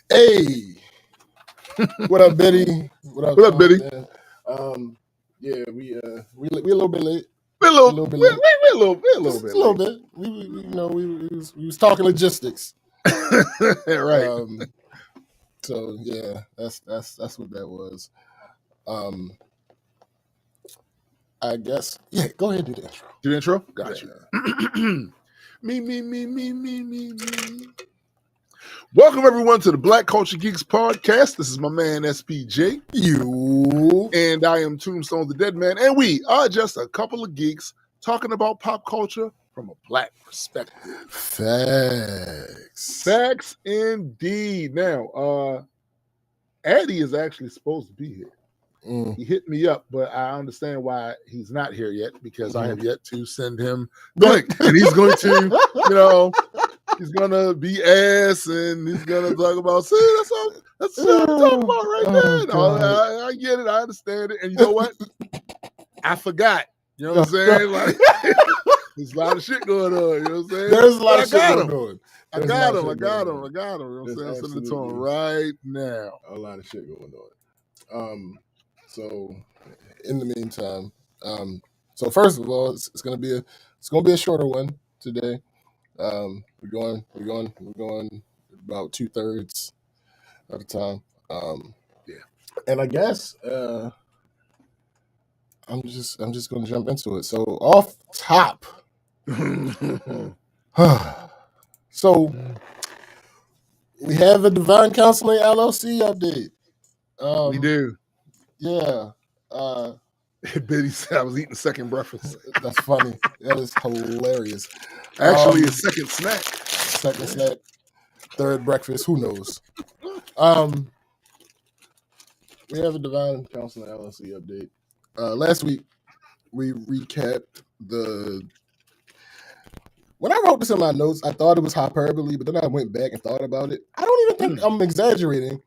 Hey, what up, Betty? What up, Betty? Man? Yeah, we a little bit late. We're a little bit. Just a little bit. We was talking logistics. Right. So yeah, that's what that was. I guess go ahead and do the intro. Do the intro? Gotcha. Me. Welcome everyone to the Black Culture Geeks podcast. This is my man SPJ. You and I am Tombstone the Dead Man, and we are just a couple of geeks talking about pop culture from a black perspective. Facts indeed. Now, Addy is actually supposed to be here. He hit me up, but I understand why he's not here yet because I have yet to send him the link. And he's going to, he's going to be ass and he's going to talk about, see, that's what I'm talking about right there. I get it. I understand it. And you know what? I forgot. You know what I'm saying? Like, there's a lot of shit going on. You know what I'm saying? There's a lot of shit going on. I got him. You know what I'm saying? I'm sending it to him right now. A lot of shit going on. So in the meantime, so first of all, it's gonna be a shorter one today. We're going about 2/3 of the time. And I guess I'm just gonna jump into it. So off top, so we have a Divine Counseling LLC update. We do. Yeah. Betty said I was eating second breakfast. That's funny. That is hilarious. Actually, a second snack. Third breakfast. Who knows? We have a Divine Counseling LLC update. Last week, we recapped when I wrote this in my notes, I thought it was hyperbole, but then I went back and thought about it. I don't even think I'm exaggerating.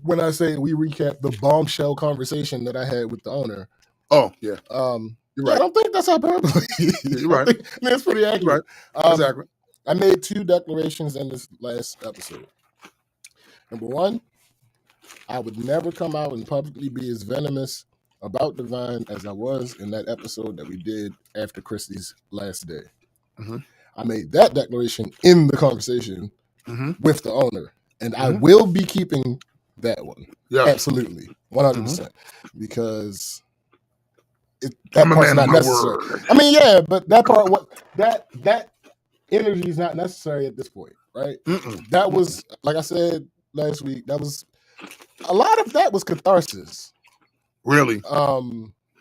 When I say we recap the bombshell conversation that I had with the owner. Oh, yeah. You're right. I don't think that's hyperbole. You're right. That's pretty accurate. Right. Exactly. I made 2 declarations in this last episode. Number 1, I would never come out and publicly be as venomous about Divine as I was in that episode that we did after Christy's last day. Mm-hmm. I made that declaration in the conversation with the owner. And I will be keeping that one. Yeah. Absolutely. 100%. Because that part's not necessary. I mean, yeah, but that part, that energy is not necessary at this point, right? That was, like I said last week, a lot of that was catharsis. Really?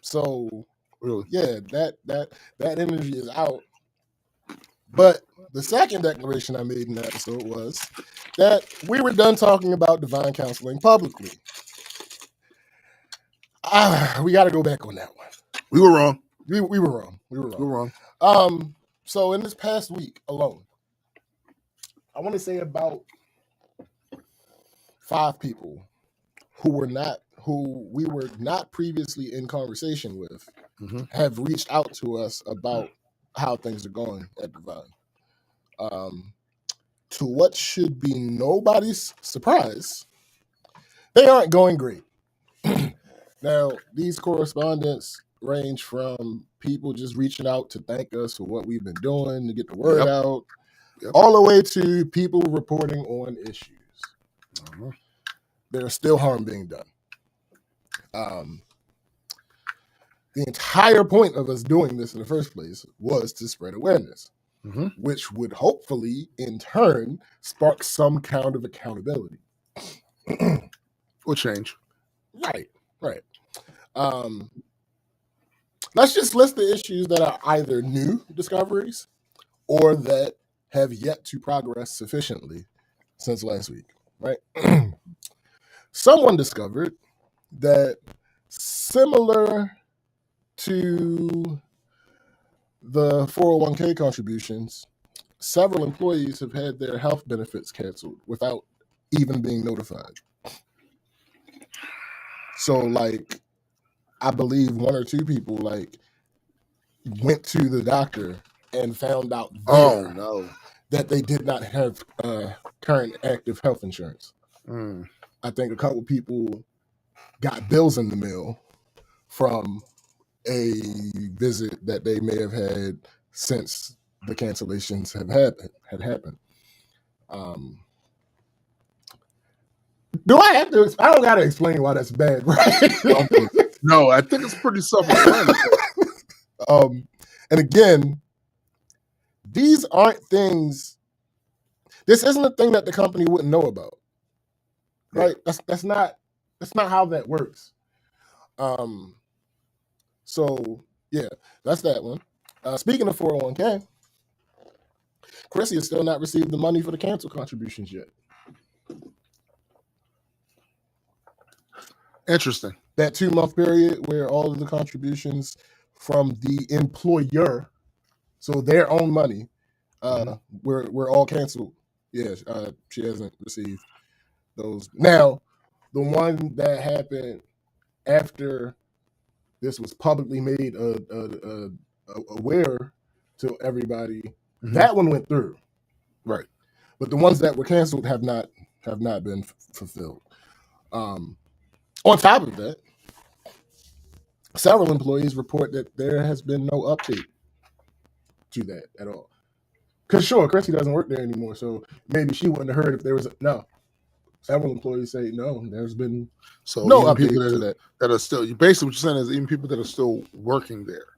So, really, yeah, that energy is out. But the second declaration I made in the episode was that we were done talking about Divine Counseling publicly. We got to go back on that one. We were wrong. We were wrong. So in this past week alone, I want to say about 5 people who we were not previously in conversation with have reached out to us about how things are going at Divine. To what should be nobody's surprise, they aren't going great. Now, these correspondents range from people just reaching out to thank us for what we've been doing to get the word out, all the way to people reporting on issues. There's still harm being done. The entire point of us doing this in the first place was to spread awareness, which would hopefully, in turn, spark some kind of accountability. Or change. Right. Let's just list the issues that are either new discoveries or that have yet to progress sufficiently since last week, right? Someone discovered that similar to the 401k contributions, several employees have had their health benefits canceled without even being notified. So, like, I believe 1 or 2 people, like, went to the doctor and found out that they did not have current active health insurance. Mm. I think a couple people got bills in the mail from a visit that they may have had since the cancellations had happened. Do I have to? I don't got to explain why that's bad, right? No, I think it's pretty self-explanatory. And again, these aren't things. This isn't a thing that the company wouldn't know about, right? Yeah. That's not how that works. So yeah, that's that one. Speaking of 401k, Chrissy has still not received the money for the cancel contributions yet. Interesting. That 2-month period where all of the contributions from the employer, so their own money, were all canceled. Yeah, she hasn't received those. Now, the one that happened after this was publicly made aware to everybody, that one went through. Right. But the ones that were canceled have not been fulfilled. On top of that, several employees report that there has been no update to that at all. Because sure, Chrissy doesn't work there anymore, so maybe she wouldn't have heard if there was no. Several employees say no, there's been no update to that. That are still, basically what you're saying is even people that are still working there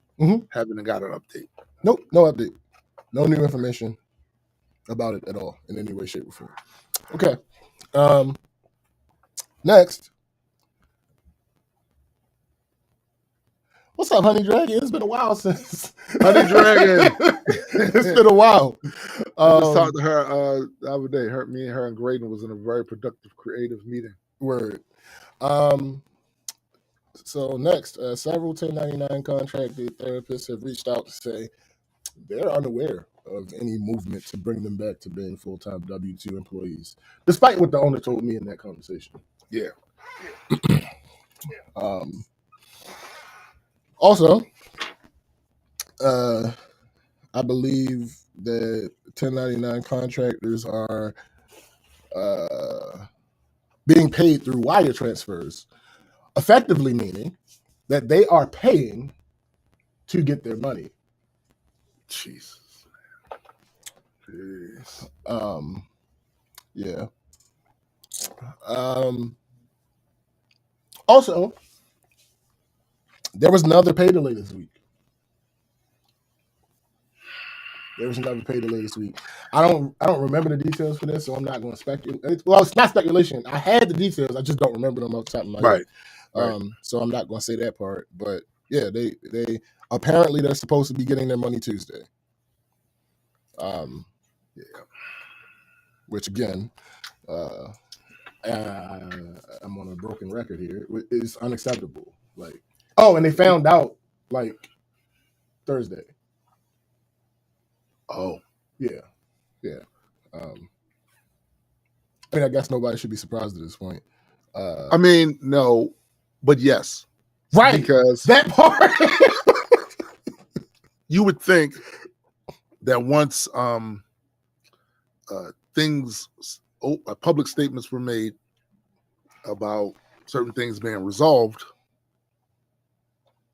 haven't got an update. Nope, no update. No new information about it at all in any way, shape, or form. Okay. Next. What's up, Honey Dragon? It's been a while since Honey Dragon. It's been a while. I just talked to her the other day. Me and her and Graydon was in a very productive, creative meeting. Word. So next, several 1099 contracted therapists have reached out to say they're unaware of any movement to bring them back to being full-time W-2 employees, despite what the owner told me in that conversation. Yeah. Also, I believe that 1099 contractors are being paid through wire transfers, effectively meaning that they are paying to get their money. Jesus. Yeah. Also, there was another pay delay this week. I don't remember the details for this, so I'm not going to speculate. Well, it's not speculation. I had the details, I just don't remember them off the top of my head. Right. So I'm not going to say that part. But yeah, they apparently they're supposed to be getting their money Tuesday. Yeah. Which again, I'm on a broken record here. It's unacceptable. Like, oh, and they found out like Thursday. Oh, yeah. I mean, I guess nobody should be surprised at this point. I mean, no, but yes, right? Because that part, you would think that once public statements were made about certain things being resolved,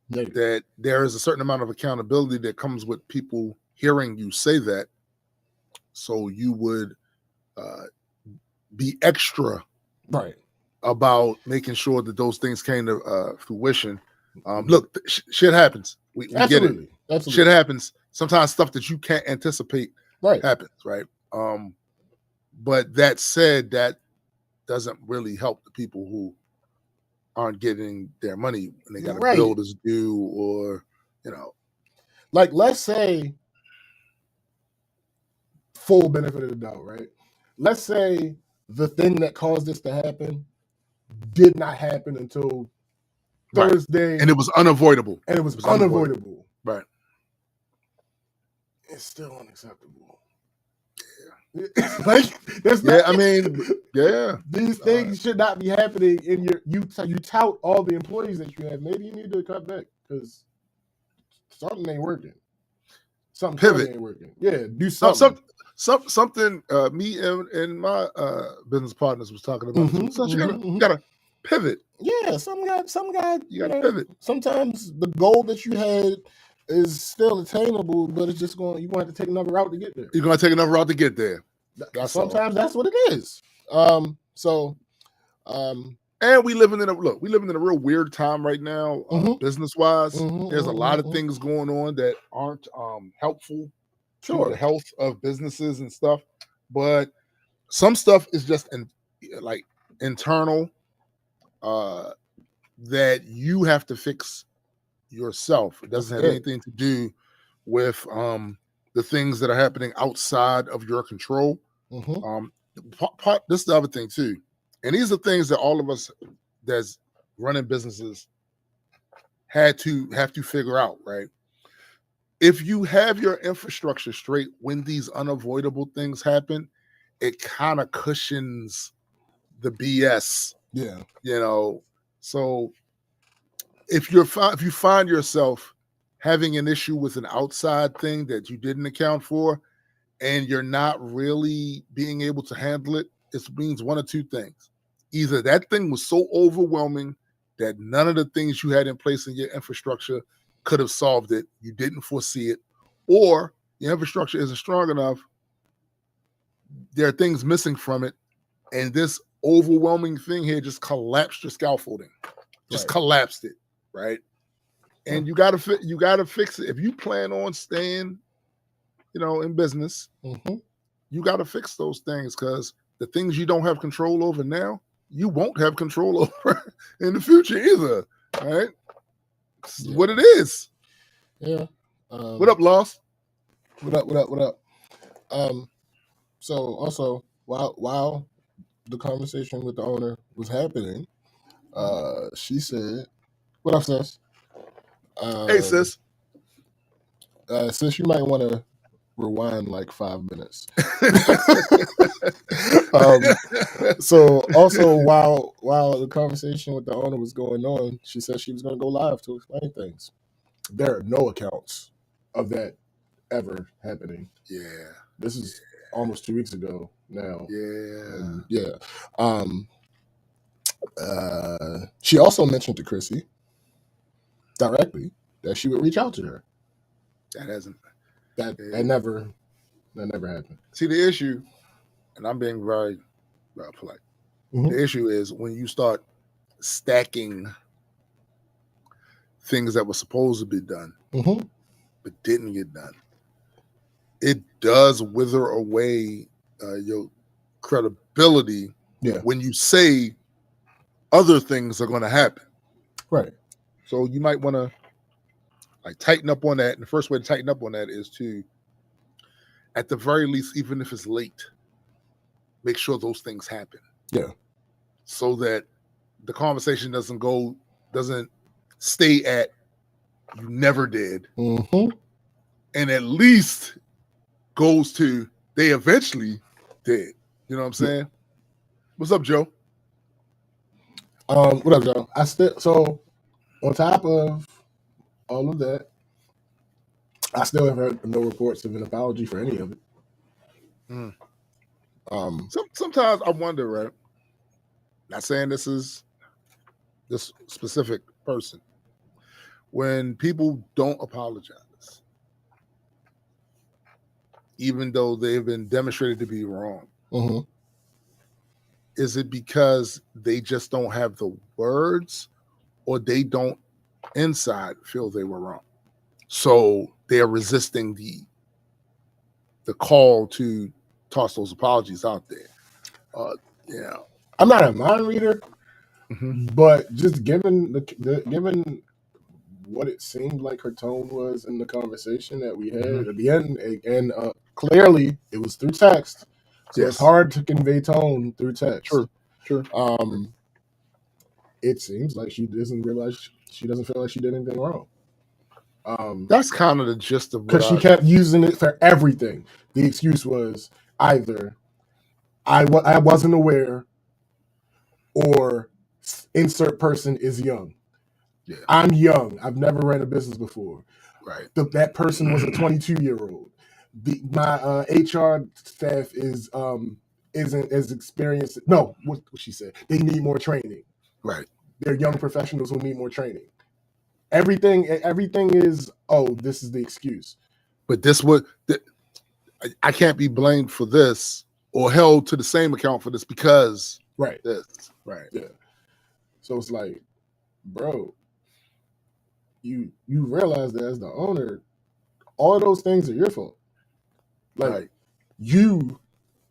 that there is a certain amount of accountability that comes with people hearing you say that, so you would be extra right about making sure that those things came to fruition. Look, shit happens. We get it. Absolutely. Shit happens. Sometimes stuff that you can't anticipate happens, right? But that said, that doesn't really help the people who aren't getting their money and they got a bill that's due, or like, let's say, full benefit of the doubt, right? Let's say the thing that caused this to happen did not happen until Thursday, and it was unavoidable. Right. It's still unacceptable. Yeah. Like, there's these things should not be happening in your. You tout all the employees that you have. Maybe you need to cut back because something ain't working. Something ain't working. Yeah, do something. something me and my business partners was talking about. You gotta pivot. Yeah, some guy you gotta pivot. Sometimes the goal that you had is still attainable, but it's just you're going to take another route to get there. You're going to take another route to get there. Sometimes that's what it is. And we living in a real weird time right now, business wise. There's a lot of things going on that aren't helpful to the health of businesses and stuff. But some stuff is just internal that you have to fix yourself. It doesn't have anything to do with the things that are happening outside of your control. This is the other thing too. And these are things that all of us that's running businesses have to figure out, right? If you have your infrastructure straight when these unavoidable things happen, it kind of cushions the BS. Yeah. So if you find yourself having an issue with an outside thing that you didn't account for and you're not really being able to handle it, it means one of two things. Either that thing was so overwhelming that none of the things you had in place in your infrastructure could have solved it. You didn't foresee it. Or your infrastructure isn't strong enough. There are things missing from it. And this overwhelming thing here just collapsed your scaffolding. Just collapsed it, right? And you gotta fix it. If you plan on staying, in business, you gotta fix those things, because the things you don't have control over now, you won't have control over in the future either. All right. Yeah. What it is. Yeah. What up, Lost? What up? So also while the conversation with the owner was happening, she said, "What up, sis?" Hey, sis. Sis, you might want to rewind like 5 minutes. So also while the conversation with the owner was going on, she said she was going to go live to explain things. There are no accounts of that ever happening. Yeah. This is almost 2 weeks ago now. Yeah. She also mentioned to Chrissy directly that she would reach out to her. That never happened. See, the issue, and I'm being very, very polite. The issue is when you start stacking things that were supposed to be done, but didn't get done. It does wither away your credibility when you say other things are going to happen. Right. So you might want to tighten up on that. And the first way to tighten up on that is to, at the very least, even if it's late, make sure those things happen. Yeah. So that the conversation doesn't stay at you never did. And at least goes to they eventually did. You know what I'm saying? Yeah. What's up, Joe? What up, Joe? So on top of all of that, I still have heard no reports of an apology for any of it. Sometimes I wonder, right? Not saying this is this specific person. When people don't apologize, even though they've been demonstrated to be wrong, is it because they just don't have the words, or they don't inside feel they were wrong? So they're resisting the call to toss those apologies out there. I'm not a mind reader, but just given given what it seemed like her tone was in the conversation that we had at the end, and clearly it was through text, so it's hard to convey tone through text. Sure. It seems like she doesn't feel like she did anything wrong. That's kind of the gist of because she kept using it for everything. The excuse was either I wasn't aware, or insert person is young. Yeah. I'm young. I've never ran a business before. Right. That person was a 22-year-old. my HR staff isn't as experienced. No, what she said. They need more training. Right. They're young professionals who need more training. Everything is, oh, this is the excuse. But I can't be blamed for this or held to the same account for this because right. This. Right. Yeah. So it's like, bro, you realize that as the owner, all of those things are your fault. Like right. You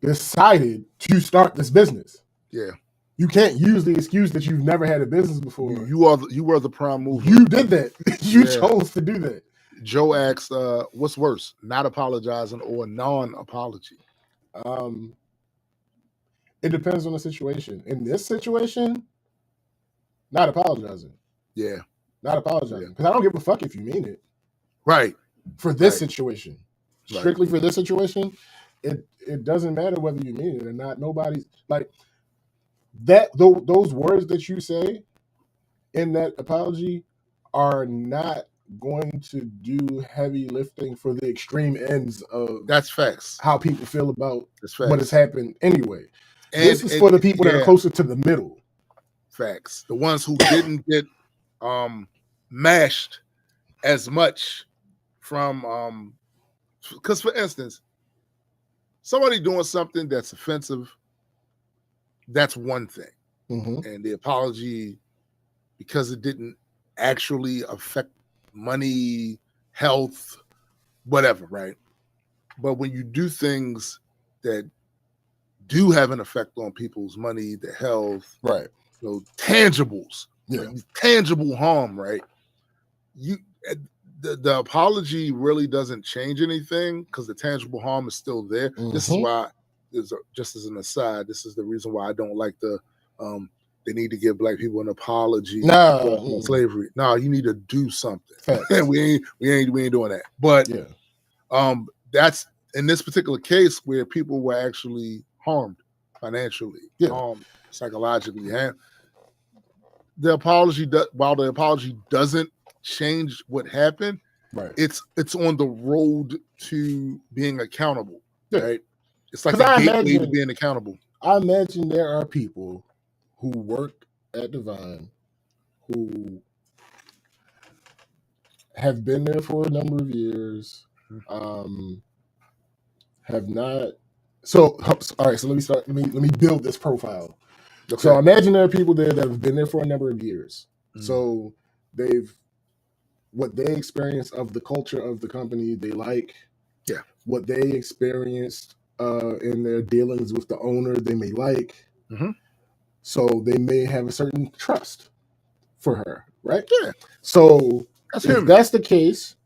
decided to start this business. Yeah. You can't use the excuse that you've never had a business before. You were the prime mover. You did that. You chose to do that. Joe asks, what's worse, not apologizing or non-apology? It depends on the situation. In this situation, not apologizing. Yeah. Not apologizing. Because I don't give a fuck if you mean it. Right. For this situation. Strictly for this situation, it doesn't matter whether you mean it or not. Nobody's like that. Those words that you say in that apology are not going to do heavy lifting for the extreme ends of that's facts. How people feel about what has happened anyway. And this is for the people that are closer to the middle. Facts. The ones who didn't get mashed as much from because for instance, somebody doing something that's offensive, that's one thing. Mm-hmm. And the apology, because it didn't actually affect money, health, whatever, right? But when you do things that do have an effect on people's money, their health, right? So tangibles, like tangible harm, right? The apology really doesn't change anything because the tangible harm is still there. Mm-hmm. This is why, just as an aside, this is the reason why I don't like the they need to give black people an apology for slavery. No, you need to do something. we ain't doing that. But that's in this particular case where people were actually harmed financially, harmed psychologically. And the apology, while the apology doesn't change what happened, right? It's on the road to being accountable, right? It's like a gateway to being accountable. I imagine there are people who work at Divine who have been there for a number of years, have not. So all right. So let me start. Let me build this profile. Okay. So I imagine there are people there that have been there for a number of years. Mm-hmm. So what they experience of the culture of the company, they like. Yeah. What they experienced in their dealings with the owner, they may like. Mm-hmm. So they may have a certain trust for her, right? Yeah. So if that's the case,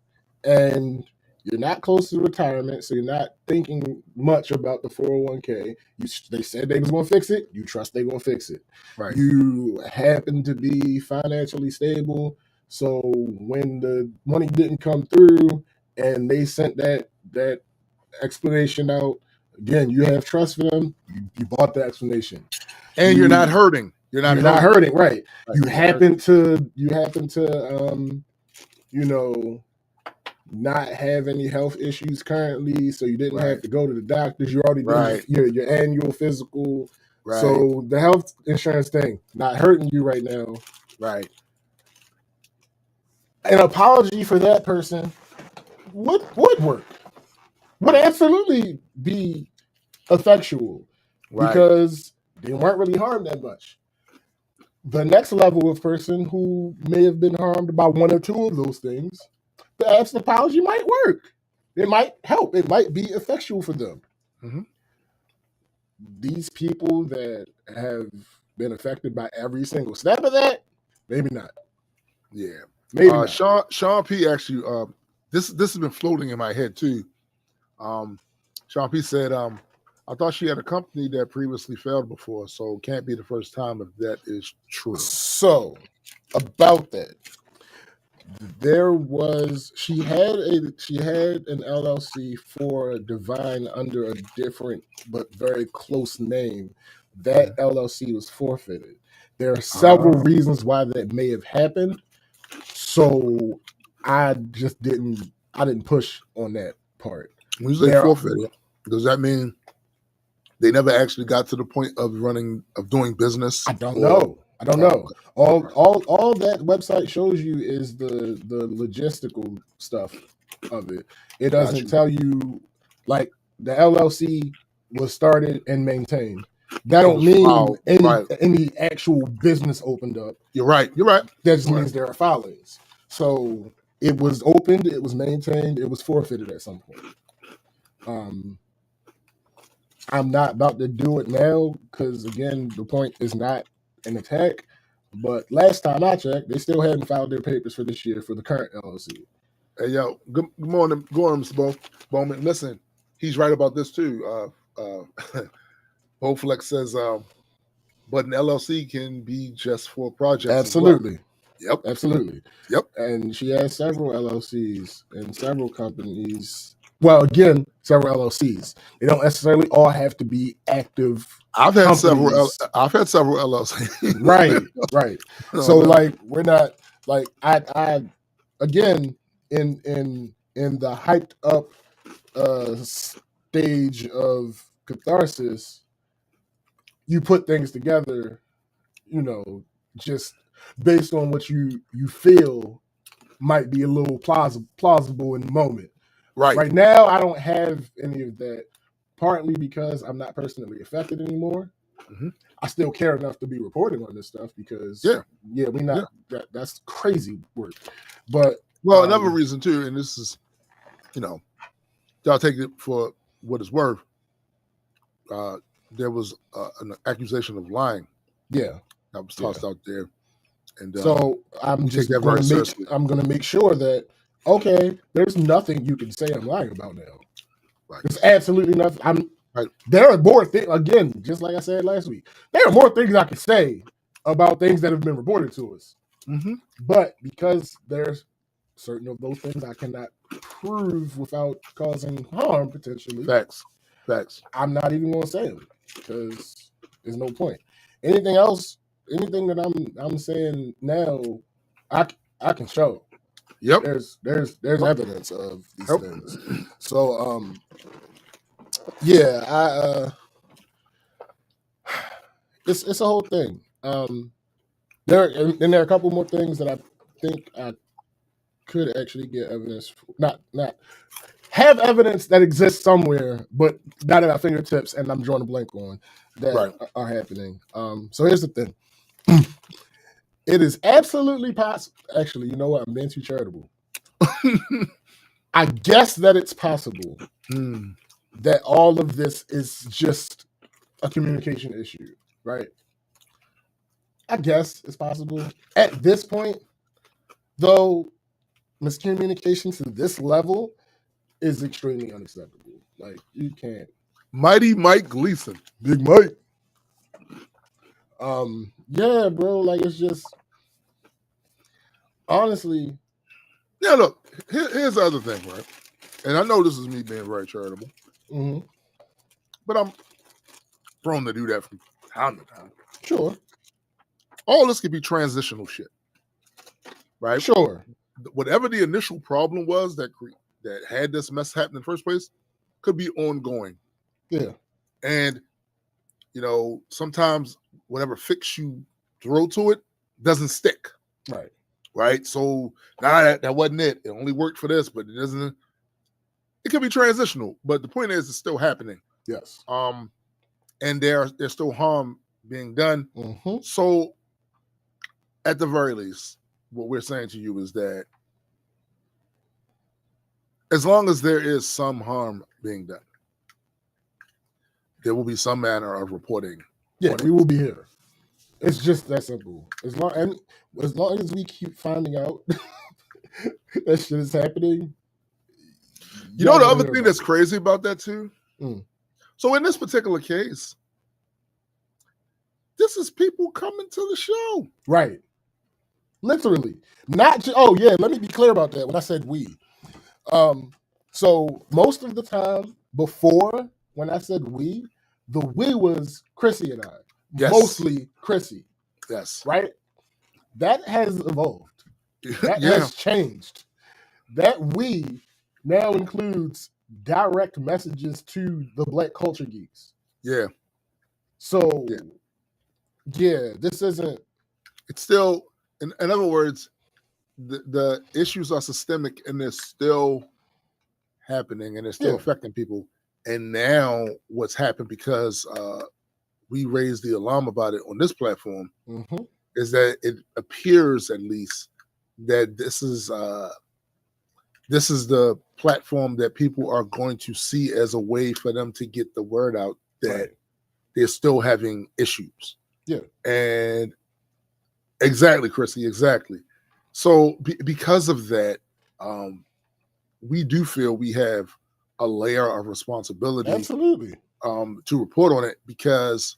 and you're not close to retirement, so you're not thinking much about the 401k. They said they was going to fix it. You trust they're going to fix it. Right. You happen to be financially stable. So when the money didn't come through and they sent that explanation out, again, you have trust for them. You bought the explanation. And you're not hurting. You're not hurting, right? You happen to not have any health issues currently, so you didn't have to go to the doctors. You already did your annual physical. Right. So the health insurance thing not hurting you right now. Right. An apology for that person would work. Would absolutely be effectual because they weren't really harmed that much. The next level of person who may have been harmed by one or two of those things, the absent apology might work. It might help. It might be effectual for them. Mm-hmm. These people that have been affected by every single step of that, maybe not. Yeah. Maybe not. Sean P. actually, this has been floating in my head too. Sean P. said, I thought she had a company that previously failed before, so it can't be the first time if that is true. So, about that, she had an LLC for Divine under a different but very close name. That LLC was forfeited. There are several reasons why that may have happened. So I didn't push on that part. When you say forfeited, does that mean they never actually got to the point of doing business? I don't know. I don't know. All that website shows you is the logistical stuff of it. It doesn't tell you, like, the LLC was started and maintained. That don't mean any actual business opened up. You're right. That just means there are filings. So it was opened, it was maintained, it was forfeited at some point. I'm not about to do it now because, again, the point is not an attack. But last time I checked, they still hadn't filed their papers for this year for the current LLC. Hey, yo, good morning, Mr. Bowman. Listen, he's right about this too. Bowflex says, but an LLC can be just for projects. Absolutely. Yep. Absolutely. Yep. And she has several LLCs and several companies. Well, again, several LLCs. They don't necessarily all have to be active. I've had several LLCs. Right. So like, we're not like I again in the hyped up stage of catharsis, you put things together, just based on what you feel might be a little plausible in the moment. Right now, I don't have any of that, partly because I'm not personally affected anymore. Mm-hmm. I still care enough to be reporting on this stuff because, that's crazy work. But another reason too, and this is, y'all take it for what it's worth. There was an accusation of lying. Yeah, that was tossed out there, and so I'm just going to make sure that. Okay, there's nothing you can say I'm lying about now. Right. There's absolutely nothing. There are more things, again, just like I said last week, there are more things I can say about things that have been reported to us. Mm-hmm. But because there's certain of those things I cannot prove without causing harm, potentially. Facts. I'm not even going to say them because there's no point. Anything else, anything that I'm saying now, I can show. Yep. There's evidence of these things. So it's a whole thing. There are a couple more things that I think I could actually get evidence for. Not have evidence that exists somewhere, but not at our fingertips, and I'm drawing a blank on that are happening. So here's the thing. It is absolutely possible. Actually, you know what? I'm being too charitable. I guess that it's possible that all of this is just a communication issue, right? I guess it's possible. At this point, though, miscommunication to this level is extremely unacceptable. Like, you can't. Mighty Mike Gleason. Big Mike. Yeah, bro, like, it's just honestly. Yeah, look, here's the other thing, right? And I know this is me being very charitable, but I'm prone to do that from time to time. Sure. All this could be transitional shit, right? Sure. Whatever the initial problem was that had this mess happen in the first place could be ongoing. Yeah. And, sometimes whatever fix you throw to it doesn't stick. Right. So that wasn't it. It only worked for this, but it doesn't. It could be transitional, but the point is, it's still happening. Yes. And there's still harm being done. Mm-hmm. So, at the very least, what we're saying to you is that as long as there is some harm being done, there will be some manner of reporting. Yeah, we will be here. It's just that simple. As long as we keep finding out that shit is happening. The other thing that's crazy about that too? So in this particular case, this is people coming to the show. Right. Literally. Let me be clear about that when I said we. So most of the time before, when I said we, the we was Chrissy and I. Yes. Mostly Chrissy. Yes. Right? That has evolved. That has changed. That we now includes direct messages to the Black Culture Geeks. Yeah. So, yeah, this isn't. It's still, in other words, the issues are systemic and they're still happening and they're still affecting people. And now what's happened, because we raised the alarm about it on this platform, is that it appears, at least, that this is the platform that people are going to see as a way for them to get the word out that they're still having issues. Yeah. And exactly, Chrissy, exactly. So because of that, we do feel we have a layer of responsibility, absolutely, to report on it, because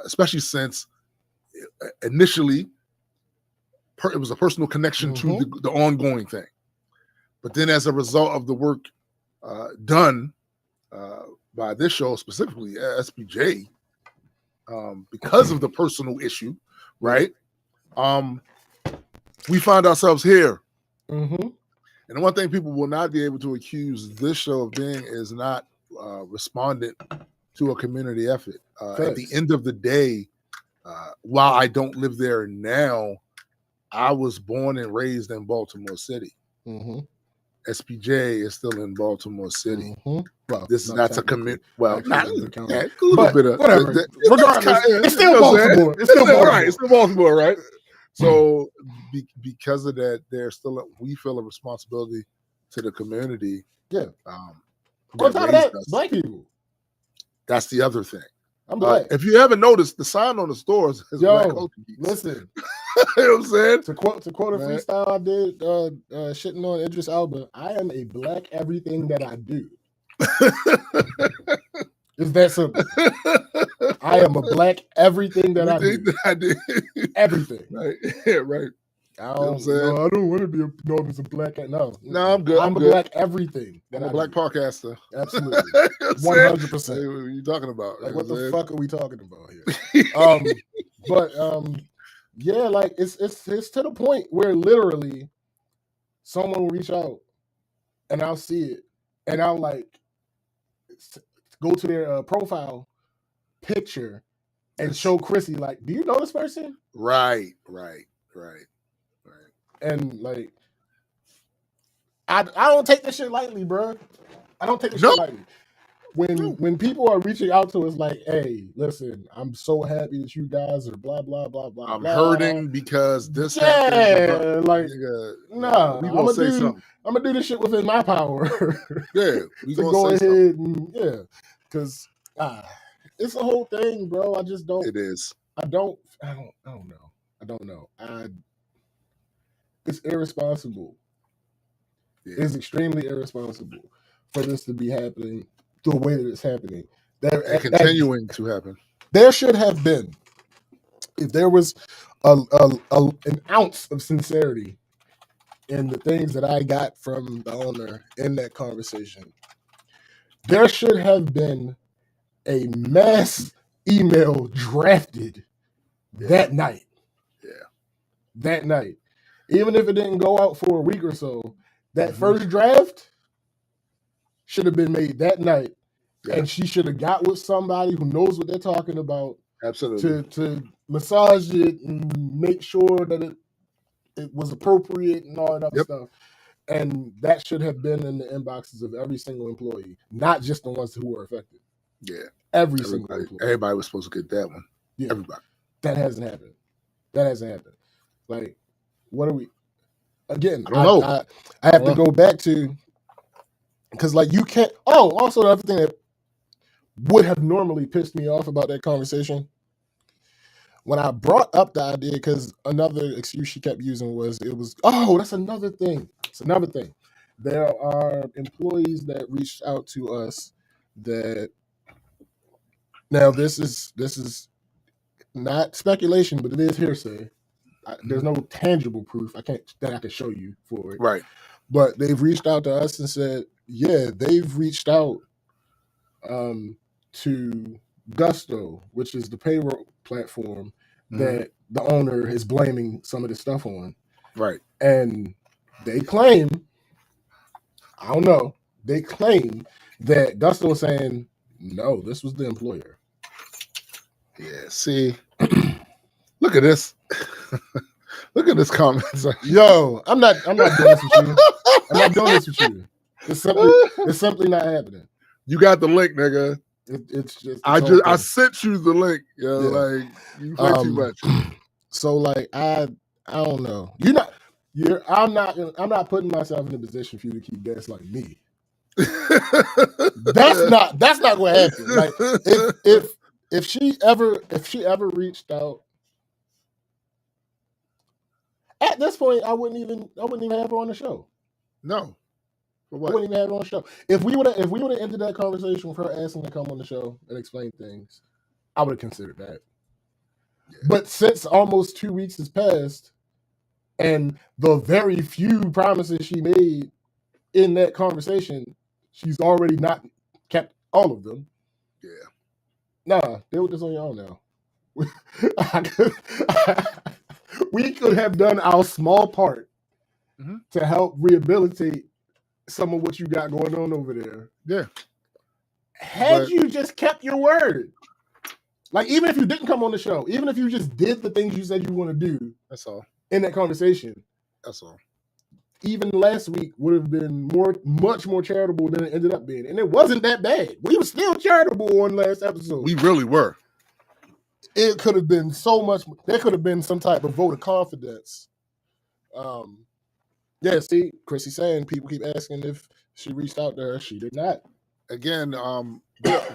especially since initially it was a personal connection to the ongoing thing. But then as a result of the work done by this show, specifically SPJ, because of the personal issue, right? We find ourselves here. And the one thing people will not be able to accuse this show of being is not respondent to a community effort. At the end of the day, while I don't live there now, I was born and raised in Baltimore City. SPJ is still in Baltimore City. Well, that's a community. Well, not a little bit of whatever. Regardless, it's still Baltimore. It's still Baltimore. Right. It's still Baltimore, right? So because of that, we feel a responsibility to the community. Yeah. On top of that, Black people. That's the other thing. I'm Black. If you haven't noticed, the sign on the stores is Black Culture Geeks. Listen. You know what I'm saying? To quote a freestyle I did, shitting on Idris Elba, I am a Black everything that I do. It's that simple. I am a Black everything that I do. Everything. Right. Yeah, right. I don't want to be known as a Black. No, I'm good. I'm a good. Black everything. I'm a Black podcaster. Absolutely. 100%. What are you talking about? Like, what the fuck are we talking about here? But yeah, like it's to the point where literally someone will reach out and I'll see it and I'll like go to their profile picture and show Chrissy, like, do you know this person? Right. And like, I don't take this shit lightly, bro. I don't take this shit lightly. When people are reaching out to us like, hey, listen, I'm so happy that you guys are blah, blah, blah, blah, I'm blah. hurting because this happened. Yeah, like, nah, we gonna say something. I'm going to do this shit within my power. Yeah, we to go ahead and, because it's a whole thing, bro. I just don't. It is. I don't know. It's irresponsible. Yeah. It's extremely irresponsible for this to be happening the way that it's happening. Continuing to happen. There should have been, if there was an ounce of sincerity in the things that I got from the owner in that conversation, there should have been a mass email drafted that night. Yeah. That night. Even if it didn't go out for a week or so, that first draft should have been made that night. Yeah. And she should have got with somebody who knows what they're talking about. Absolutely. To massage it and make sure that it was appropriate and all that other stuff. And that should have been in the inboxes of every single employee, not just the ones who were affected. Yeah. Every single employee. Everybody was supposed to get that one. Yeah. Everybody. That hasn't happened. Like, what are we? Again, I don't know. I have to go back to, because like you can't. Oh, also the other thing that would have normally pissed me off about that conversation, when I brought up the idea, because another excuse she kept using was that's another thing. It's another thing. There are employees that reached out to us that, now this is not speculation, but it is hearsay. There's no tangible proof I can show you for it. Right. But they've reached out to us and said, yeah, they've reached out to Gusto, which is the payroll platform that the owner is blaming some of this stuff on. Right. And they claim, I don't know, they claim that Gusto was saying, no, this was the employer. Yeah, see, look at this. Look at this comment. Yo, I'm not doing this with you. I'm not doing this with you. It's simply not happening. You got the link, nigga. I sent you the link. Yo, like you play too much. So like I don't know. I'm not putting myself in a position for you to keep gaslighting me. That's not gonna happen. Like if she ever reached out, at this point I wouldn't even have her on the show. No. For what? I wouldn't even have her on the show. If we would have ended that conversation with her asking to come on the show and explain things, I would have considered that. Yeah. But since almost 2 weeks has passed, and the very few promises she made in that conversation, she's already not kept all of them. Yeah. Nah, deal with this on your own now. We could have done our small part to help rehabilitate some of what you got going on over there. Yeah. Had you just kept your word. Like, even if you didn't come on the show, even if you just did the things you said you want to do. That's all. In that conversation. That's all. Even last week would have been much more charitable than it ended up being. And it wasn't that bad. We were still charitable on last episode. We really were. It could have been so much. There could have been some type of vote of confidence. Yeah, see, Chrissy saying people keep asking if she reached out to her. She did not. Again,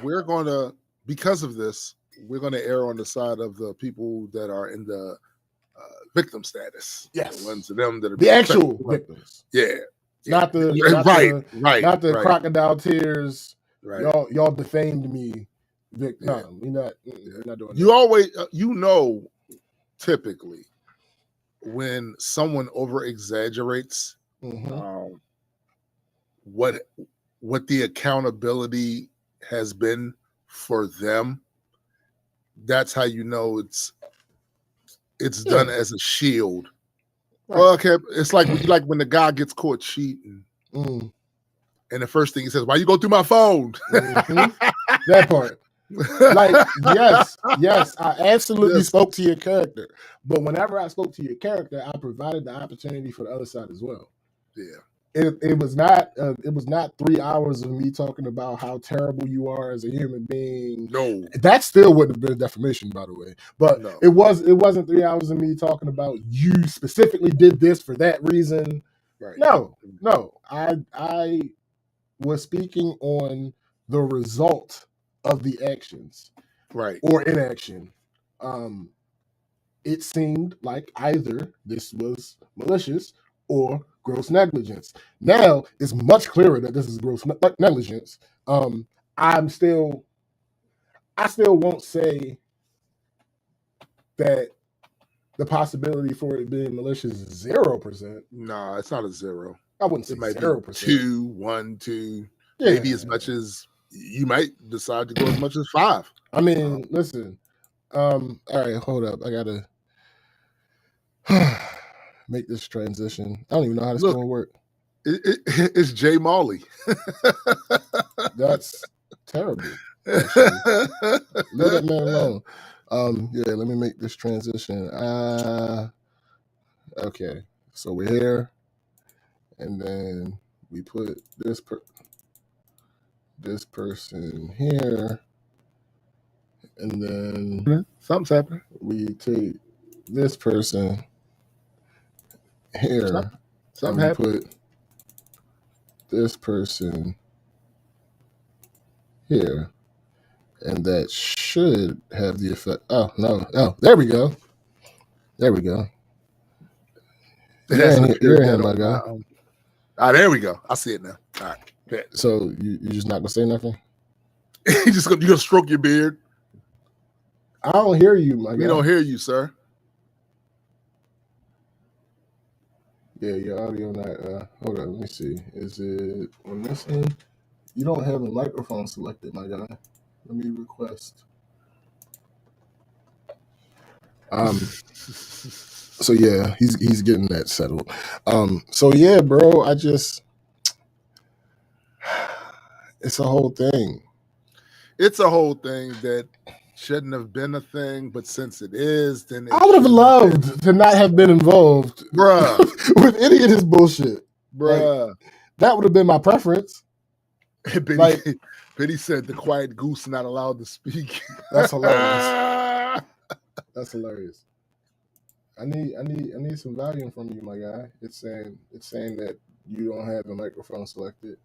we're going to, because of this, we're going to err on the side of the people that are in the victim status. Yes. The ones of them that are the actual victims. Yeah. Not the crocodile tears. Right. Y'all defamed me. No, we're not doing you that. Always typically when someone over exaggerates what the accountability has been for them, that's how you know it's done as a shield. Right. Well, okay, it's like when the guy gets caught cheating, and the first thing he says, "Why you go through my phone?" That part. Like, yes, I absolutely spoke to your character. But whenever I spoke to your character, I provided the opportunity for the other side as well. Yeah. It was not 3 hours of me talking about how terrible you are as a human being. No. That still wouldn't have been defamation, by the way. But no. It wasn't 3 hours of me talking about you specifically did this for that reason. Right. No. I was speaking on the result of the actions. Right. Or inaction. It seemed like either this was malicious or gross negligence. Now it's much clearer that this is gross negligence. I still won't say that the possibility for it being malicious is 0%. No, it's not a 0. I wouldn't say 0%. 2, 1, 2, maybe as much as you might decide to go as much as 5. I mean, listen. All right, hold up. I gotta make this transition. I don't even know how this is going to work. It's Jay Molly. That's terrible. Leave that man alone. Yeah, let me make this transition. Okay, so we're here, and then we put this person here, and then something's happening. We take this person here. Something happened. Put this person here, and that should have the effect. Oh no! Oh, there we go. There we go. You're in, my guy. There we go. I see it now. All right. Bet. So you just not gonna say nothing? You gonna stroke your beard? I don't hear you, my guy. We don't hear you, sir. Yeah, your audio not. Hold on, let me see. Is it on this end? You don't have a microphone selected, my guy. Let me request. So yeah, he's getting that settled. So yeah, bro, It's a whole thing. It's a whole thing that shouldn't have been a thing, but since it is, then I would have loved to not have been involved, bruh, with any of this bullshit, bruh. Like, that would have been my preference. Biddy said the quiet goose not allowed to speak. That's hilarious. That's hilarious. I need some volume from you, my guy. It's saying that you don't have a microphone selected.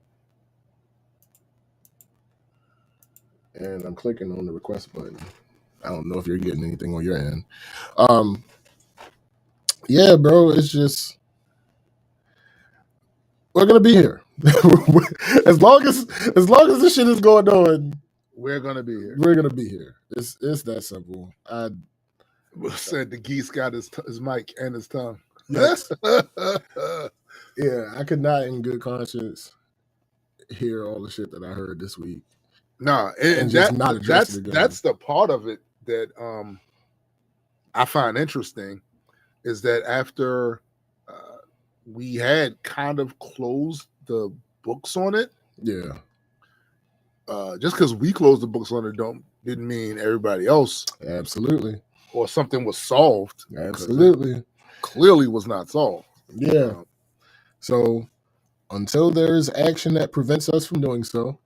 And I'm clicking on the request button. I don't know if you're getting anything on your end. Yeah, bro, it's just we're gonna be here. as long as this shit is going on, we're gonna be here. We're gonna be here. It's that simple. I said the geese got his mic and his tongue. Yes. Yeah, I could not in good conscience hear all the shit that I heard this week. Nah, and that's the part of it that I find interesting is that after we had kind of closed the books on it. Yeah. Just because we closed the books on it didn't mean everybody else. Absolutely. Or something was solved. Absolutely. Clearly was not solved. Yeah. So until there's action that prevents us from doing so,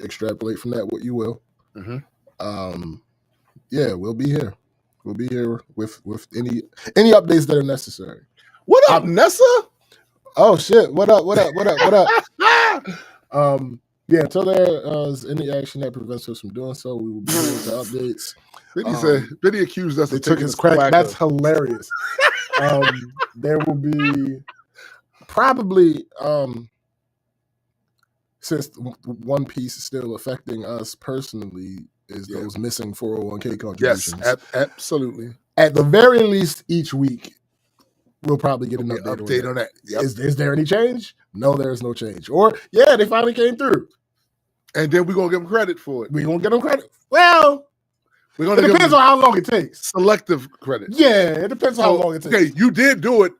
extrapolate from that what you will. Mm-hmm. Yeah, we'll be here. We'll be here with any updates that are necessary. What up, Nessa? Oh shit! What up? Yeah, until there is any action that prevents us from doing so, we will be here with the updates. Biddy accused us. They took his crack. That's hilarious. There will be probably since one piece is still affecting us personally is those missing 401k contributions. Yes, absolutely. At the very least, each week we'll probably get an update on that. Yep. Is there any change? No, there is no change. Or they finally came through, and then we're gonna give them credit for it. We gonna get them credit. Well, it depends on how long it takes. Selective credit. Yeah, it depends on how long it takes. Okay, you did do it,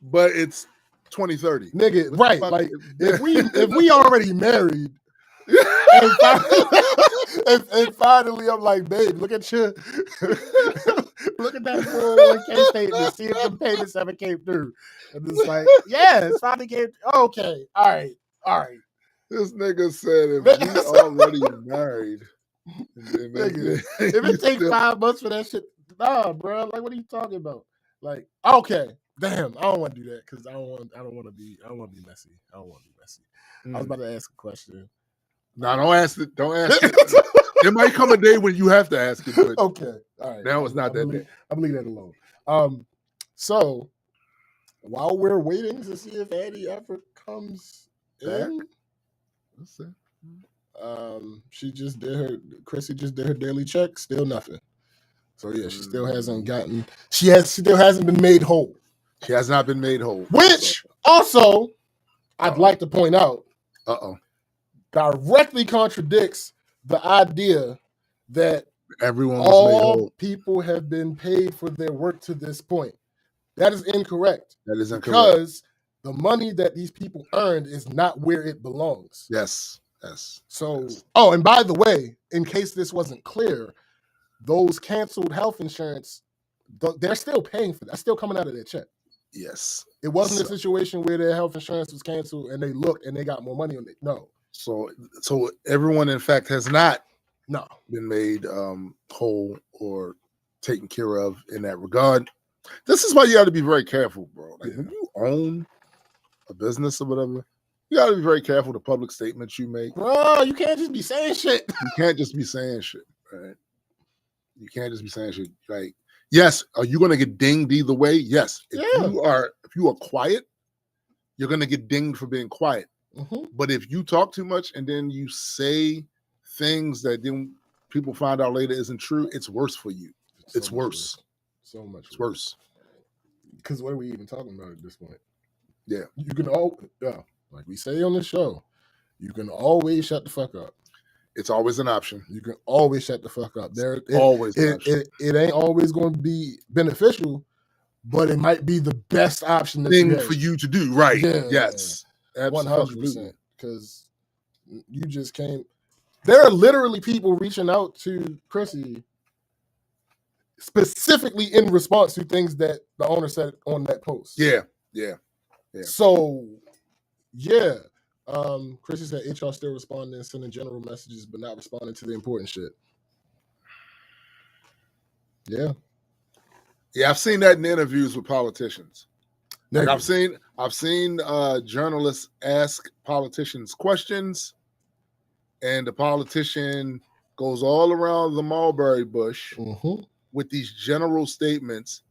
but it's 2030, nigga. Right? Like if we already married. and finally, I'm like, babe, look at that 401k statement. See if the payments ever came through. And it's like, it's finally came. Okay, all right. This nigga said if we already married, nigga, if it takes 5 months for that shit, nah, bro. Like, what are you talking about? Like, okay, damn, I don't want to do that because I don't want to be messy. I don't want to be messy. I was about to ask a question. No, don't ask it. Don't ask it. There might come a day when you have to ask it. But okay. All right. Now it's not that day. I'm leaving that alone. So while we're waiting to see if Addie ever comes in, Chrissy just did her daily check, still nothing. So yeah, she still hasn't been made whole. She has not been made whole. Which also I'd like to point out. Directly contradicts the idea that all people have been paid for their work to this point. That is incorrect. That is incorrect. Because the money that these people earned is not where it belongs. Yes. So, and by the way, in case this wasn't clear, those canceled health insurance, they're still paying for that. That's still coming out of their check. Yes. It wasn't a situation where their health insurance was canceled and they looked and they got more money on it. No. So everyone, in fact, has not been made whole or taken care of in that regard. This is why you got to be very careful, bro. Like when you own a business or whatever, you got to be very careful the public statements you make. Bro, you can't just be saying shit. You can't just be saying shit, right? You can't just be saying shit. Like, yes, are you going to get dinged either way? Yes. If you are quiet, you're going to get dinged for being quiet. Mm-hmm. But if you talk too much and then you say things that then people find out later isn't true, it's worse for you. It's worse. So much. It's worse. Because what are we even talking about at this point? Yeah. You can like we say on the show, you can always shut the fuck up. It's always an option. You can always shut the fuck up. Always an option. It ain't always going to be beneficial, but it might be the best option thing for you to do. Right. Yeah. Yes. 100%. Because you just came. There are literally people reaching out to Chrissy specifically in response to things that the owner said on that post. Yeah. So, yeah. Chrissy said HR still responding, sending general messages, but not responding to the important shit. Yeah. Yeah, I've seen that in interviews with politicians. Like Negative. I've seen journalists ask politicians questions, and the politician goes all around the mulberry bush with these general statements.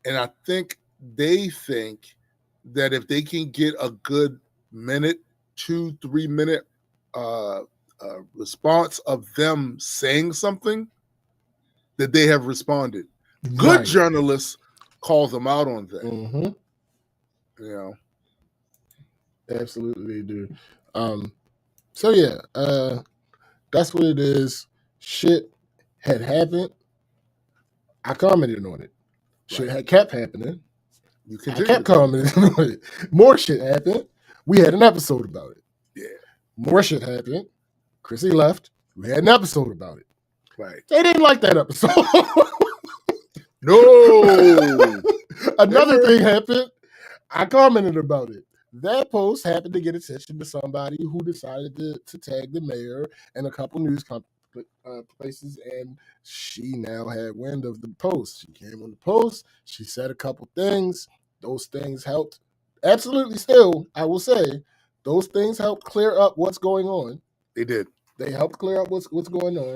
And I think they think that if they can get a good 2-3 minute response of them saying something, that they have responded. Good journalists call them out on that. You know, absolutely they do. So yeah, that's what it is. Shit had happened. I commented on it. Shit had kept happening. I kept commenting on it. More shit happened. We had an episode about it. Yeah. More shit happened. Chrissy left. We had an episode about it. Right. They didn't like that episode. No. Another thing happened. I commented about it. That post happened to get attention to somebody who decided to tag the mayor and a couple news places, and she now had wind of the post. She came on the post. She said a couple things. Those things helped. Absolutely still, I will say, those things helped clear up what's going on. They did. They helped clear up what's going on.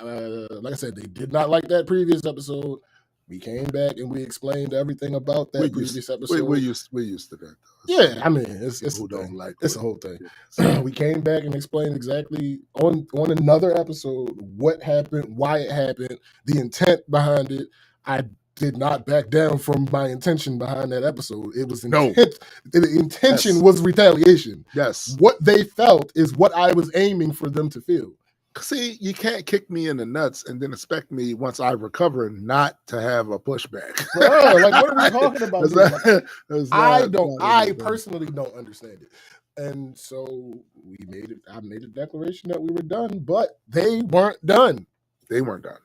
Like I said, they did not like that previous episode. We came back and we explained everything about that previous episode. We're used to that. Yeah, I mean, it's who don't like it's a whole thing. We came back and explained exactly on another episode what happened, why it happened, the intent behind it. I did not back down from my intention behind that episode. It was intent. No. The intention was retaliation. Yes. What they felt is what I was aiming for them to feel. See, you can't kick me in the nuts and then expect me once I recover not to have a pushback. Bro, like, what are we talking about? I personally don't understand it. And so I made a declaration that we were done, but they weren't done. They weren't done.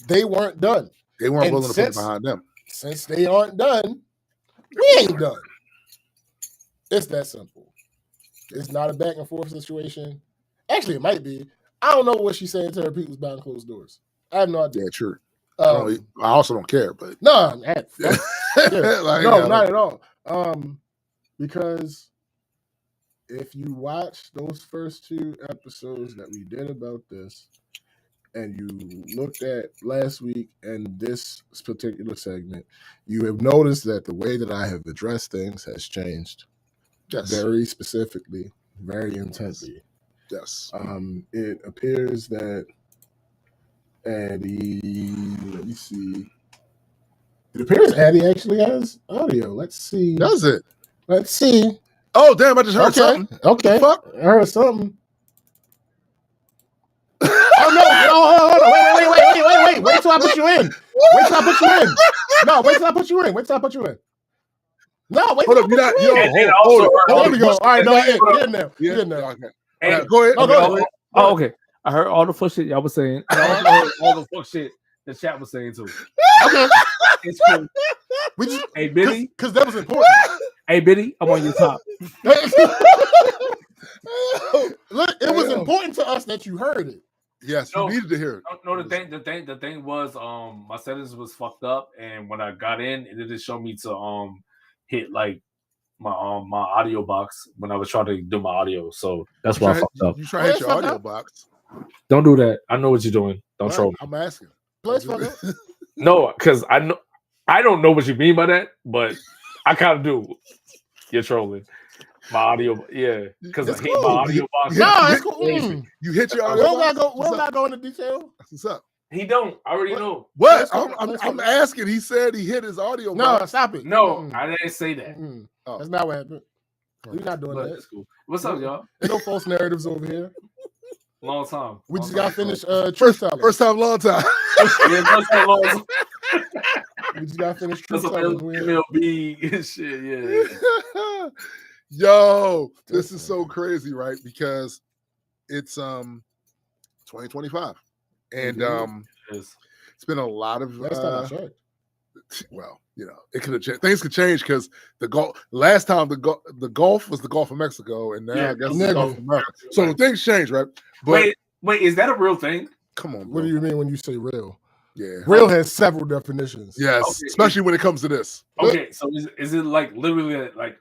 They weren't done. They weren't willing to put it behind them. Since they aren't done, we ain't done. It's that simple. It's not a back and forth situation. Actually, it might be. I don't know what she's saying to her people behind closed doors. I have no idea. Yeah, true. I also don't care, but no, not at all. Because if you watch those first 2 episodes that we did about this, and you looked at last week and this particular segment, you have noticed that the way that I have addressed things has changed. Yes. Very specifically, very intensely. Yes. It appears that Addie, let me see. It appears Addie actually has audio. Let's see. Does it? Let's see. Oh, damn, I just heard something. Okay. Fuck? I heard something. Oh, no. Hold on. Wait till I put you in. No, wait till I put you in. No, wait till I put you in. There we go. All right, get in there. Get in there. Okay. Hey, go ahead. Go ahead. Oh, okay. I heard all the fuck shit y'all was saying. I also heard all the fuck shit the chat was saying too. Okay. It's cool. Hey, Biddy. Because that was important. Hey, Biddy, I'm on your top. Look, it was important to us that you heard it. Yes, you needed to hear it. No, the thing was, my settings was fucked up, and when I got in, it didn't show me to hit like my audio box when I was trying to do my audio. So that's why I fucked up. You try to hit your audio box. Don't do that. I know what you're doing. Don't troll me. I'm asking. No, because I don't know what you mean by that, but I kind of do. You're trolling. My audio, yeah, because I hit my audio box. No, it's cool. You hit your audio box? We'll not go into detail. What's up? He don't. I already know. What? I'm asking. He said he hit his audio box. No, stop it. No, I didn't say that. Oh. That's not what happened. We're not doing that. That's cool. What's up, y'all? No false narratives over here. Long time. We just got finished first time, long time. Yeah, long time. We just gotta finish Troop That's 7. MLB and shit. Yeah. Yo, this is so crazy, right? Because it's 2025, and Yes. it's been a lot of Last time I checked. well, you know, it could have changed. Things could change because the golf last time the Gulf was the Gulf of Mexico, and now I guess it's the Gulf of America. So things change, right? But wait, is that a real thing? Come on, bro. What do you mean when you say real? Yeah, real has several definitions. Yes, okay. Especially when it comes to this. Okay, so is it like literally like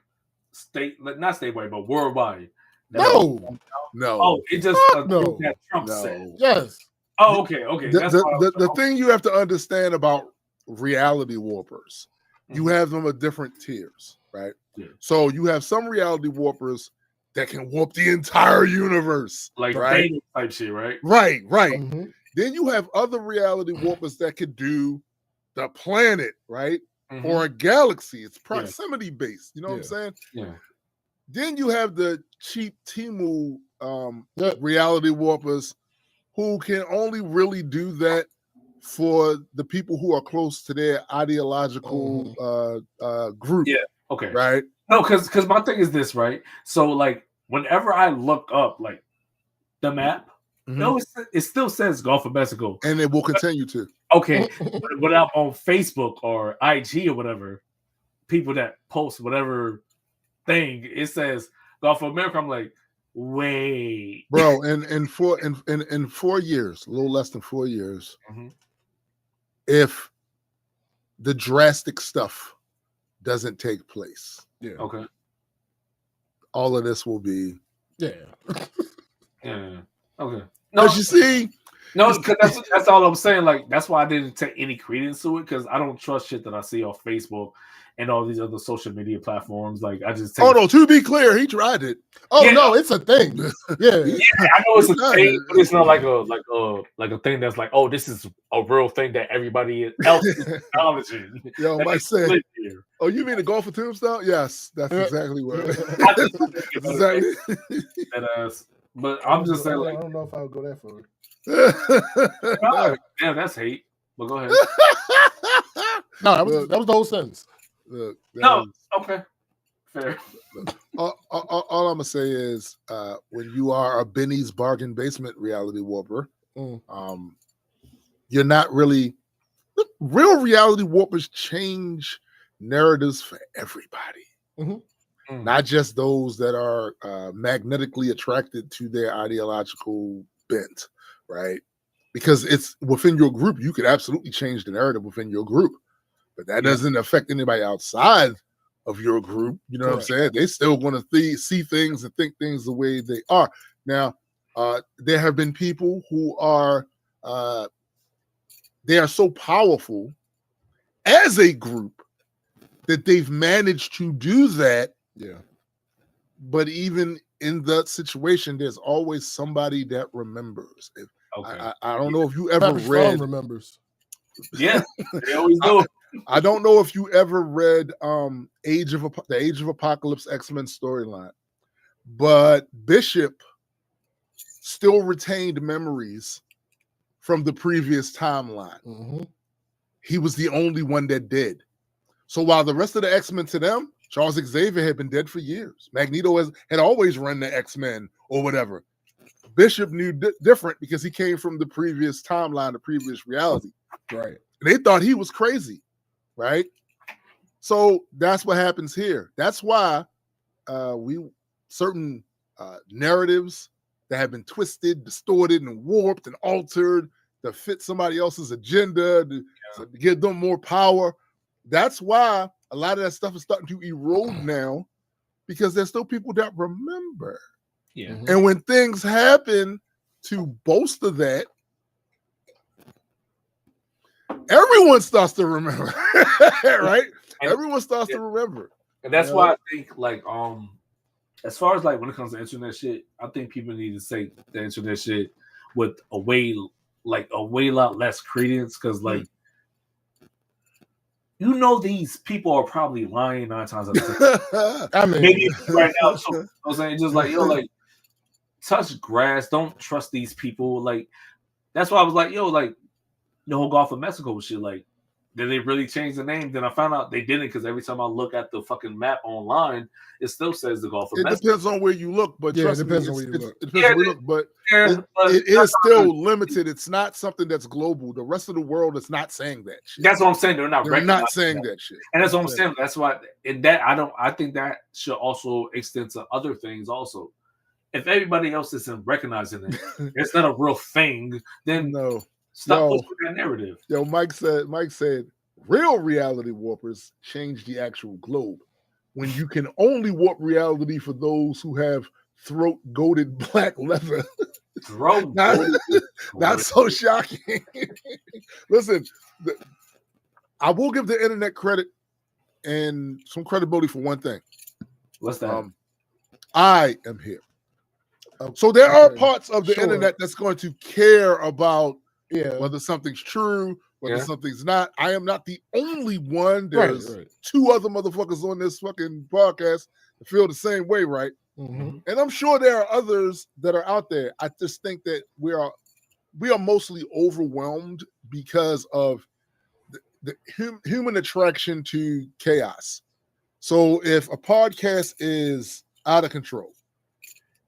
state, like not statewide, but worldwide? No. Oh, it just no. That Trump said. Yes. Oh, okay. The thing you have to understand about reality warpers, you have them at different tiers, right? Yeah. So you have some reality warpers that can warp the entire universe, like right? Type shit, right? Right. Mm-hmm. Then you have other reality warpers that could do the planet, right? Mm-hmm. Or a galaxy. It's proximity based. You know what I'm saying? Yeah. Then you have the cheap Temu reality warpers who can only really do that for the people who are close to their ideological group. Yeah. Okay. Right. No, because my thing is this, right? So like whenever I look up like the map, it still says Gulf of Mexico. And it will continue to. Okay. But I'm on Facebook or IG or whatever, people that post whatever thing, it says Gulf of America. I'm like, wait. Bro, in 4 years, a little less than 4 years, if the drastic stuff doesn't take place, okay, all of this will be okay. No, you see, no, because that's all I'm saying. Like that's why I didn't take any credence to it because I don't trust shit that I see on Facebook and all these other social media platforms. Like I just no. To be clear, he tried it. Oh no, it's a thing. Yeah, I know it's a thing, but it's not like a thing that's like, oh, this is a real thing that everybody else is acknowledging. Yo, Mike said, "Oh, you mean the Gulf of Tombstone?" Yes, that's exactly what. Exactly. But I'm just saying, like, I don't know if I would go that far. Damn, that's hate. But go ahead. No, that was the whole sentence. Okay, fair. All I'm gonna say is, when you are a Benny's Bargain Basement reality warper, you're not really. Real reality warpers change narratives for everybody, not just those that are magnetically attracted to their ideological bent, right? Because it's within your group, you could absolutely change the narrative within your group. But that doesn't affect anybody outside of your group. You know what I'm saying? They still want to see things and think things the way they are. Now, there have been people who are they are so powerful as a group that they've managed to do that. Yeah. But even in that situation, there's always somebody that remembers. I don't know if you ever read. Remembers. Yeah, they always do. I don't know if you ever read the Age of Apocalypse X-Men storyline, but Bishop still retained memories from the previous timeline. He was the only one that did. So while the rest of the X-Men, to them, Charles Xavier had been dead for years. Magneto had always run the X-Men or whatever. Bishop knew different because he came from the previous timeline, the previous reality. Right. And they thought he was crazy. Right. So that's what happens here. That's why certain narratives that have been twisted, distorted, and warped and altered to fit somebody else's agenda, to give them more power. That's why a lot of that stuff is starting to erode now, because there's still people that remember. Yeah. And when things happen to bolster that, everyone starts to remember, right? Everyone starts to remember. And that's why I think, like, as far as like when it comes to internet shit, I think people need to say the internet shit with a way lot less credence, because like these people are probably lying 9 times out of 10. I mean, maybe right now. So I'm saying, just like like touch grass, don't trust these people. Like that's why I was like, like the whole Gulf of Mexico shit. Like did they really change the name? Then I found out they didn't, because every time I look at the fucking map online, it still says the Gulf of Mexico. It depends on where you look, but it depends on where you look. It depends on where you look, but it is still limited. It's not something that's global. The rest of the world is not saying that shit. That's what I'm saying. They're not saying that shit. And that's what I'm saying. That's why I think that should also extend to other things also. If everybody else isn't recognizing it, it's not a real thing, then stop pushing that narrative. Yo, Mike said real reality warpers change the actual globe. When you can only warp reality for those who have throat-goated black leather. Not so shocking. Listen, I will give the internet credit and some credibility for one thing. What's that? I am here. So there are parts of the internet that's going to care about whether something's true, whether something's not. I am not the only one. There's two other motherfuckers on this fucking podcast that feel the same way, right? Mm-hmm. And I'm sure there are others that are out there. I just think that we are mostly overwhelmed because of the human attraction to chaos. So if a podcast is out of control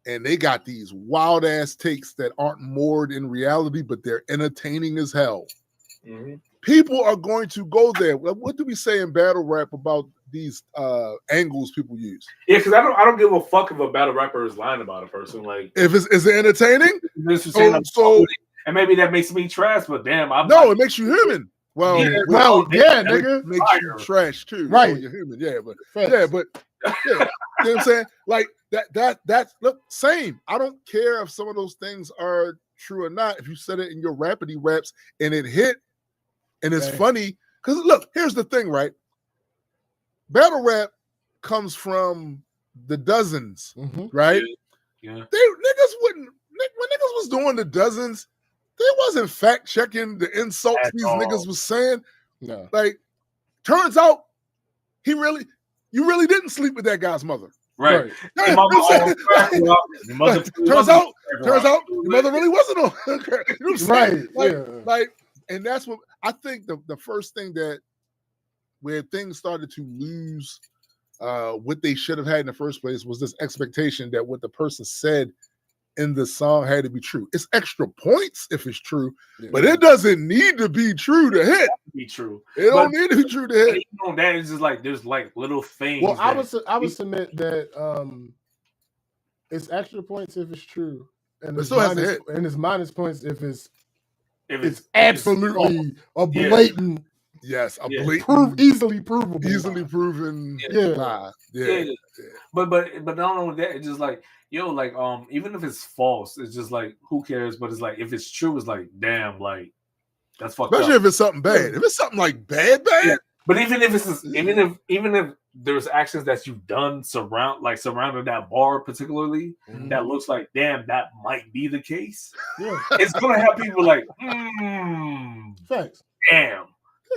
and they got these wild ass takes that aren't moored in reality, but they're entertaining as hell, people are going to go there. What do we say in battle rap about these angles people use? Yeah, because I don't give a fuck if a battle rapper is lying about a person. Like, if is it entertaining? And maybe that makes me trash, but damn, it makes you human. Well, nigga, it makes you trash too. Right, you're human. But you know what I'm saying? Like that's look, same. I don't care if some of those things are true or not. If you said it in your rapidy raps and it hit and it's funny, because look, here's the thing, right? Battle rap comes from the dozens, right? Yeah. Niggas when niggas was doing the dozens, they wasn't fact checking the insults these niggas was saying. No. Like, turns out you really didn't sleep with that guy's mother. Right. Turns out your mother really wasn't on. You know what I'm saying? Like, and that's what I think the first thing that where things started to lose what they should have had in the first place was this expectation that what the person said in the song had to be true. It's extra points if it's true, but it doesn't need to be true to hit. It don't need to be true to hit. You know, that is just like there's like little things. Well, I would submit that it's extra points if it's true, and it's minus points if it's absolutely a blatant. Yes, a blatant, easily provable, easily proven. Lie. But not only that, it's just like, like even if it's false, it's just like, who cares? But it's like, if it's true, it's like, damn, like that's fucked Especially up. if it's something bad. If it's something like bad. But even if there's actions that you've done surrounding that bar particularly, that looks like, damn, that might be the case. It's gonna have people like, Facts. Damn.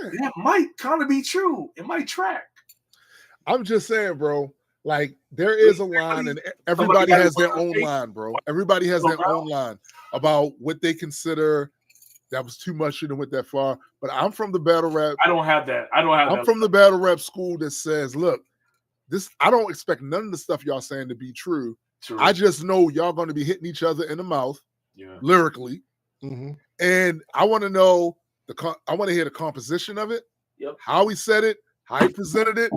That might kind of be true. It might track. I'm just saying, bro. Like, there is a line, and everybody has their own line, bro. Everybody has their own line about what they consider that was too much, shouldn't have went that far. But I'm from the battle rap. I don't have that. I'm from the battle rap school that says, look, I don't expect none of the stuff y'all saying to be true. I just know y'all going to be hitting each other in the mouth, lyrically, and I want to know. I want to hear the composition of it, how he said it, how he presented it.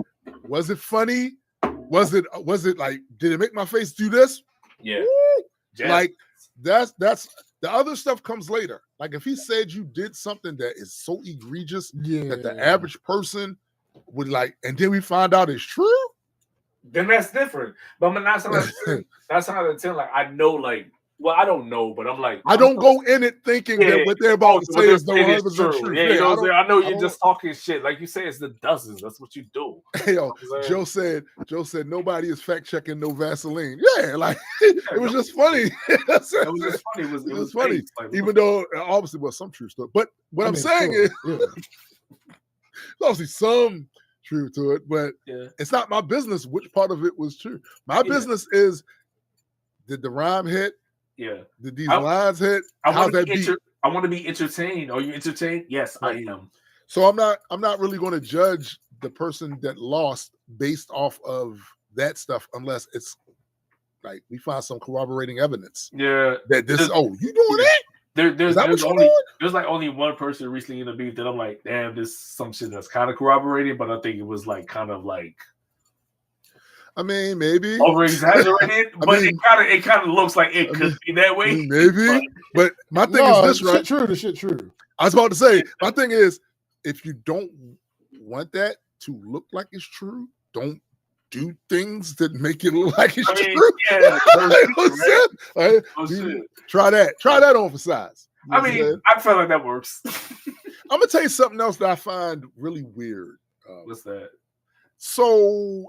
Was it funny? Was it like, did it make my face do this? Yeah. Like, that's the other stuff comes later. Like, if he said you did something that is so egregious that the average person would like, and then we find out it's true, then that's different. But I'm not that's not the 10. Like, I know, like, well, I don't know, but I'm like, I don't go in it thinking that what they're about to say is no 100% true. Yeah, I know you're just talking shit. Like you say, it's the dozens. That's what you do. Hey, yo, Joe said nobody is fact checking no Vaseline. Yeah, like it was just funny. It was just funny. It was funny. Like, even though obviously was some truth to it. But what I'm saying is there's obviously some truth to it, but it's not my business which part of it was true. My business is, did the rhyme hit? Yeah. Did these lines hit? How's that beat? I want to be entertained. Are you entertained? Yes, I am. So I'm not really going to judge the person that lost based off of that stuff unless it's like we find some corroborating evidence. Yeah, that this. Oh, you doing that? There's like only one person recently in the beef that I'm like, damn, this is some shit that's kind of corroborated, but I think it was like kind of like. I mean, maybe over exaggerated, but it kind of looks like it could be that way. Maybe, but my thing is this, right? The shit true. I was about to say, my thing is, if you don't want that to look like it's true, don't do things that make it look like it's true. Yeah, try that. Try that on for size. I mean, I feel like that works. I'm gonna tell you something else that I find really weird. What's that? So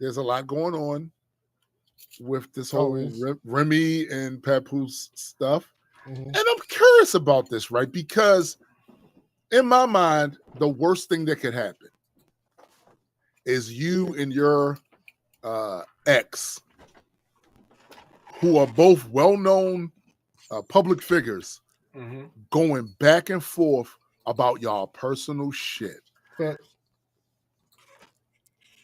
there's a lot going on with this whole Remy and Papoose stuff. Mm-hmm. And I'm curious about this, right? Because in my mind, the worst thing that could happen is you and your ex, who are both well-known public figures, going back and forth about y'all personal shit.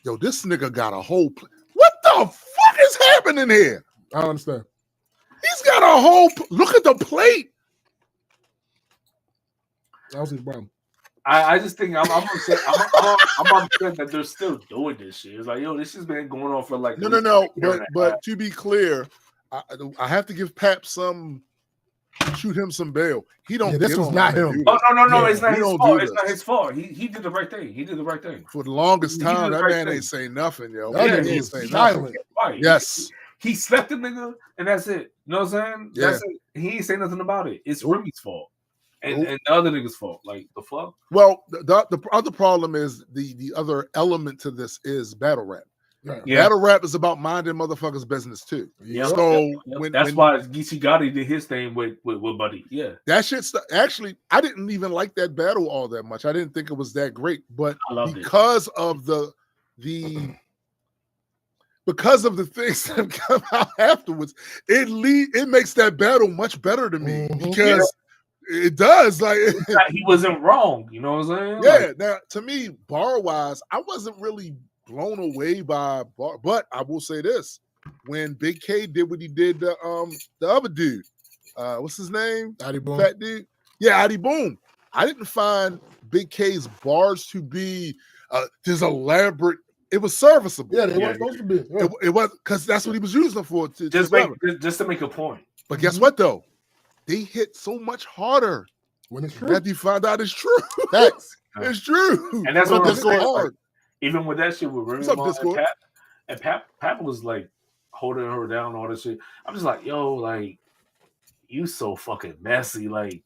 Yo, this nigga got a whole... What the fuck is happening here? I don't understand. He's got a whole... Look at the plate. That was his problem. I just think I'm upset that they're still doing this shit. It's like, yo, this has been going on for like... No. But to be clear, I have to give Pap some... Shoot him some bail. He don't. This was not him. Oh no! It's not his fault. It's not his fault. He did the right thing. He did the right thing. For the longest time, that man ain't saying nothing, yo. That man ain't saying nothing. Right. Yes. He slept the nigga, and that's it. You know what I'm saying? Yeah. That's it. He ain't saying nothing about it. It's Remy's fault. And the other nigga's fault. Like, the fuck? Well, the other problem is the other element to this is battle rap. Yeah. Battle rap is about minding motherfuckers' business too. Yeah. So that's why Geechee Gotti did his thing with Buddy. Yeah. That shit's actually, I didn't even like that battle all that much. I didn't think it was that great, but because of the things that come out afterwards, it makes that battle much better to me because it does. Like he wasn't wrong. You know what I'm saying? Yeah. Now, to me, bar wise, I wasn't really blown away by bar, but I will say this: when Big K did what he did, the other dude, what's his name? Adi Boom. Fat dude. Yeah, Adi Boom. I didn't find Big K's bars to be this elaborate. It was serviceable. Yeah, they weren't supposed to be. Yeah. It was because that's what he was using them for. Just to make a point. But guess what though? They hit so much harder when it's true. That you find out it's true. Facts. It's true. And that's what I'm saying. Hard. Even with that shit with Remy and Pap was like holding her down, all this shit. I'm just like, yo, like, you so fucking messy. Like,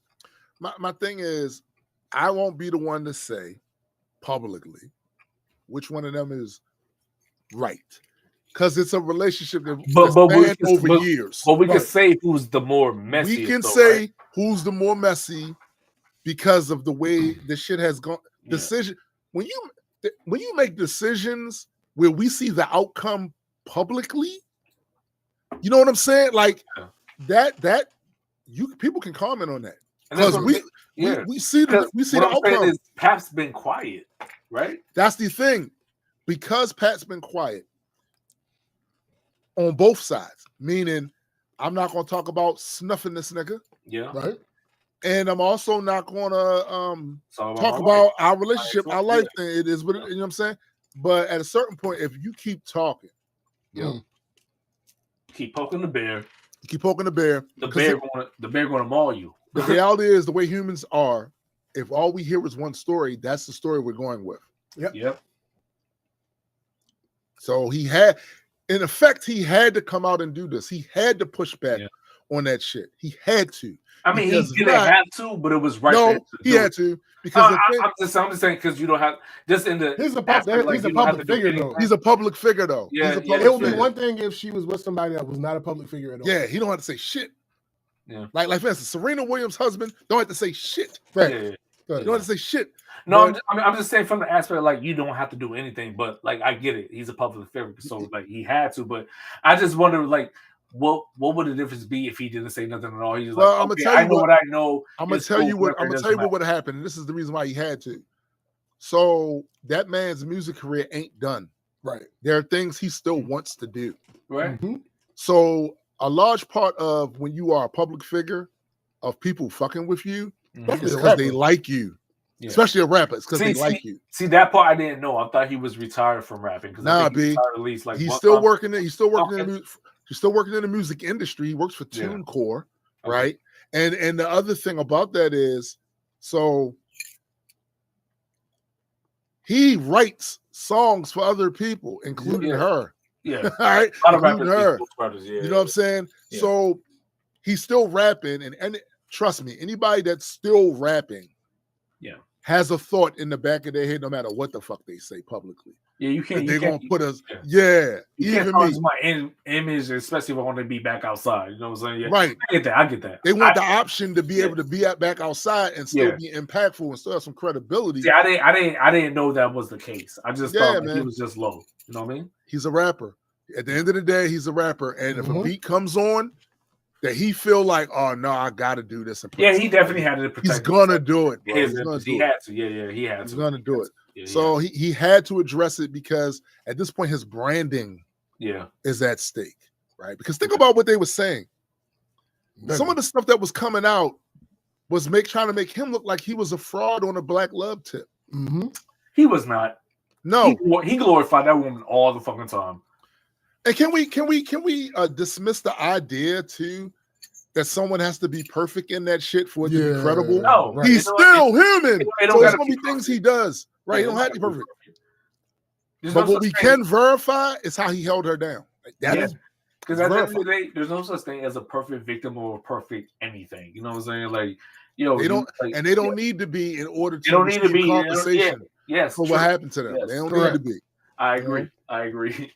my thing is, I won't be the one to say publicly which one of them is right, because it's a relationship that spanned over years. But we can say who's the more messy. We can say who's the more messy because of the way the shit has gone. Decision when you make decisions where we see the outcome publicly, you know what I'm saying? Like that you people can comment on that because we see the outcome. Is Pap's been quiet, right? That's the thing, because Pat's been quiet on both sides. Meaning, I'm not going to talk about snuffing this nigga. Yeah, right. And I'm also not going to talk about our relationship, our life thing. It is what it, you know what I'm saying. But at a certain point, if you keep talking, keep poking the bear. You keep poking the bear. The bear going to maul you. The reality is, the way humans are, if all we hear is one story, that's the story we're going with. Yep. So he had to come out and do this. He had to push back on that shit. He had to. I mean, he didn't have to, but it was right. No, he had to, because I'm just saying, because you don't have just in the. He's a public figure, though. He's a public figure, though. Yeah, it would be one thing if she was with somebody that was not a public figure at all. Yeah, he don't have to say shit. Yeah, like for instance, Serena Williams' husband don't have to say shit. Right. You don't have to say shit. No, I'm just saying from the aspect like you don't have to do anything, but like I get it. He's a public figure, so like he had to. But I just wonder, like, what would the difference be if he didn't say nothing at all? He's Well, like, I'm okay, gonna tell I you know what I know. I'm gonna tell you what would have happened, and this is the reason why he had to. So that man's music career ain't done. Right. There are things he still wants to do. Right. Mm-hmm. So a large part of when you are a public figure of people fucking with you is because they like you. Yeah. Especially a rapper, it's because they like you. See, that part I didn't know. I thought he was retired from rapping. Nah, B. At least, like, he's still working. He's still working he's still working in the music industry. He works for TuneCore, right? And the other thing about that is, so he writes songs for other people, including her. Yeah. All right. A lot of rappers, her. Brothers, you know what I'm saying? Yeah. So he's still rapping, and trust me, anybody that's still rapping has a thought in the back of their head, no matter what the fuck they say publicly. Yeah, you can't. They're gonna put us. You can't cause my image, especially if I want to be back outside. You know what I'm saying? Yeah. Right. I get that. They want the option to be able to be back outside and still be impactful and still have some credibility. See, I didn't know that was the case. I just thought he was just low. You know what I mean? He's a rapper. At the end of the day, he's a rapper, and if a beat comes on that he feel like, oh no, I got to do this. Yeah, he definitely had to protect. He's gonna do it. Bro. He had to. Yeah, he had to. He's gonna do it. Yeah, so he had to address it because at this point his branding is at stake, right? Because think about what they were saying. Some of the stuff that was coming out was trying to make him look like he was a fraud on a Black Love tip. Mm-hmm. He was not. No, he glorified that woman all the fucking time. And can we dismiss the idea too that someone has to be perfect in that shit for it to be credible? No, right. He's still human. So there's gonna be things he does. Right, he don't have to be perfect. But what we can verify is how he held her down. Like, that is because at the end of the day, there's no such thing as a perfect victim or a perfect anything. You know what I'm saying? Like, they don't, and they don't need to be in order to. They don't need to be compensation. Yes, for what happened to them. Yes, they don't need to be. I agree. I agree.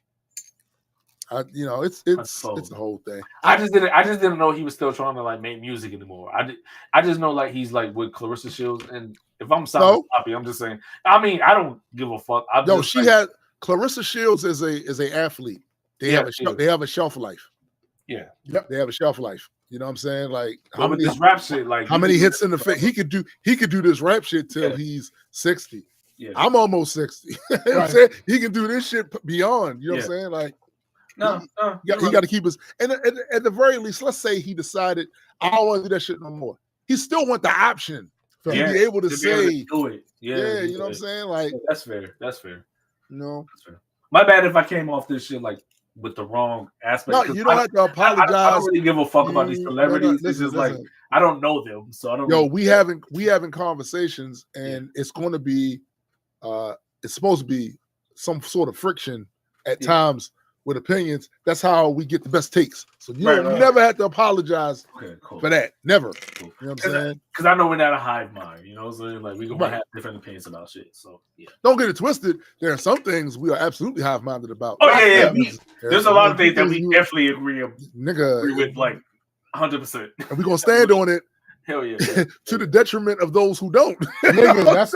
It's a whole thing. I just didn't know he was still trying to like make music anymore. I just know like he's like with Clarissa Shields, and if I'm sounding sloppy, I'm just saying. I mean, I don't give a fuck. Had Clarissa Shields is a athlete. They have a shelf life. Yeah. Yep. They have a shelf life. You know what I'm saying? Like how many this rap shit? Like how many hits in the face? He could do this rap shit till he's 60. Yeah. I'm almost 60. You know what I'm saying? He can do this shit beyond. You know what I'm saying? Like. He got to keep his, and at the very least, let's say he decided I don't want to do that shit no more. He still want the option to be able to say, do it. Yeah, you know what I'm saying? Like that's fair. That's fair. No, that's fair. My bad if I came off this shit like with the wrong aspect. No, you don't have to apologize. I don't really give a fuck about these celebrities. It's just like I don't know them, so I don't. Yo, we having conversations, and it's going to be, it's supposed to be some sort of friction at times. With opinions, that's how we get the best takes. So you never have to apologize for that. Never. Cool. You know what I'm saying? Because I know we're not a hive mind. You know what I'm saying? Like we gonna have different opinions about shit. So yeah. Don't get it twisted. There are some things we are absolutely hive minded about. Oh yeah. There's a lot of things that we definitely agree with, like 100%. And we're gonna stand on it. Hell yeah. To the detriment of those who don't. Nigga, that's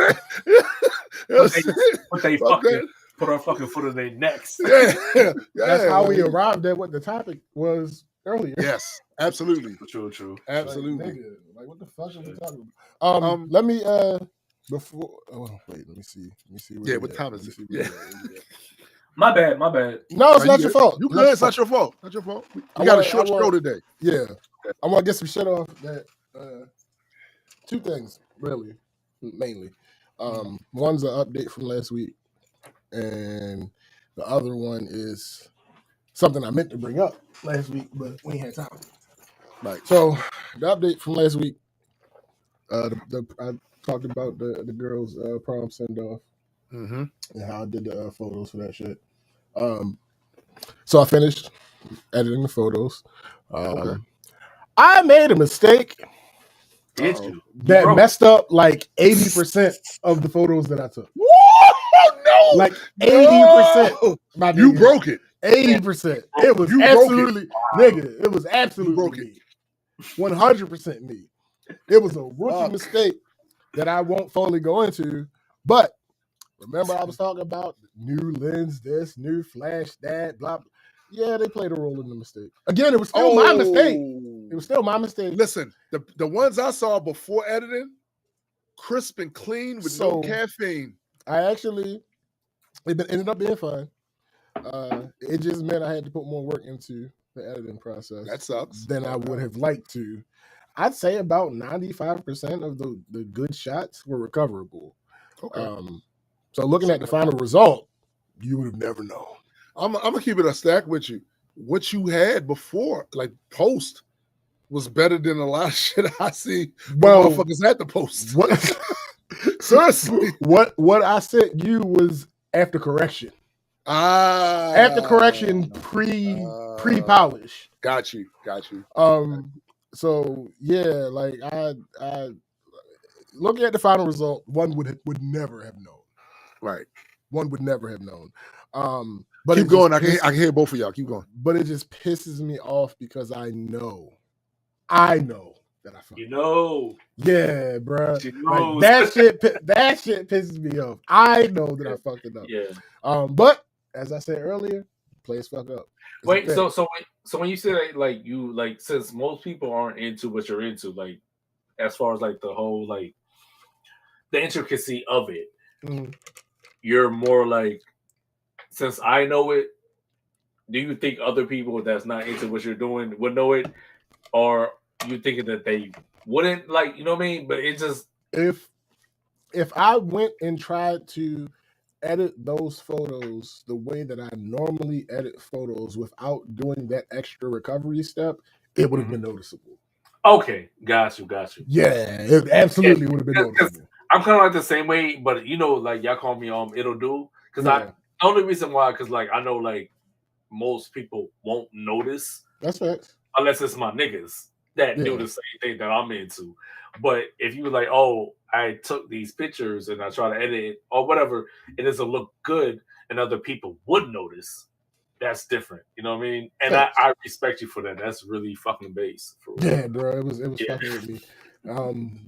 what they fucking. Put our fucking foot in their necks. That's how we arrived at what the topic was earlier. Yes, absolutely. True. Absolutely. Like what the fuck are we talking about? Let me before. Oh wait, let me see. What time is it? Yeah. My bad. No, it's not your fault. It's not your fault. Not your fault. We got a short show today. Yeah, I want to get some shit off that. Two things, really, mainly. One's an update from last week. And the other one is something I meant to bring up last week, but we ain't had time. Right. So the update from last week, I talked about the girls' prom send off and how I did the photos for that shit. So I finished editing the photos. I made a mistake. That messed up like 80% of the photos that I took. No, like 80%. You broke it. 80%. It was absolutely, nigga. It was absolutely me. 100% me. It was a rookie mistake that I won't fully go into. But remember, I was talking about new lens, this new flash, that, blah. Yeah, they played a role in the mistake. Again, it was still my mistake. It was still my mistake. Listen, the ones I saw before editing, crisp and clean with no caffeine. I actually, it ended up being fun. It just meant I had to put more work into the editing process. That sucks. Than I would have liked to. I'd say about 95% of the good shots were recoverable. Okay. So looking at the final result, you would have never known. I'm gonna keep it a stack with you. What you had before, like post, was better than a lot of shit I see. Well, motherfuckers at the post. What? Seriously, what I sent you was after correction. After correction, pre polish. Got you. So yeah, like I looking at the final result, one would never have known. Right. One would never have known. But keep going. I can hear both of y'all. Keep going. But it just pisses me off because I know that I fucked up. Yeah, bro. Like, that shit pisses me off. I know that I fucked it up. Yeah. But as I said earlier, players fuck up. Wait, so when you say that, like, you, like, since most people aren't into what you're into, like, as far as like the whole, like, the intricacy of it, you're more like, since I know it, do you think other people that's not into what you're doing would know it, or you thinking that they wouldn't, like, you know what I mean? But it just, if I went and tried to edit those photos the way that I normally edit photos without doing that extra recovery step, it would have been noticeable. Okay, got you. Yeah, it absolutely would have been noticeable. I'm kind of like the same way, but you know, like, y'all call me it'll do, because the only reason why, because like I know like most people won't notice. That's facts. Unless it's my niggas that do the same thing that I'm into. But if you were like, oh, I took these pictures and I try to edit it or whatever, it doesn't look good and other people would notice, that's different. You know what I mean? And I respect you for that. That's really fucking base. For real. Yeah, bro. It was fucking with me.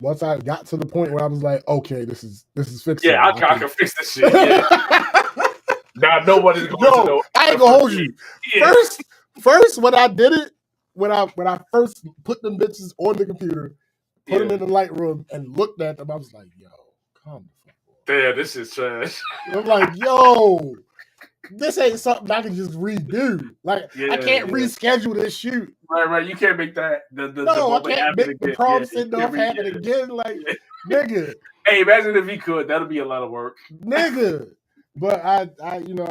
Once I got to the point where I was like, okay, this is fixable. Yeah, I can fix this shit. Yeah. Now nobody's going to know. I ain't gonna hold you. Yeah. First, when I did it, when I first put them bitches on the computer, put them in the Lightroom and looked at them, I was like, yo, calm the fuck down. Damn, this is trash. I'm like, yo, this ain't something I can just redo. Like, I can't reschedule this shoot. Right. You can't make that. I can't make the prom send off happen again. Like, nigga. Hey, imagine if he could. That'd be a lot of work, nigga. But I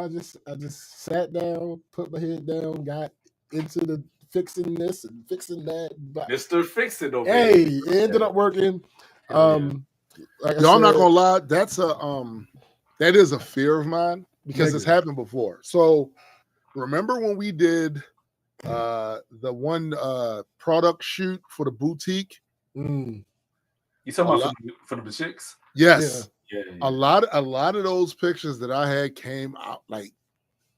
just sat down, put my head down, got into the fixing this and fixing that. Mr. Fix It over here. It ended up working. Like I'm not gonna lie, that's that is a fear of mine because it's happened before. So remember when we did the one product shoot for the boutique? You talking about for the chicks? Yes. Yeah. A lot of those pictures that I had came out like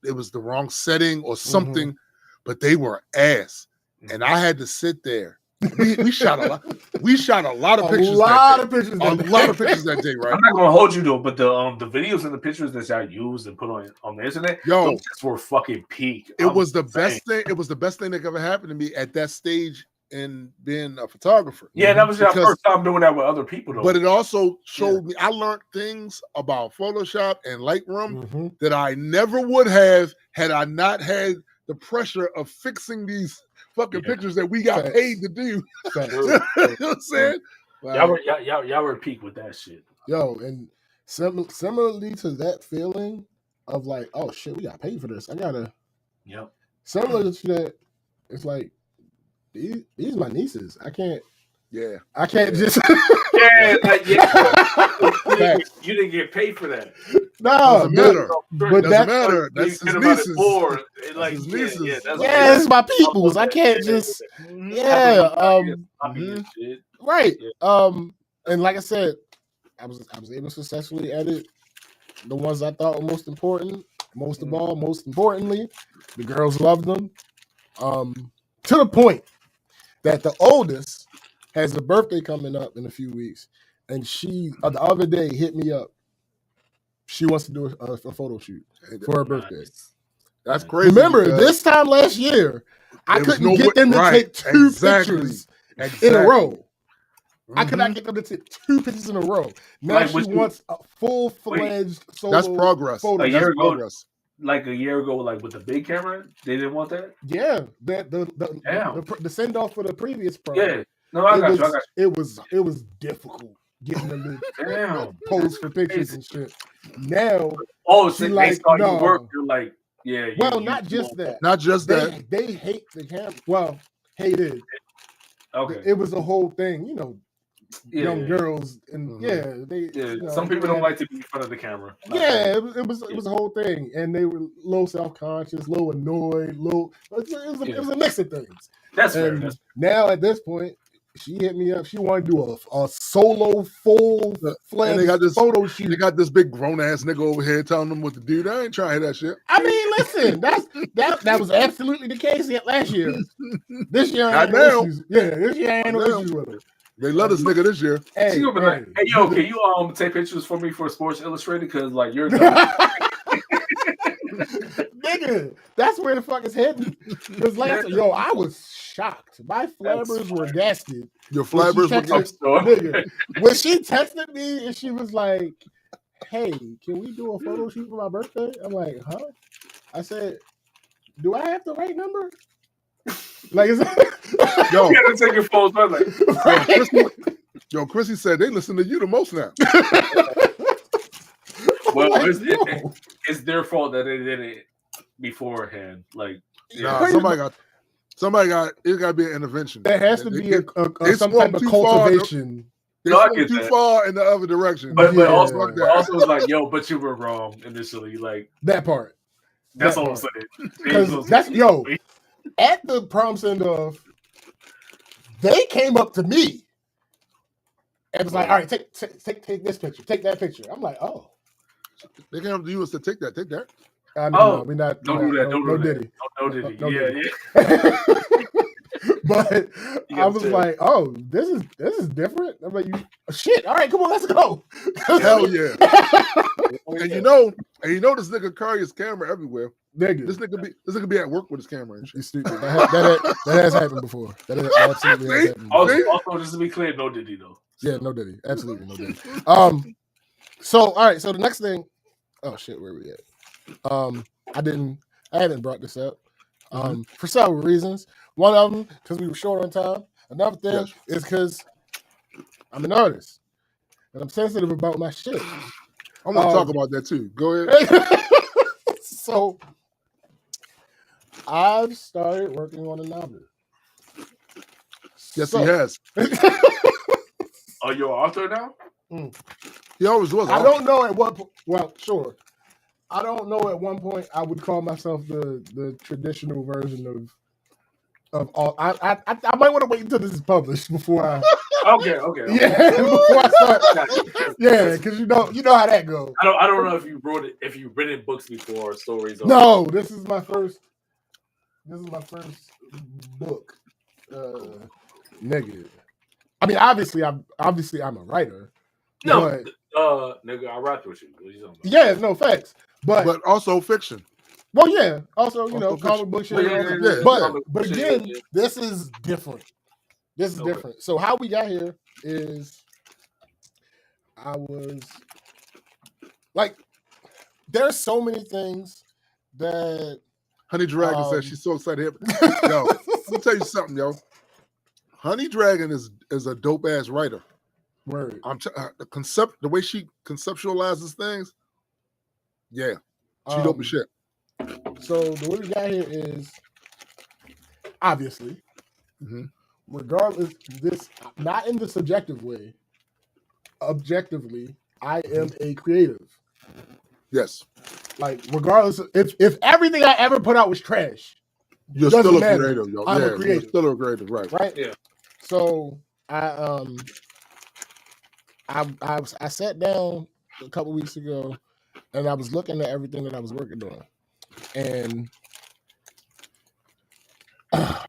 it was the wrong setting or something, but they were ass. And I had to sit there. We shot a lot. We shot a lot of pictures. A lot of pictures that day, right? I'm not gonna hold you though, but the videos and the pictures that y'all used and put on the internet, those were fucking peak. It was the best thing. It was the best thing that ever happened to me at that stage in being a photographer. Yeah, that was your first time doing that with other people though. But it also showed me I learned things about Photoshop and Lightroom that I never would have had I not had the pressure of fixing these fucking pictures that we got paid to do. You know what I'm saying? Y'all were peak with that shit. Yo, and similarly to that feeling of like, oh shit, we got paid for this. I gotta. Yep. Similar to that, it's like these my nieces. I can't. Yeah. I can't just. You didn't get paid for that. No, doesn't matter. But doesn't matter. That's his nieces. Like, his nieces. It's my peoples. I can't just. Right. And like I said, I was able to successfully edit the ones I thought were most important. Most of all, most importantly, the girls loved them. To the point that the oldest has a birthday coming up in a few weeks, and she the other day hit me up. She wants to do a photo shoot for her birthday. That's crazy. Remember, this time last year, I couldn't get them to take two pictures in a row. I could not get them to take 2 pictures in a row. Now like, she wants a full-fledged solo. That's progress. Photo. A year ago, like a year ago, like with the big camera, they didn't want that. Yeah, the send off for the previous pro. Yeah, no, I got you. It was difficult getting them to pose for pictures and shit. Now, so like, no. You work, you're like, yeah. Not just that. Not just that. They hate the camera. Well, hated. Okay. It was the whole thing, young girls and some people don't like to be in front of the camera. It was a whole thing, and they were low self-conscious, low annoyed, it was a mix of things. That's fair. Now at this point, she hit me up. She wanted to do a solo full-fledged photo shoot. They got this big grown-ass nigga over here telling them what to do. I ain't trying to hear that shit. I mean, listen, that was absolutely the case last year. This year I ain't no issues. Yeah, this year I ain't no issues with it. They love this nigga this year. Hey, can you take pictures for me for Sports Illustrated? Because like you're nigga, that's where the fuck it's heading. Because I was shocked. My flabbers were gasted. Your flabbers were nigga. When she texted me and she was like, "Hey, can we do a photo shoot for my birthday?" I'm like, "Huh?" I said, "Do I have the right number?" Like, you gotta take your phones. Like, Chrissy said they listen to you the most now. Well, it's their fault that they did it beforehand. Like, somebody got it. Got to be an intervention. There has to be some type of cultivation. They swung too far in the other direction. But also was like, but you were wrong initially. Like that part. That's all I'm saying. Because that's at the prom send off, they came up to me and was like, "All right, take this picture, take that picture." I'm like, "Oh." They came up to you and said, "Take that, take that." No, we're not. Don't do that. No Diddy. No Diddy. Yeah. But I was like, "Oh, this is different." I'm like, "Shit! All right, come on, let's go." Hell yeah! And you know this nigga carry his camera everywhere. Nigga. This nigga be at work with his camera and shit. You stupid. That has happened before. That has absolutely has happened before. Also, just to be clear, no Diddy though. Yeah, no Diddy. Absolutely no Diddy. So all right. So the next thing. Oh shit, where we at? I hadn't brought this up. For several reasons. One of them because we were short on time. Another thing is because I'm an artist and I'm sensitive about my shit. I want to talk about that too. Go ahead. So, I've started working on a novel. Yes, he has. Are you an author now? He always was. I don't know at what point. Well, sure. I don't know at one point I would call myself the traditional version of all. I might want to wait until this is published before I. Okay. Yeah, before I start. Yeah, because you know how that goes. I don't know if you've written books before or stories. No, this is my first book. Nigga. I mean, obviously I'm a writer. No, nigga, I rap with you. What are you talking about? Yeah, no facts. But also fiction. Well, yeah. Also, comic book shit. Yeah. But again, this is different. This is different. So how we got here is I was like, there's so many things that Honey Dragon says she's so excited. Yo, let me tell you something, yo. Honey Dragon is a dope ass writer. Word. The way she conceptualizes things, yeah, she dope as shit. So the way we got here is obviously, regardless, this not in the subjective way. Objectively, I am a creative. Yes. Like regardless, if everything I ever put out was trash, you're still a creative, yo. I'm a creative. You're still a creative, right? Right. Yeah. So I sat down a couple weeks ago and I was looking at everything that I was working on. And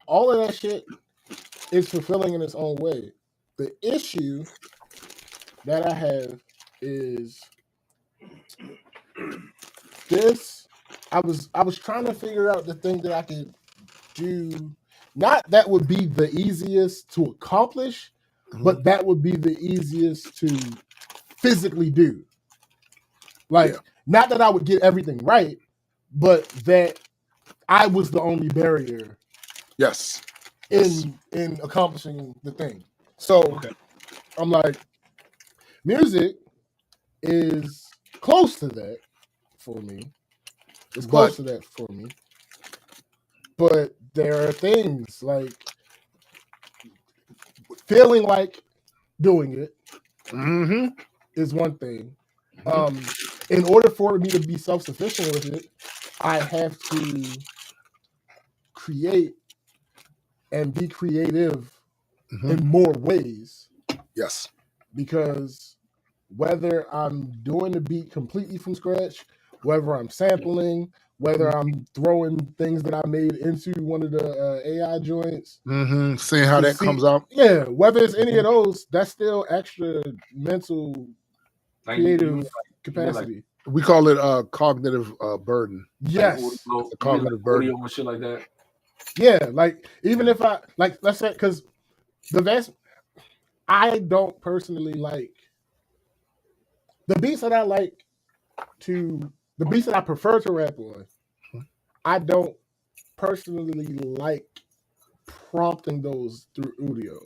all of that shit is fulfilling in its own way. The issue that I have is this. I was trying to figure out the thing that I could do. Not that would be the easiest to accomplish, but that would be the easiest to physically do. Like, not that I would get everything right, but that I was the only barrier. Yes. In accomplishing the thing. So I'm like, music is close to that for me. It's close to that for me. But there are things like feeling like doing it is one thing. In order for me to be self-sufficient with it, I have to create and be creative in more ways. Yes. Because whether I'm doing the beat completely from scratch, whether I'm sampling, whether I'm throwing things that I made into one of the AI joints, seeing how that comes out. Yeah, whether it's any of those, that's still extra mental, creative capacity. We call it cognitive burden. Yes, like a cognitive burden. Audio and shit like that. Yeah, like even if I like, let's say, because I don't personally like the beats that I like the beats that I prefer to rap on. I don't personally like prompting those through audio.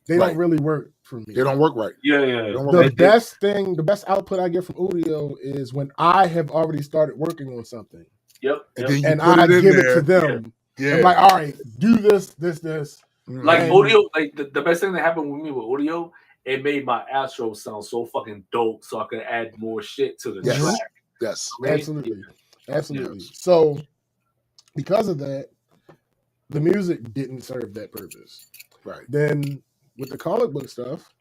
They don't really work for me. They don't work right. Yeah. The best output I get from audio is when I have already started working on something. Yep. And I give it to them. Yeah. I'm like, all right, do this. Like audio, like the best thing that happened with me with audio, it made my outro sound so fucking dope, so I could add more shit to the track. Yes, absolutely. Yes. So, because of that, the music didn't serve that purpose. Right. Then with the comic book stuff,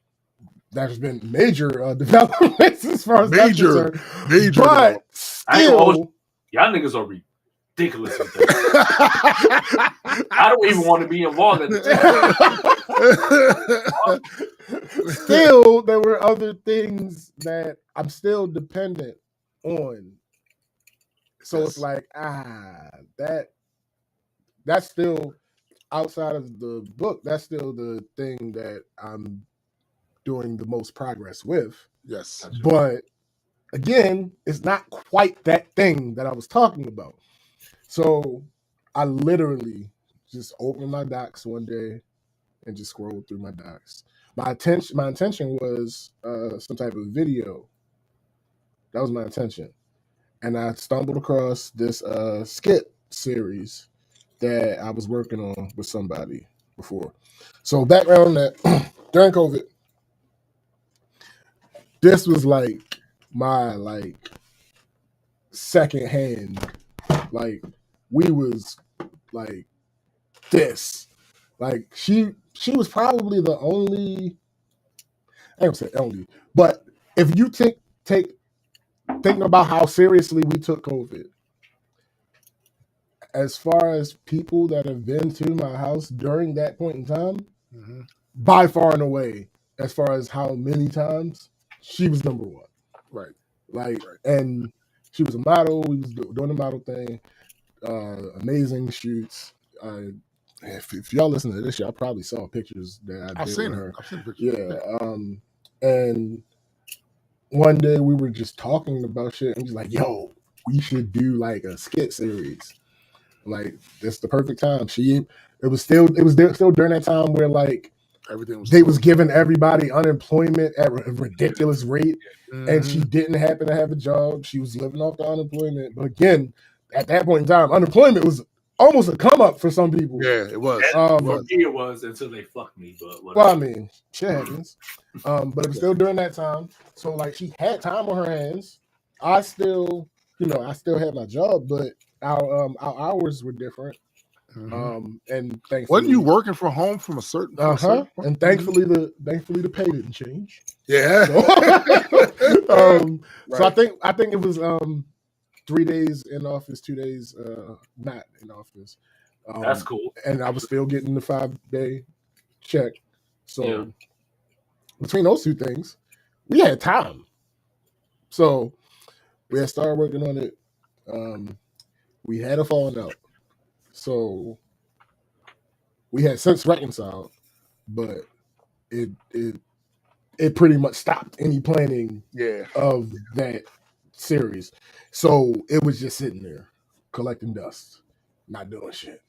there's been major developments as far as major. But still, y'all niggas are ridiculous with that. I don't even want to be involved in it. Still, there were other things that I'm still dependent on. So it's like, that's still outside of the book. That's still the thing that I'm doing the most progress with. Yes. But again, it's not quite that thing that I was talking about. So I literally just opened my docs one day and just scrolled through my docs. My intention was some type of video. That was my intention. And I stumbled across this skit series that I was working on with somebody before. So background that during COVID, this was like my second hand. Like we was like this. Like she was probably the only, I don't say only, but if you thinking about how seriously we took COVID, as far as people that have been to my house during that point in time, by far and away, as far as how many times, she was number one. Right. And she was a model. We was doing the model thing. Amazing shoots. If y'all listen to this, y'all probably saw pictures that I've seen her. I've seen pictures. Yeah. And one day we were just talking about shit, and she's like, "Yo, we should do like a skit series." Like, that's the perfect time. It was still during that time where like they was giving everybody unemployment at a ridiculous rate, and she didn't happen to have a job. She was living off the unemployment. But again, at that point in time, unemployment was almost a come up for some people. Yeah, it was. It was until they fucked me. But well, I mean, shit happens. But it was still during that time. So like, she had time on her hands. I still had my job, but our hours were different. And thankfully, wasn't you working from home from a certain? And thankfully the pay didn't change. Yeah. So I think it was 3 days in office, 2 days not in office. That's cool. And I was still getting the 5-day check. So between those two things, we had time. So we had started working on it. We had a falling out. So we had since reconciled, but it pretty much stopped any planning of that series. So it was just sitting there collecting dust, not doing shit.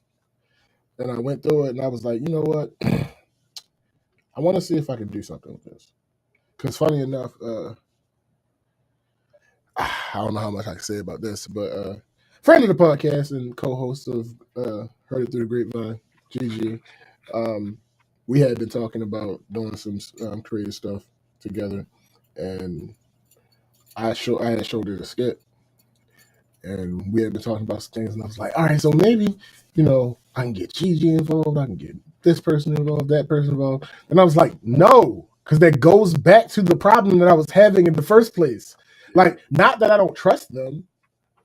And I went through it and I was like, you know what? I want to see if I can do something with this. Because funny enough, I don't know how much I can say about this, but friend of the podcast and co-host of Heard It Through the Grapevine, Gigi, we had been talking about doing some creative stuff together, and I had showed her the skit, and we had been talking about some things, and I was like, all right, so maybe, I can get Gigi involved, I can get this person involved, that person involved, and I was like, no, because that goes back to the problem that I was having in the first place. Like, not that I don't trust them,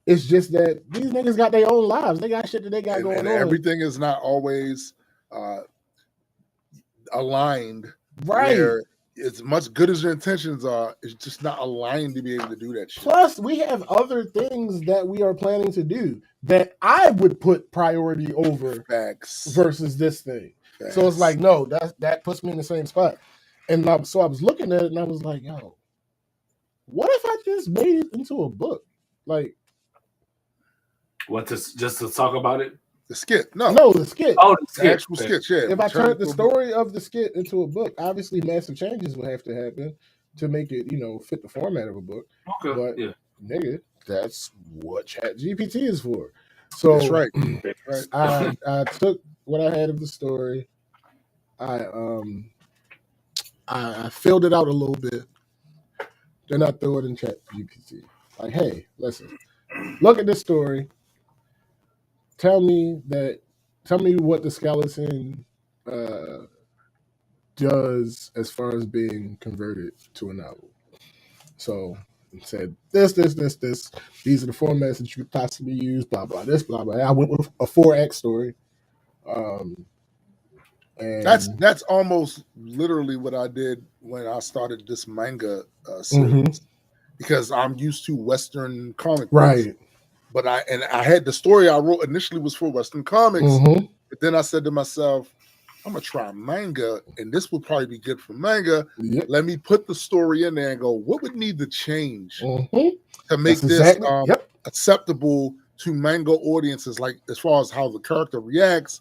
it's just that these niggas got their own lives, they got shit that they got going on. Everything is not always aligned, right? As much good as your intentions are, it's just not aligned to be able to do that shit. Plus, we have other things that we are planning to do that I would put priority over versus this thing. Facts. So it's like, no, that puts me in the same spot. And so I was looking at it and I was like, yo, what if I just made it into a book? Like, what, just to talk about it? The skit. No, the skit. Oh, the skit. The actual skit, yeah. If I turned the story of the skit into a book, obviously massive changes would have to happen to make it, fit the format of a book. Okay. But, nigga, that's what ChatGPT is for. So that's right. I took what I had of the story. I filled it out a little bit. Then I threw it in ChatGPT. Like, hey, listen, look at this story. Tell me what the skeleton does as far as being converted to a novel. So it said this. These are the formats that you could possibly use. Blah blah. This blah blah. I went with a 4-act story. And that's almost literally what I did when I started this manga series, because I'm used to Western comic books. Right. But I had the story I wrote initially was for Western comics, but then I said to myself, I'm gonna try manga, and this would probably be good for manga. Yep. Let me put the story in there and go, what would need to change to make acceptable to manga audiences, like as far as how the character reacts,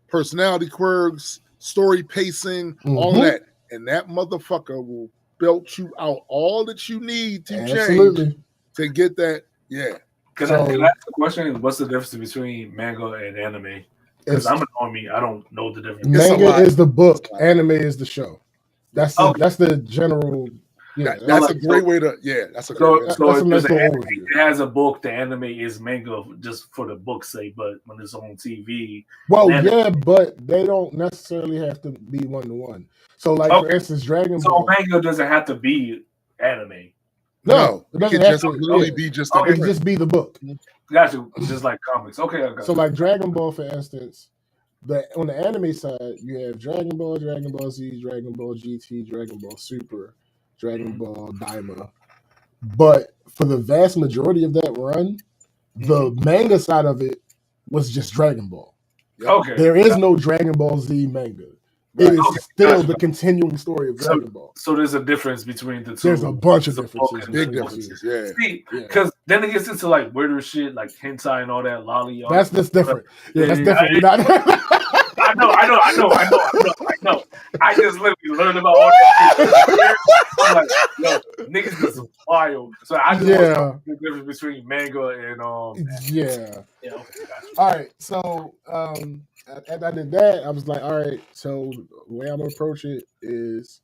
personality quirks, story pacing, all that. And that motherfucker will belt you out all that you need to change to get that. Yeah. Can I ask the question? What's the difference between manga and anime? Because I'm an army, I don't know the difference. Manga is the book, anime is the show. That's the general. Yeah, that's a great way to. Yeah, that's a great way. So it has a book. The anime is manga just for the book's sake, but when it's on TV, but they don't necessarily have to be 1-to-1. So, like for instance, Dragon Ball. So manga doesn't have to be anime. No, it doesn't have to really be just. It can just be the book. Gotcha. Just like comics. Okay. I got so, like Dragon Ball, for instance, on the anime side, you have Dragon Ball, Dragon Ball Z, Dragon Ball GT, Dragon Ball Super, Dragon Ball Daima. But for the vast majority of that run, the manga side of it was just Dragon Ball. Okay. There is no Dragon Ball Z manga. It is still the continuing story of Dragon Ball. So there's a difference between the two. There's a bunch of differences. Big differences, yeah. See, because then it gets into like weirder shit, like hentai and all that, lolly. That's different. Yeah, that's different. I know. I just literally learned about all that shit. I'm like, yo, niggas is wild. So I just know the difference between manga and Yeah. Yeah. Okay, gotcha. All right. So after I did that, I was like, all right. So the way I'm gonna approach it is,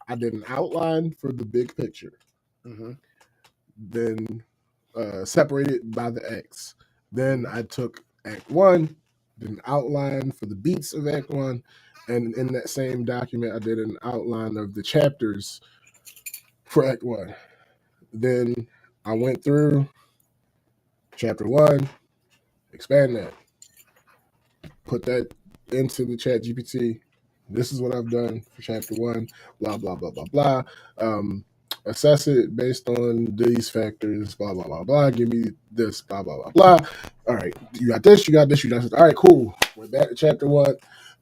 I did an outline for the big picture, then separated by the X. Then I took Act 1, did an outline for the beats of Act 1, and in that same document, I did an outline of the chapters for Act 1. Then I went through Chapter 1, expand that, put that into the ChatGPT. This is what I've done for Chapter 1, blah, blah, blah, blah, blah. assess it based on these factors, blah, blah, blah, blah. Give me this, blah, blah, blah, blah. All right, you got this, you got this, you got this. All right, cool. Went back to chapter 1,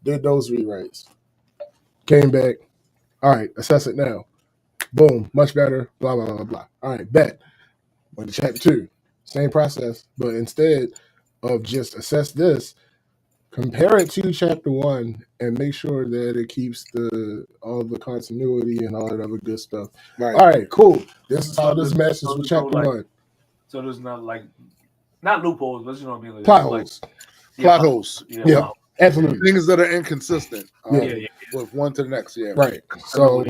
did those rewrites. Came back. All right, assess it now. Boom, much better, blah, blah, blah, blah. All right, bet. Went to chapter 2, same process, but instead of just assess this, compare it to chapter 1 and make sure that it keeps all the continuity and all that other good stuff. Right. All right, cool. This is how this matches with chapter 1. So there's not not loopholes, but you know what I mean. Like, plot holes. Plot holes. Yeah, absolutely. Things that are inconsistent. Yeah. With one to the next. Yeah. Right. So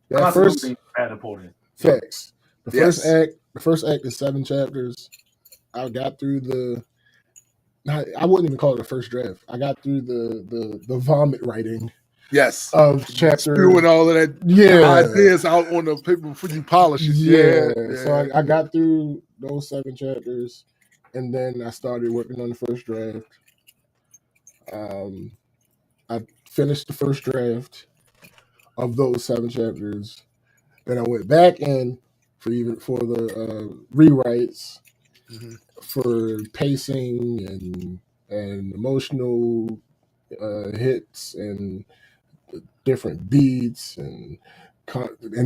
that first important. facts. The first act is 7 chapters. I got through I wouldn't even call it a first draft. I got through the vomit writing. Yes. Of chapter. Spewing all of that ideas out on the paper before you polish it. Yeah. So I got through those 7 chapters, and then I started working on the first draft. I finished the first draft of those 7 chapters. Then I went back in for the rewrites, for pacing and emotional hits and different beats and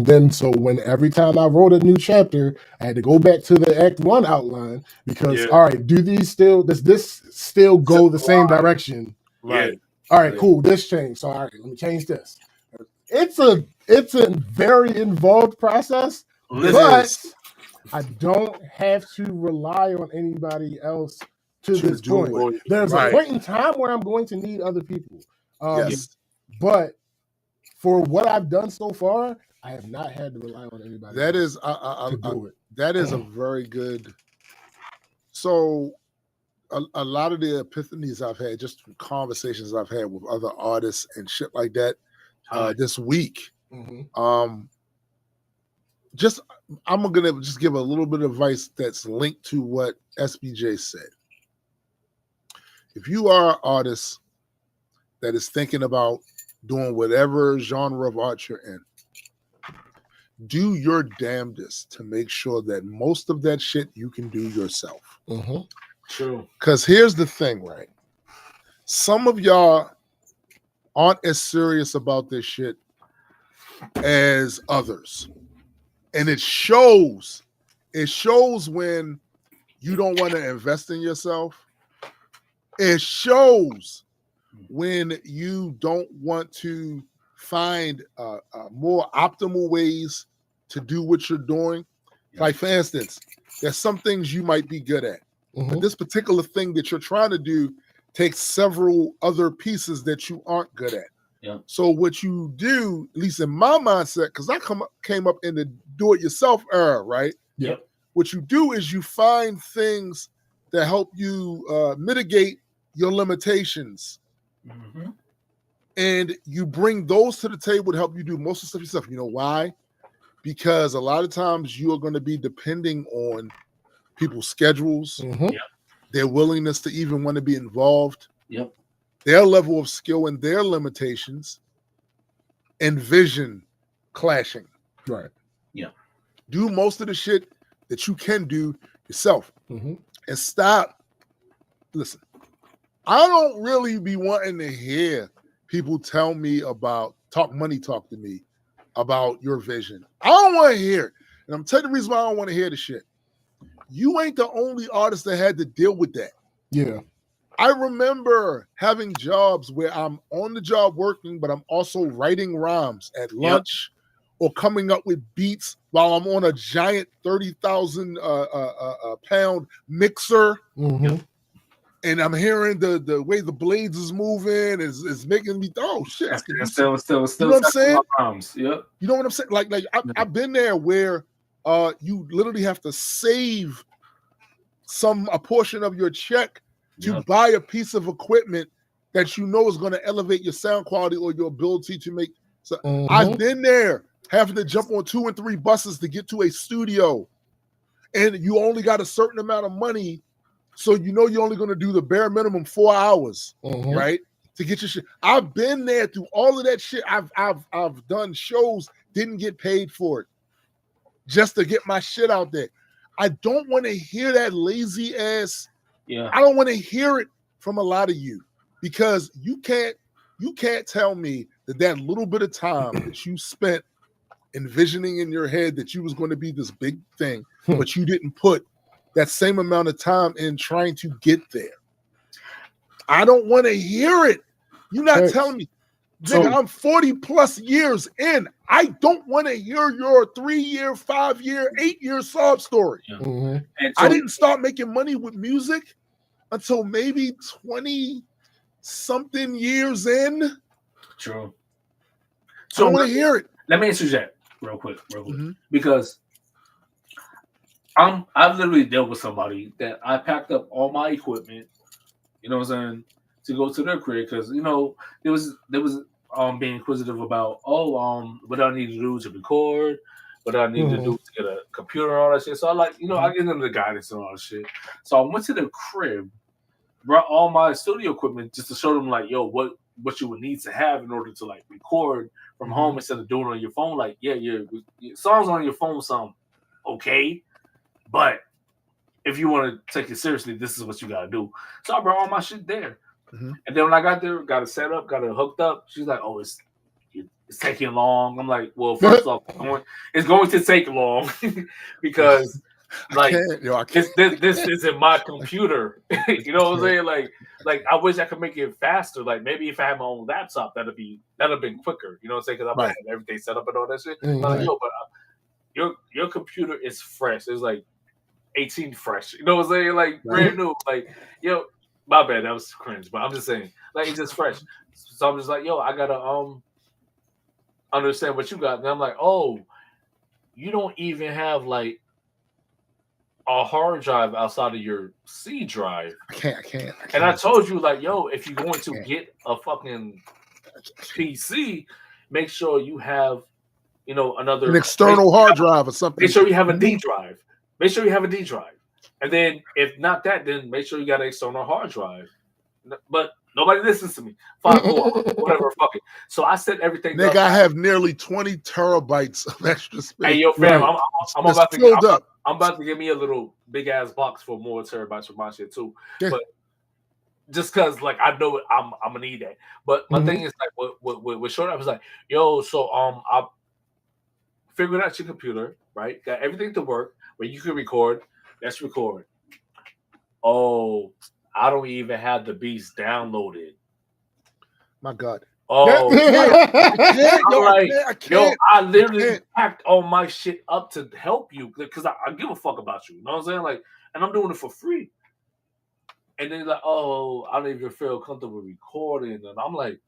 then so when every time I wrote a new chapter, I had to go back to the Act 1 outline because all right, does this still go the same direction? Right. All right, cool. This changed. So all right, let me change this. It's a very involved process, but I don't have to rely on anybody else to this point. There's a point in time where I'm going to need other people. But for what I've done so far, I have not had to rely on anybody. That else is to do it. That is a very good. So a lot of the epiphanies I've had, just from conversations I've had with other artists and shit like that, this week. I'm gonna just give a little bit of advice that's linked to what SBJ said. If you are an artist that is thinking about doing whatever genre of art you're in, do your damnedest to make sure that most of that shit you can do yourself. True. Because here's the thing, right? Some of y'all aren't as serious about this shit as others. And it shows. It shows when you don't want to invest in yourself. It shows when you don't want to find more optimal ways to do what you're doing. Like, for instance, there's some things you might be good at. But this particular thing that you're trying to do takes several other pieces that you aren't good at. Yeah. So what you do, at least in my mindset, because I came up in the do-it-yourself era, right? Yep. What you do is you find things that help you mitigate your limitations. And you bring those to the table to help you do most of the stuff yourself. You know why? Because a lot of times you are going to be depending on people's schedules, their willingness to even want to be involved, their level of skill and their limitations, and vision clashing. Right. Yeah. Do most of the shit that you can do yourself. And stop. Listen, I don't really be wanting to hear people tell me about talk to me about your vision. I don't want to hear it. And I'm telling you the reason why I don't want to hear the shit. You ain't the only artist that had to deal with that. Yeah. I remember having jobs where I'm on the job working, but I'm also writing rhymes at lunch or coming up with beats while I'm on a giant 30,000 pound mixer. And I'm hearing the way the blades is moving is making me shit. Still, you know what I'm saying? Yep. You know what I'm saying? Like I've been there where you literally have to save a portion of your check to buy a piece of equipment that you know is going to elevate your sound quality or your ability to make. So I've been there having to jump on 2 and 3 buses to get to a studio, and you only got a certain amount of money. So you know you're only going to do the bare minimum 4 hours, right? To get your shit. I've been there through all of that shit. I've done shows, didn't get paid for it. just to get my shit out there. I don't want to hear that lazy ass. Yeah. I don't want to hear it from a lot of you because you can't tell me that little bit of time that you spent envisioning in your head that you was going to be this big thing, but you didn't put that same amount of time in trying to get there. I don't want to hear it. You're not telling me. Nigga, I'm 40 plus years in. I don't want to hear your 3-year, 5-year, 8-year sob story. Yeah. Mm-hmm. And so, I didn't start making money with music until maybe 20 something years in. True. So I don't want to hear it. Let me answer that real quick, because I've literally dealt with somebody that I packed up all my equipment, you know what I'm saying, to go to their crib because there was being inquisitive about what I need to do to record, what I need to do to get a computer and all that shit. So I I give them the guidance and all that shit. So I went to the crib, brought all my studio equipment just to show them what you would need to have in order to record from home instead of doing it on your phone. Your songs on your phone sound okay, but if you want to take it seriously, this is what you gotta do. So I brought all my shit there. And then when I got there, got it set up, got it hooked up. She's like, "Oh, it's taking long." I'm like, "Well, first off, it's going to take long because I can't. This isn't my computer." You know what I'm saying? Like I wish I could make it faster. Like maybe if I had my own laptop, that'd have been quicker. You know what I'm saying? Because I had everything set up and all that shit. Like, yo, but your computer is fresh. It's like 18 fresh. You know what I'm saying? Like brand new. Like yo. My bad, that was cringe, but I'm just saying, it's just fresh. So I'm just like, yo, I gotta understand what you got. And I'm like, oh, you don't even have a hard drive outside of your C drive. I can't. And I told you, yo, if you're going to get a fucking PC, make sure you have, an external hard drive or something. Make sure you have a D drive. And then, if not that, then make sure you got an external hard drive. But nobody listens to me. Fine, whatever, fuck it. So I set everything. Nigga, I have nearly 20 terabytes of extra space. Hey, yo, fam, I'm about to give me a little big ass box for more terabytes for my shit too. Yeah. But just because, I know I'm gonna need that. But my thing is with Short, I was like, yo, so I figured out your computer, right? Got everything to work where you can record. Let's record. Oh, I don't even have the beats downloaded. My God. Oh, I can't. I literally packed all my shit up to help you because I give a fuck about you. You know what I'm saying? And I'm doing it for free. And then oh, I don't even feel comfortable recording. And I'm like,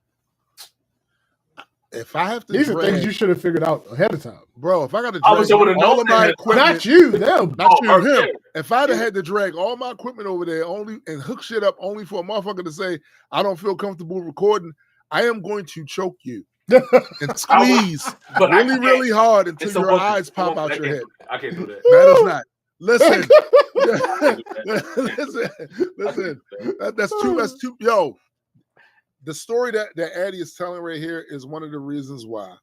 if I have to, these are things you should have figured out ahead of time, bro. If I got to drag all of my equipment, not you, them, not you, him. If I'd have had to drag all my equipment over there and hook shit up only for a motherfucker to say I don't feel comfortable recording, I am going to choke you and squeeze really hard until your eyes pop out your head. I can't do that. That is not. Listen, listen. That's too. Yo. The story that Addy is telling right here is one of the reasons why,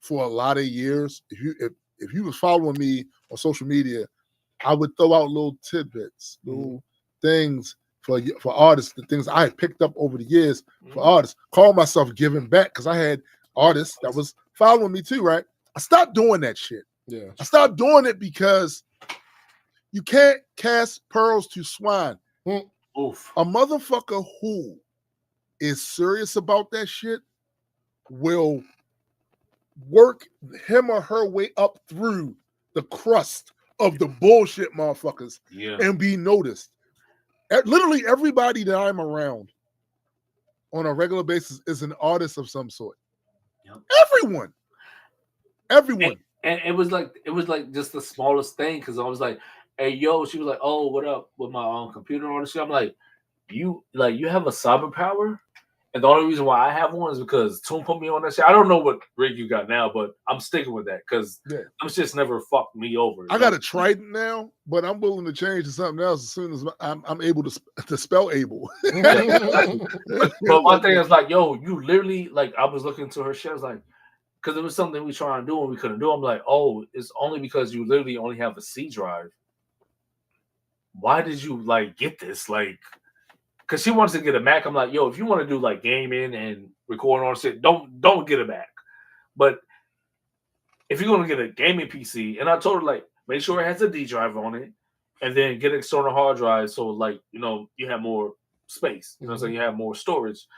for a lot of years, if you was following me on social media, I would throw out little tidbits, little things for artists, the things I had picked up over the years for artists. Call myself giving back because I had artists that was following me too, right? I stopped doing that shit. Yeah, I stopped doing it because you can't cast pearls to swine. Oof. A motherfucker who is serious about that shit will work him or her way up through the crust of the bullshit motherfuckers and be noticed. Literally everybody that I'm around on a regular basis is an artist of some sort. Yep. Everyone. And it was like just the smallest thing because I was like, hey, yo, she was like, oh, what up with my own computer and all this shit. I'm like, you have a cyber power? And the only reason why I have one is because Toon put me on that shit. I don't know what rig you got now, but I'm sticking with that because them shit's never fucked me over. I got a Trident now, but I'm willing to change to something else as soon as I'm able to spell able. But one thing is yo, you literally I was looking to her shit. I was like, because it was something we trying to do and we couldn't do. I'm like, oh, it's only because you literally only have a C drive. Why did you like get this? Like, because she wants to get a Mac. I'm like, yo, if you want to do like gaming and recording all shit, don't get a Mac. But if you're gonna get a gaming PC, and I told her like, make sure it has a D drive on it, and then get an external hard drive so like you have more space. So you have more storage.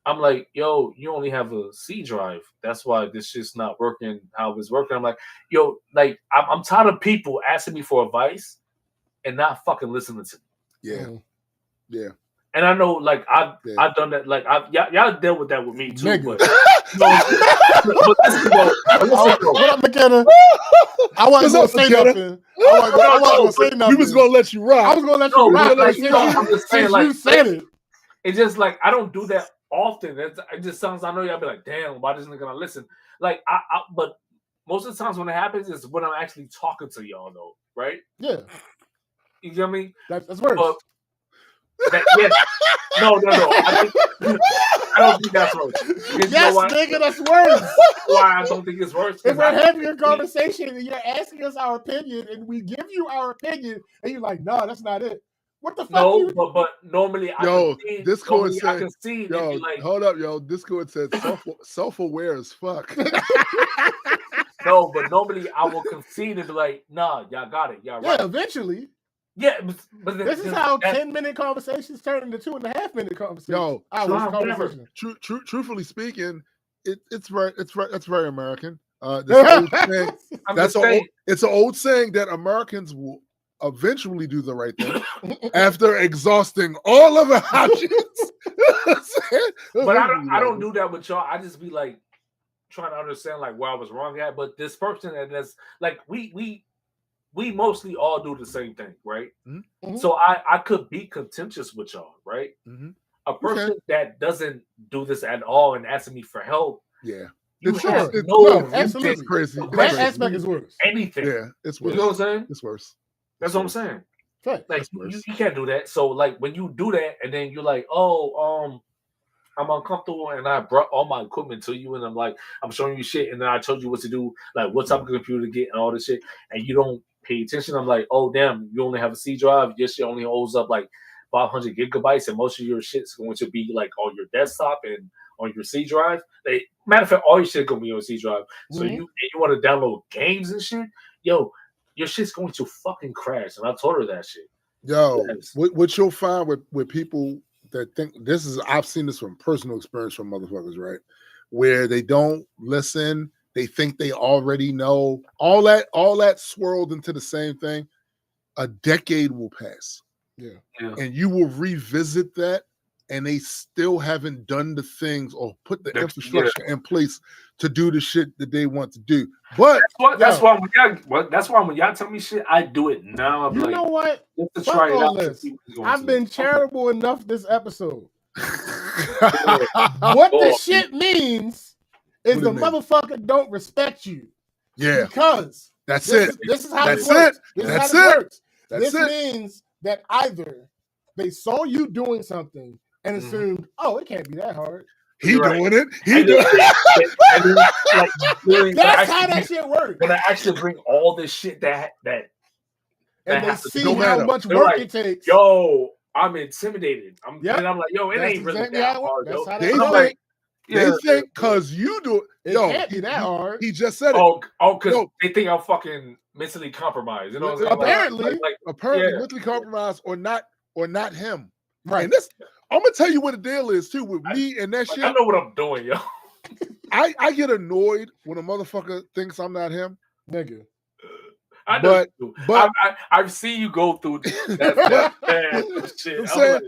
I'm like, yo, you only have a C drive. That's why this shit's not working how it's working. I'm like, yo, like I'm tired of people asking me for advice and not fucking listening to me. Yeah. And I know, like I've done that. Like y'all dealt with that with me too. But, what up, McKenna? I wasn't gonna say nothing. I wasn't gonna say nothing. We was gonna let you rock. I was gonna let you rock. I'm just saying, like, you said it. It's just like I don't do that often. It just sounds. I know y'all be like, damn, why doesn't it gonna listen? Like but most of the times when it happens is when I'm actually talking to y'all, though, right? Yeah. You get me? That's worse. No. I don't think that's worse. Yes, nigga, that's worse. Why I don't think it's worse? If we're having a conversation and you're asking us our opinion and we give you our opinion and you're like, no, that's not it. What the fuck? No, but normally Discord said, I can see. Yo, like, hold up, yo. Discord said self-aware as fuck. No, but normally I will concede and be like, nah, y'all got it. Y'all right. Yeah, eventually. Yeah, but this is how 10-minute conversations turn into 2.5-minute conversations. Yo, truthfully speaking, it's very American. It's an old saying that Americans will eventually do the right thing after exhausting all other options. But I don't do that with y'all. I just be like trying to understand like where I was wrong at. But this person that's like we mostly all do the same thing, right? Mm-hmm. So I could be contentious with y'all, right? Mm-hmm. A person that doesn't do this at all and asking me for help, it's absolutely crazy. That aspect is worse. Anything, it's worse. You know what I'm saying? It's worse. That's what I'm saying. Right. Like you can't do that. So like when you do that, and then you're like, oh, I'm uncomfortable, and I brought all my equipment to you, and I'm showing you shit, and then I told you what to do, like what type of computer to get, and all this shit, and you don't pay attention. I'm like, oh damn, you only have a C drive. Your shit only holds up like 500 gigabytes, and most of your shit's going to be like on your desktop and on your C drive. Matter of fact, all your shit gonna be on C drive. So you want to download games and shit, yo, your shit's going to fucking crash. And I told her that shit. Yo, what you'll find with people that think this is, I've seen this from personal experience from motherfuckers, right? Where they don't listen. They think they already know all that swirled into the same thing. A decade will pass. Yeah. And you will revisit that, and they still haven't done the things or put the infrastructure in place to do the shit that they want to do. But that's why when y'all tell me shit, I do it now. You know what? Just to try it out. I've been charitable enough this episode. What the shit means is the motherfucker don't respect you. Yeah. Because this is how it works. This means that either they saw you doing something and assumed, oh, it can't be that hard. He doing it. That's how that shit works. When I actually bring all this shit that and they see how much work it takes. Yo, I'm intimidated. And I'm like, yo, it ain't really that hard. They think because you do it. It can't be that hard. He just said it. Oh, because they think I'm fucking mentally compromised. You know what I'm saying? Apparently mentally compromised or not him. Right. And this, I'm gonna tell you what the deal is too with me and that shit. I know what I'm doing, yo. I get annoyed when a motherfucker thinks I'm not him, nigga. I know, but I've seen you go through that shit. I'm saying,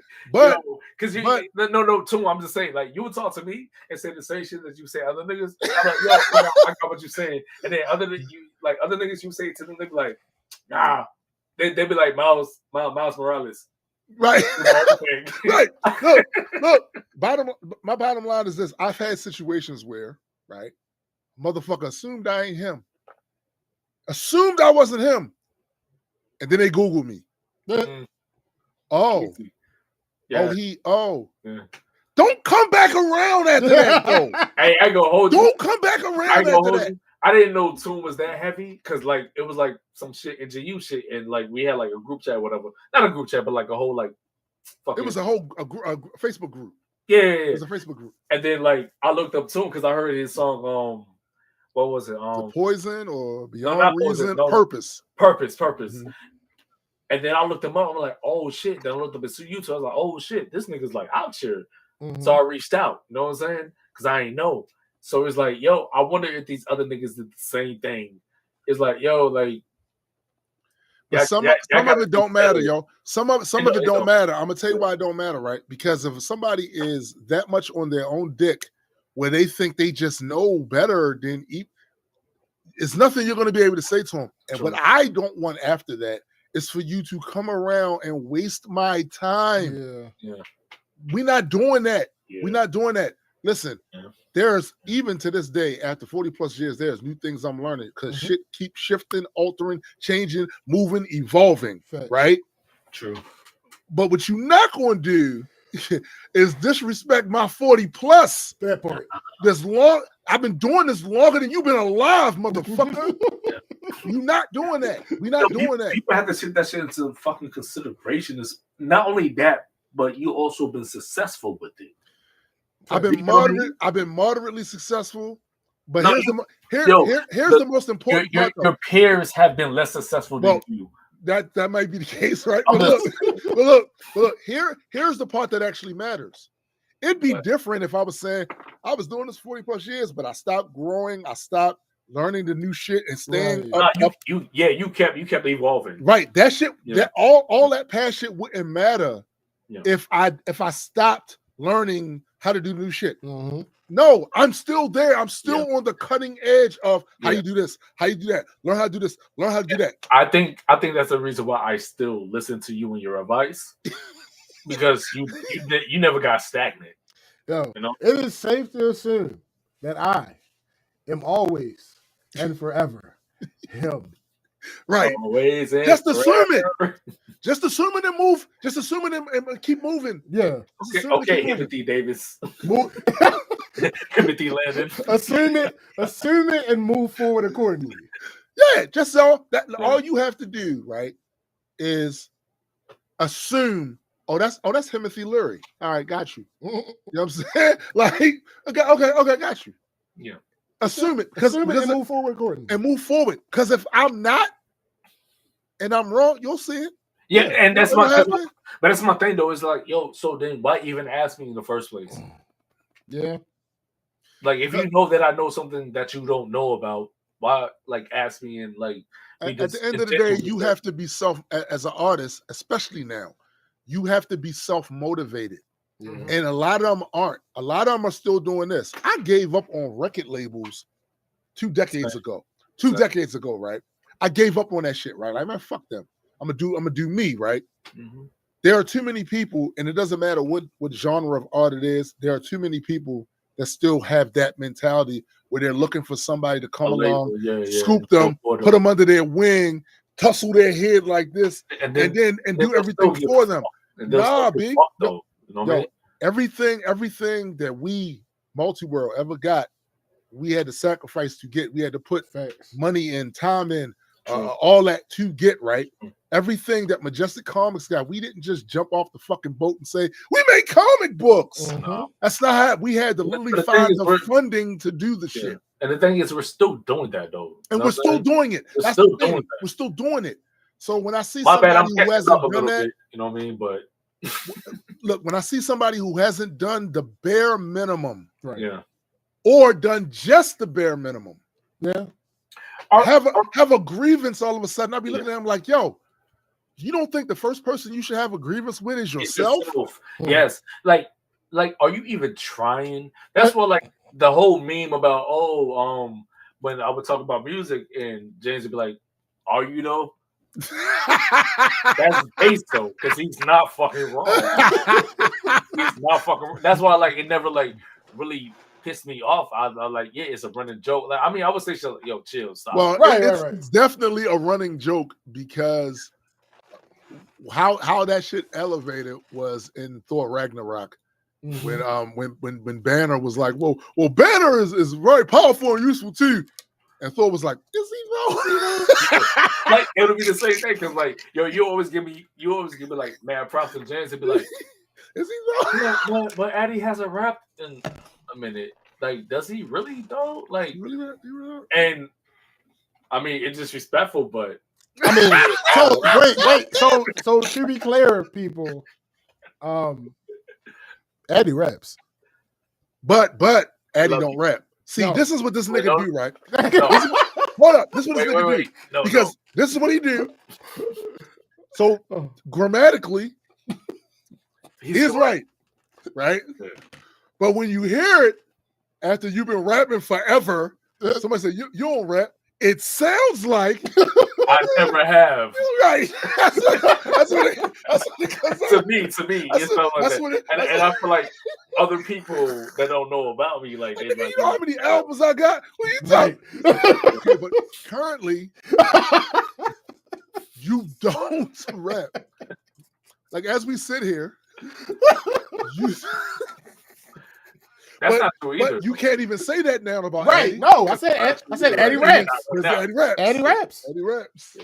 because no, too. I'm just saying, like you would talk to me and say the same shit that you say other niggas. I'm like, yo, I got what you're saying, and then other niggas you say to them, they be like, nah, they be like Miles Morales. Right. Right. Look, my bottom line is this. I've had situations where, right, motherfucker assumed I ain't him. Assumed I wasn't him. And then they Google me. Mm. Oh. Yeah. Oh. Don't come back around after that, though. Hey, I go hold you. Don't come back around after that. I didn't know Tune was that heavy because like it was like some shit in GU shit and like we had like a group chat, whatever. Not a group chat, but like a whole like. It was a whole Facebook group. Yeah, it was a Facebook group. And then like I looked up Tune because I heard his song. What was it? The Poison or Beyond Reason? Poison, Purpose. Mm-hmm. And then I looked him up. I'm like, oh shit. Then I looked up at YouTube. I was like, oh shit, this nigga's like out here. Mm-hmm. So I reached out. You know what I'm saying? Because I ain't know. So it's like, yo, I wonder if these other niggas did the same thing. It's like, yo, like. Some of it don't matter, yo. Some of it don't matter. I'm gonna tell you why it don't matter, right? Because if somebody is that much on their own dick, where they think they just know better than it's nothing you're gonna be able to say to them. And what I don't want after that is for you to come around and waste my time. Yeah. We're not doing that. Yeah. We're not doing that. Listen, there's even to this day, after 40 plus years, there's new things I'm learning because shit keeps shifting, altering, changing, moving, evolving. Right? True. But what you're not going to do is disrespect my 40 plus. That part. I've been doing this longer than you've been alive, motherfucker. You're not doing that. We're not doing that. People have to take that shit into fucking consideration. Is not only that, but you also been successful with it. I've been moderately successful, but here's the most important part. Your peers have been less successful than you. That might be the case, right? But look, here's the part that actually matters. It'd be different if I was saying I was doing this 40 plus years, but I stopped growing, I stopped learning the new shit and staying up. You kept evolving. Right. That shit, that all that past shit wouldn't matter if I stopped learning how to do new shit. Mm-hmm. No, I'm still there. I'm still on the cutting edge of how you do this, how you do that. Learn how to do this, learn how to do that. I think that's the reason why I still listen to you and your advice. Because you never got stagnant. Yo, it is safe to assume that I am always and forever him. Right. Always and just assume it. Just assume it and move. Just assume it and keep moving. Yeah. Okay, Timothy Davis. Timothy Landon. Assume it and move forward accordingly. Yeah, just so that all you have to do, right, is assume. Oh, that's Timothy Leary. All right, got you. You know what I'm saying? Like, okay, got you. Yeah. Assume it. Because and move forward accordingly. And move forward. Because if I'm not and I'm wrong, you'll see it. Yeah, and that's my thing though. It's like, yo, so then why even ask me in the first place? Yeah. Like if you know that I know something that you don't know about, why like ask me and like at the end of the day, you have to be as an artist, especially now, you have to be self-motivated. Mm-hmm. And a lot of them aren't. A lot of them are still doing this. I gave up on record labels 2 decades ago. 2 decades ago, right? I gave up on that shit, right? Like, man, fuck them. I'm gonna do me, right? Mm-hmm. There are too many people, and it doesn't matter what genre of art it is. There are too many people that still have that mentality where they're looking for somebody to come along, scoop them, put them under their wing, tussle their head like this, and do everything for them. Nah, B. Everything that we Multiworld ever got, we had to sacrifice to get. We had to put money in, time in, all that to get right. Everything that Majestic Comics got, we didn't just jump off the fucking boat and say we make comic books. Mm-hmm. That's not how we had to literally find the funding to do the shit. And the thing is, we're still doing that though, and we're still doing it. We're still doing that. We're still doing it. So when I see somebody who hasn't done that, you know what I mean? But look, when I see somebody who hasn't done the bare minimum, right? Yeah, or done just the bare minimum, yeah, have a grievance all of a sudden, I'll be looking at them like, yo, you don't think the first person you should have a grievance with is yourself? Yes. Like, are you even trying? That's what, like, the whole meme about, when I would talk about music and James would be like, are you though? That's base though, because he's not fucking wrong. He's not fucking wrong. That's why, like, it never, like, really pissed me off. I like, yeah, it's a running joke. Like, I mean, I would say, yo, chill, stop. Well, it's definitely a running joke because how that shit elevated was in Thor Ragnarok. when Banner was like, well, Banner is very powerful and useful too. And Thor was like, is he wrong? Like it'll be the same thing because like you always give me like mad props and James and be like, is he wrong? But Eddie hasn't rapped in a minute. Like, does he really though? Like, really? And I mean, it's disrespectful, but I mean, wait. So to be clear, people, Eddie raps, but Eddie don't rap. See, this is what this nigga do, right? Hold up, this is what this nigga do. No, because this is what he do. So grammatically, he's right? Yeah. But when you hear it after you've been rapping forever, somebody say you don't rap. It sounds like I never have. Right. That's what it comes to me. It felt like that. And I feel like other people that don't know about me, like they like, you know how many albums I got? What are you talking? Okay, but currently, you don't rap. Like as we sit here, that's not true either. But you can't even say that now about Eddie. No, I said Eddie raps. Eddie raps. Eddie raps. Eddie raps.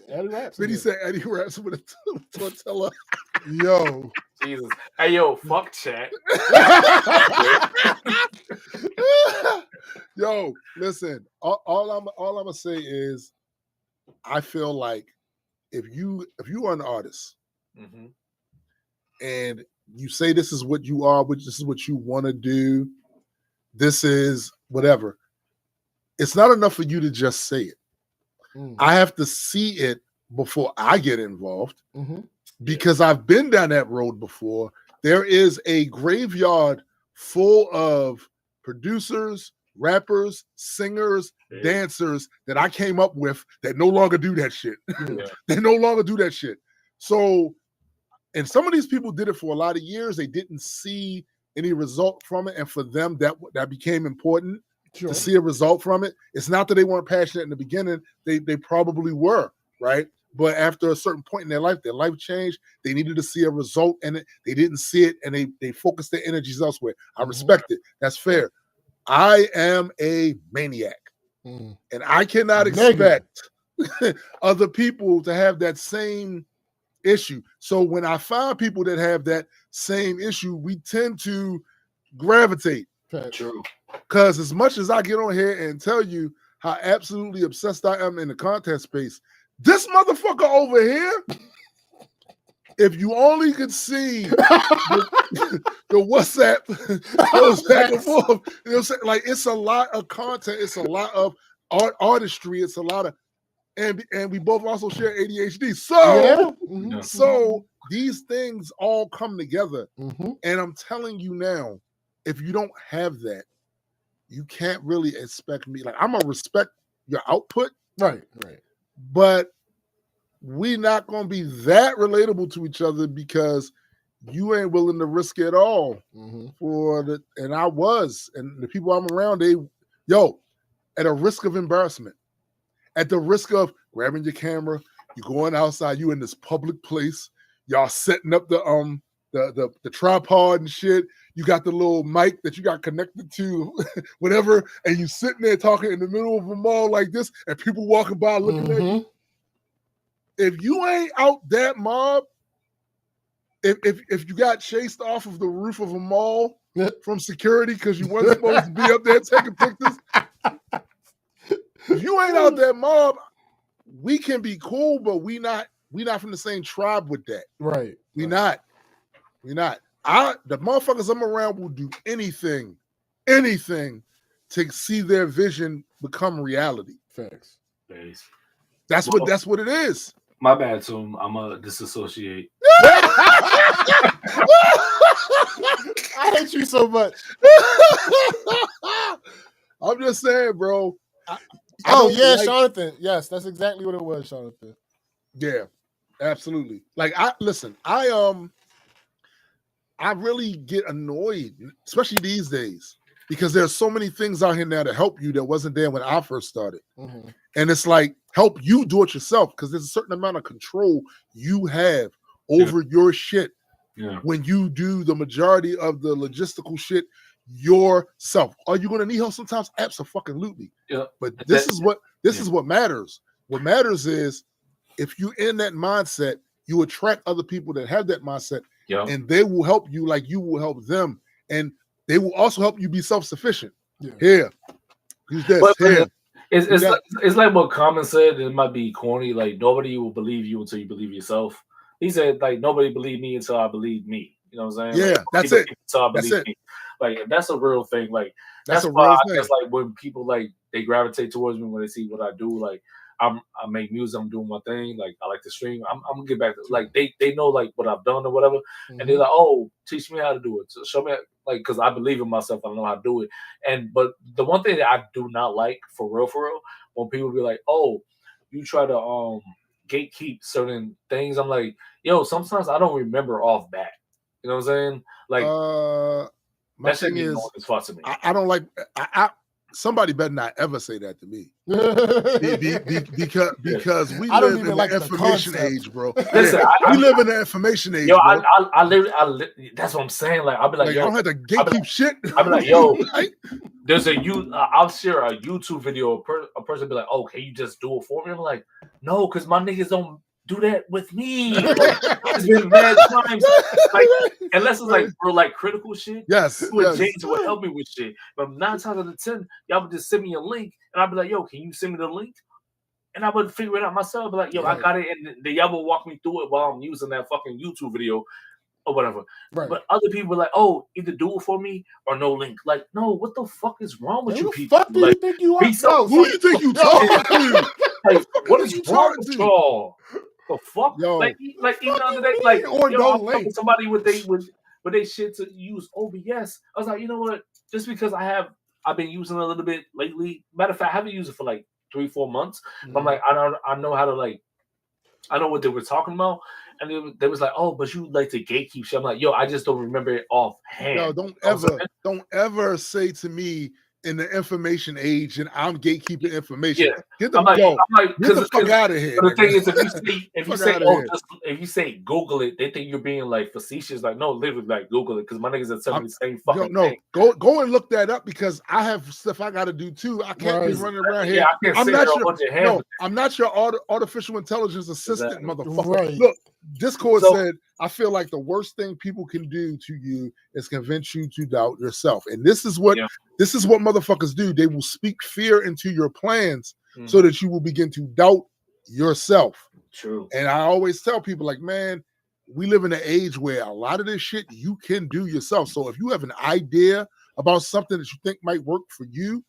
Eddie raps. Then he said Eddie raps with a tortilla. Yo. Jesus. Hey yo, fuck chat. Yo, listen. All I'm gonna say is I feel like if you are an artist and you say this is what you are, this is what you want to do, this is whatever. It's not enough for you to just say it. I have to see it before I get involved because I've been down that road before. There is a graveyard full of producers, rappers, singers, dancers that I came up with that no longer do that shit. They no longer do that shit. So, and some of these people did it for a lot of years. They didn't see any result from it. And for them, that became important to see a result from it. It's not that they weren't passionate in the beginning. They probably were, right? But after a certain point in their life changed. They needed to see a result in it. They didn't see it, and they focused their energies elsewhere. I respect it. That's fair. I am a maniac, and I cannot expect other people to have that same issue. So when I find people that have that same issue, we tend to gravitate. True. Because as much as I get on here and tell you how absolutely obsessed I am in the content space, this motherfucker over here, if you only could see the WhatsApp goes back and forth, you know, like it's a lot of content, it's a lot of artistry, it's a lot of, and we both also share ADHD. So these things all come together, and I'm telling you now, if you don't have that, you can't really expect me. Like I'm gonna respect your output, right, but we're not gonna be that relatable to each other because you ain't willing to risk it all for the. And I was, and the people I'm around, at a risk of embarrassment, at the risk of grabbing your camera, you going outside, you in this public place, y'all setting up the tripod and shit. You got the little mic that you got connected to, whatever, and you sitting there talking in the middle of a mall like this, and people walking by looking at you. If you ain't out that mob, if you got chased off of the roof of a mall from security because you weren't supposed to be up there taking pictures, if you ain't out that mob, we can be cool, but we not from the same tribe with that. Right. We not. The motherfuckers I'm around will do anything to see their vision become reality. Facts. That's what it is. My bad, Tom. I'm a disassociate. I hate you so much. I'm just saying, bro. Jonathan. Yes, that's exactly what it was, Jonathan. Yeah, absolutely. Like I really get annoyed, especially these days, because there's so many things out here now to help you that wasn't there when I first started. And it's like, help you do it yourself, because there's a certain amount of control you have over your shit when you do the majority of the logistical shit yourself. Are you going to need help sometimes? Absolutely. Yeah. But this is what matters. What matters is if you're in that mindset, you attract other people that have that mindset, and they will help you like you will help them, and they will also help you be self-sufficient. Here, use this. It's like what Common said. It might be corny. Like nobody will believe you until you believe yourself. He said like nobody believed me until I believed me. You know what I'm saying? Yeah, like, that's it. Until I believe me. Like that's a real thing. Like that's a why real I guess like when people like they gravitate towards me when they see what I do. Like I make music. I'm doing my thing. Like I like to stream. I'm gonna get back to like they know like what I've done or whatever, and they're like, oh, teach me how to do it. So show me like because I believe in myself. I know how to do it. But the one thing that I do not like for real, when people be like, oh, you try to gatekeep certain things. I'm like, yo, sometimes I don't remember off bat. You know what I'm saying? Like my thing is, I don't like. Somebody better not ever say that to me. because we live in the information age, bro. Listen, we live in the information age. Yo, bro. I literally, that's what I'm saying. Like, I'll be like, yo, I don't have to gatekeep shit. I'll be like, yo, there's I'll share a YouTube video. A person be like, oh, can you just do it for me? I'm like, no, because my niggas don't do that with me. Like, it's been bad times. Like, unless it's like real like critical shit. Yes. James would help me with shit. But 9 times out of 10, y'all would just send me a link, and I'd be like, yo, can you send me the link? And I would figure it out myself. Be like, yo, I got it, and then y'all will walk me through it while I'm using that fucking YouTube video or whatever. Right. But other people are like, oh, either do it for me or no link. Like, no, what the fuck is wrong with you people? Fuck do you think you are? Who do you think you talking to? Like, what is wrong with y'all? The fuck? Yo, like even the other day, like I'm somebody with they shit to use OBS. I was like, you know what? Just because I've been using it a little bit lately. Matter of fact, I haven't used it for like 3-4 months. But I'm like, I know how to like, I know what they were talking about. And they was like, oh, but you like to gatekeep shit. I'm like, yo, I just don't remember it offhand. No, don't ever say to me in the information age and I'm gatekeeping information. Yeah. Get the fuck out of here. But the thing is, if you say Google it, they think you're being like facetious. Like, no, literally, like Google it because my niggas are telling me the same fucking thing. Go and look that up because I have stuff I got to do too. I can't be running around here. Yeah, I'm not your artificial intelligence assistant, motherfucker. Right. Look, Discord said, I feel like the worst thing people can do to you is convince you to doubt yourself. And this is what motherfuckers do. They will speak fear into your plans so that you will begin to doubt yourself. True. And I always tell people, like, man, we live in an age where a lot of this shit you can do yourself. So if you have an idea about something that you think might work for you,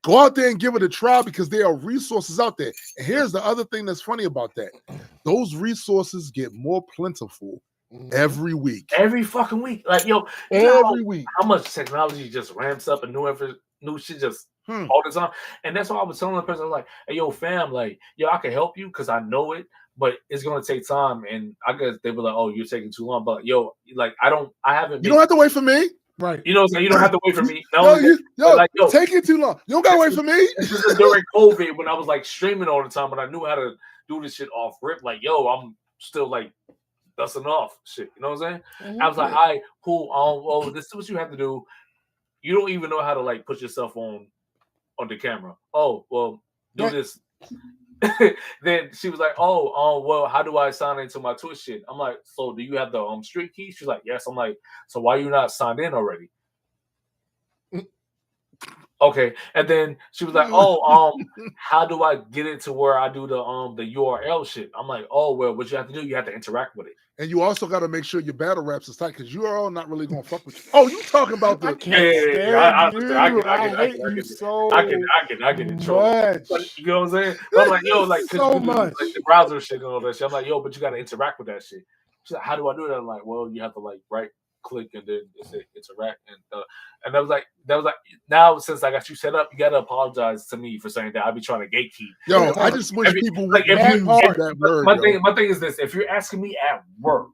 go out there and give it a try because there are resources out there. And here's the other thing that's funny about that. Those resources get more plentiful every week. Every fucking week. Like, yo, every week. How much technology just ramps up and new shit just all the time. And that's why I was telling the person, like, hey, yo, fam, like, yo, I can help you because I know it, but it's going to take time. And I guess they were like, oh, you're taking too long. But, yo, like, I haven't. You don't have to wait for me. Right. You know what I'm saying? You don't have to wait for me. Yo, taking too long. You don't gotta wait for me. This is during COVID when I was like streaming all the time, but I knew how to do this shit off rip. Like, yo, I'm still like dusting off shit. You know what I'm saying? I was like, all right, cool. Well, this is what you have to do. You don't even know how to like put yourself on the camera. Oh, well, do this. Then she was like, oh, well, how do I sign into my Twitch shit? I'm like, so do you have the street key? She's like, yes. I'm like, so why are you not signed in already? Okay. And then she was like, how do I get it to where I do the URL shit? I'm like, oh, well, what you have to do, you have to interact with it. And you also got to make sure your battle raps is tight because URL not really gonna fuck with you. Oh, you talking about the? I get in trouble. But, you know what I'm saying? But I'm like, yo, like, so much. Like the browser shit and all that shit. I'm like, yo, but you got to interact with that shit. She's like, how do I do that? I'm like, well, you have to like right click and then interact and that was like now since I got you set up, you got to apologize to me for saying that I be trying to gatekeep. Yo, I just wish people would use that word. My thing is this: if you're asking me at work,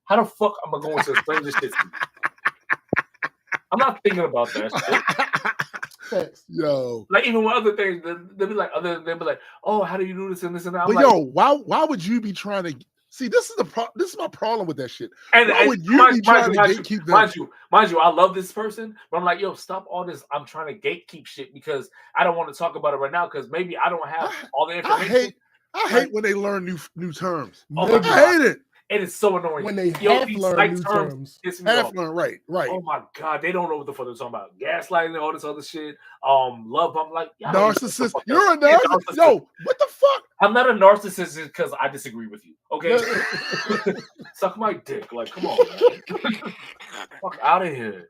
how the fuck am I going to explain this shit to you? I'm not thinking about that shit. Yo, like even with other things, they'll be like, oh, how do you do this and this and that? But yo, why would you be trying to See, this is my problem with that shit. And, Why would you be trying to gatekeep them? Mind you, I love this person, but I'm like, yo, stop all this. I'm trying to gatekeep shit because I don't want to talk about it right now because maybe I don't have all the information. I hate when they learn new terms. Oh I hate it. It is so annoying. When they half learn new terms. Half learn, right. Oh my God, they don't know what the fuck they're talking about. Gaslighting and all this other shit. Love. I'm like, narcissist. You're a narcissist. Yo, what the fuck? I'm not a narcissist because I disagree with you. Okay, suck my dick. Like, come on, man. Fuck out of here.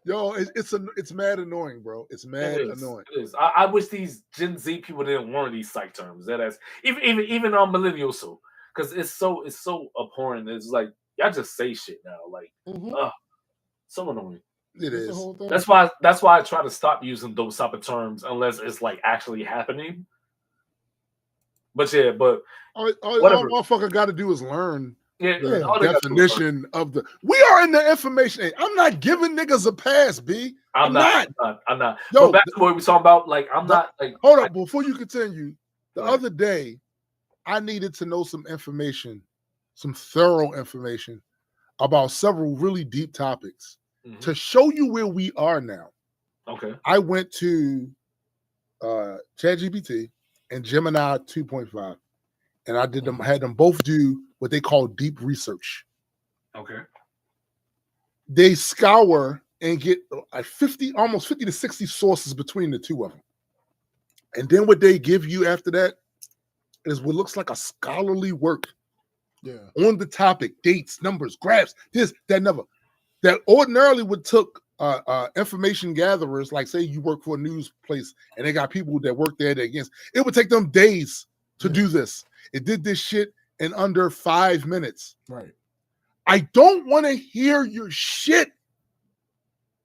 Yo, it's mad annoying, bro. It's mad annoying. It is. I wish these Gen Z people didn't learn these psych terms. That is even millennials so. Because it's so abhorrent. It's like y'all just say shit now. Like, so annoying. It is. That's why I try to stop using those type of terms unless it's like actually happening. But yeah, but all motherfucker got to do is learn the definition of the. We are in the information age. I'm not giving niggas a pass, B. I'm not. Yo, but back to what we talking about. Like, I'm not like. Hold up, before you continue. The other day, I needed to know some information, some thorough information about several really deep topics to show you where we are now. Okay. I went to ChatGPT and Gemini 2.5, and I had them both do what they call deep research. Okay. They scour and get almost 50 to 60 sources between the two of them. And then what they give you after that is what looks like a scholarly work on the topic, dates, numbers, graphs, this, that, never. That ordinarily would took information gatherers, like say you work for a news place and they got people that work there against, it would take them days to do this. It did this shit in under 5 minutes. Right. I don't want to hear your shit.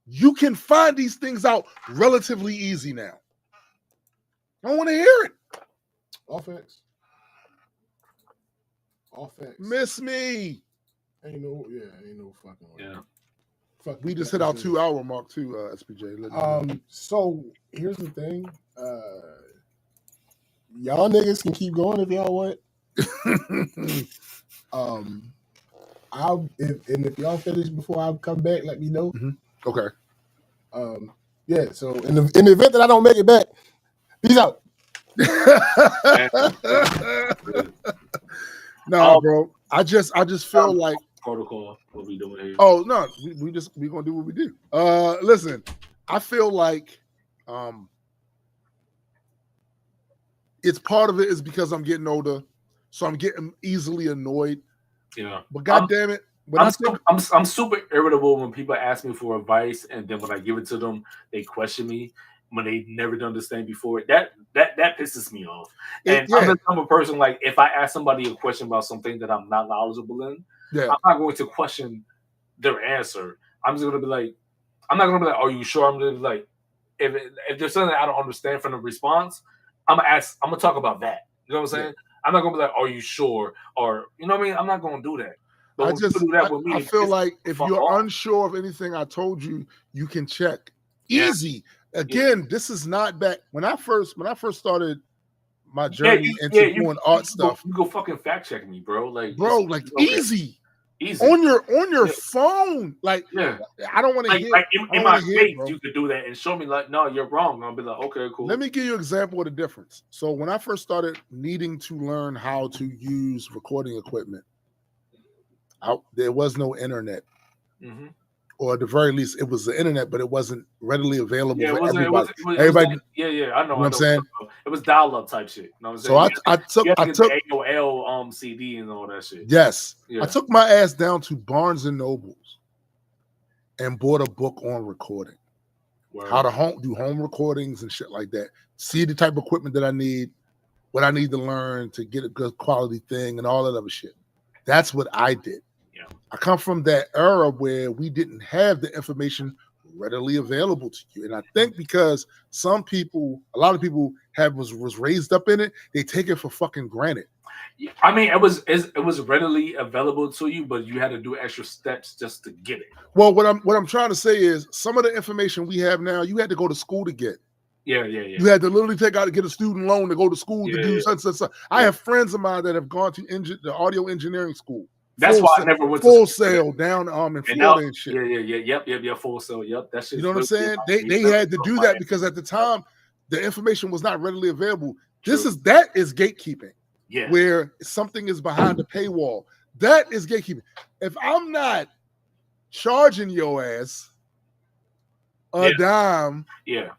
You can find these things out relatively easy now. I don't want to hear it. All facts. Miss me. Ain't no fucking way. Yeah. Fuck, we just hit our 2 hour mark too, SPJ. So here's the thing. Y'all niggas can keep going if y'all want. If y'all finish before I come back, let me know. Okay. Yeah, so in the event that I don't make it back, peace out. No, bro. I just feel like protocol. What we doing here? Oh no, we gonna do what we do. Listen, I feel like it's part of it is because I'm getting older, so I'm getting easily annoyed. Yeah, but goddamn it, I'm super irritable when people ask me for advice, and then when I give it to them, they question me when they never done this thing before. That pisses me off. And I'm the type of person, like, if I ask somebody a question about something that I'm not knowledgeable in, I'm not going to question their answer. I'm just gonna be like, I'm not gonna be like, are you sure? I'm gonna be like, if there's something that I don't understand from the response, I'm gonna talk about that. You know what I'm saying? I'm not gonna be like, are you sure? Or you know what I mean? I'm not gonna do that. But I feel like if you're unsure of anything I told you, you can check. Easy. Again, this is not back when I first started my journey into doing art stuff. You go fucking fact check me, bro. Like, easy on your phone. Like, I don't want to hear. Like in my face, you could do that and show me like, no, you're wrong. I'll be like, okay, cool. Let me give you an example of the difference. So when I first started needing to learn how to use recording equipment, there was no internet. Mm-hmm. Or at the very least, it was the internet, but it wasn't readily available for everybody. I know what I'm saying. It was dial-up type shit. You know what I'm saying? So I took AOL CD and all that shit. Yes, I took my ass down to Barnes and Nobles and bought a book on recording, how to do home recordings and shit like that. See the type of equipment that I need, what I need to learn to get a good quality thing, and all that other shit. That's what I did. I come from that era where we didn't have the information readily available to you. And I think because a lot of people was raised up in it, they take it for fucking granted. I mean, it was readily available to you, but you had to do extra steps just to get it. Well, what I'm trying to say is some of the information we have now, you had to go to school to get. Yeah. You had to literally get a student loan to go to school to do such. I have friends of mine that have gone to the audio engineering school. That's why I never went to Full Sail down in Florida and shit. Yeah. Full Sail. Yep. That shit. You know what I'm saying? They had to do that because at the time the information was not readily available. That is gatekeeping. Yeah. Where something is behind the paywall. That is gatekeeping. If I'm not charging your ass a dime. Yeah.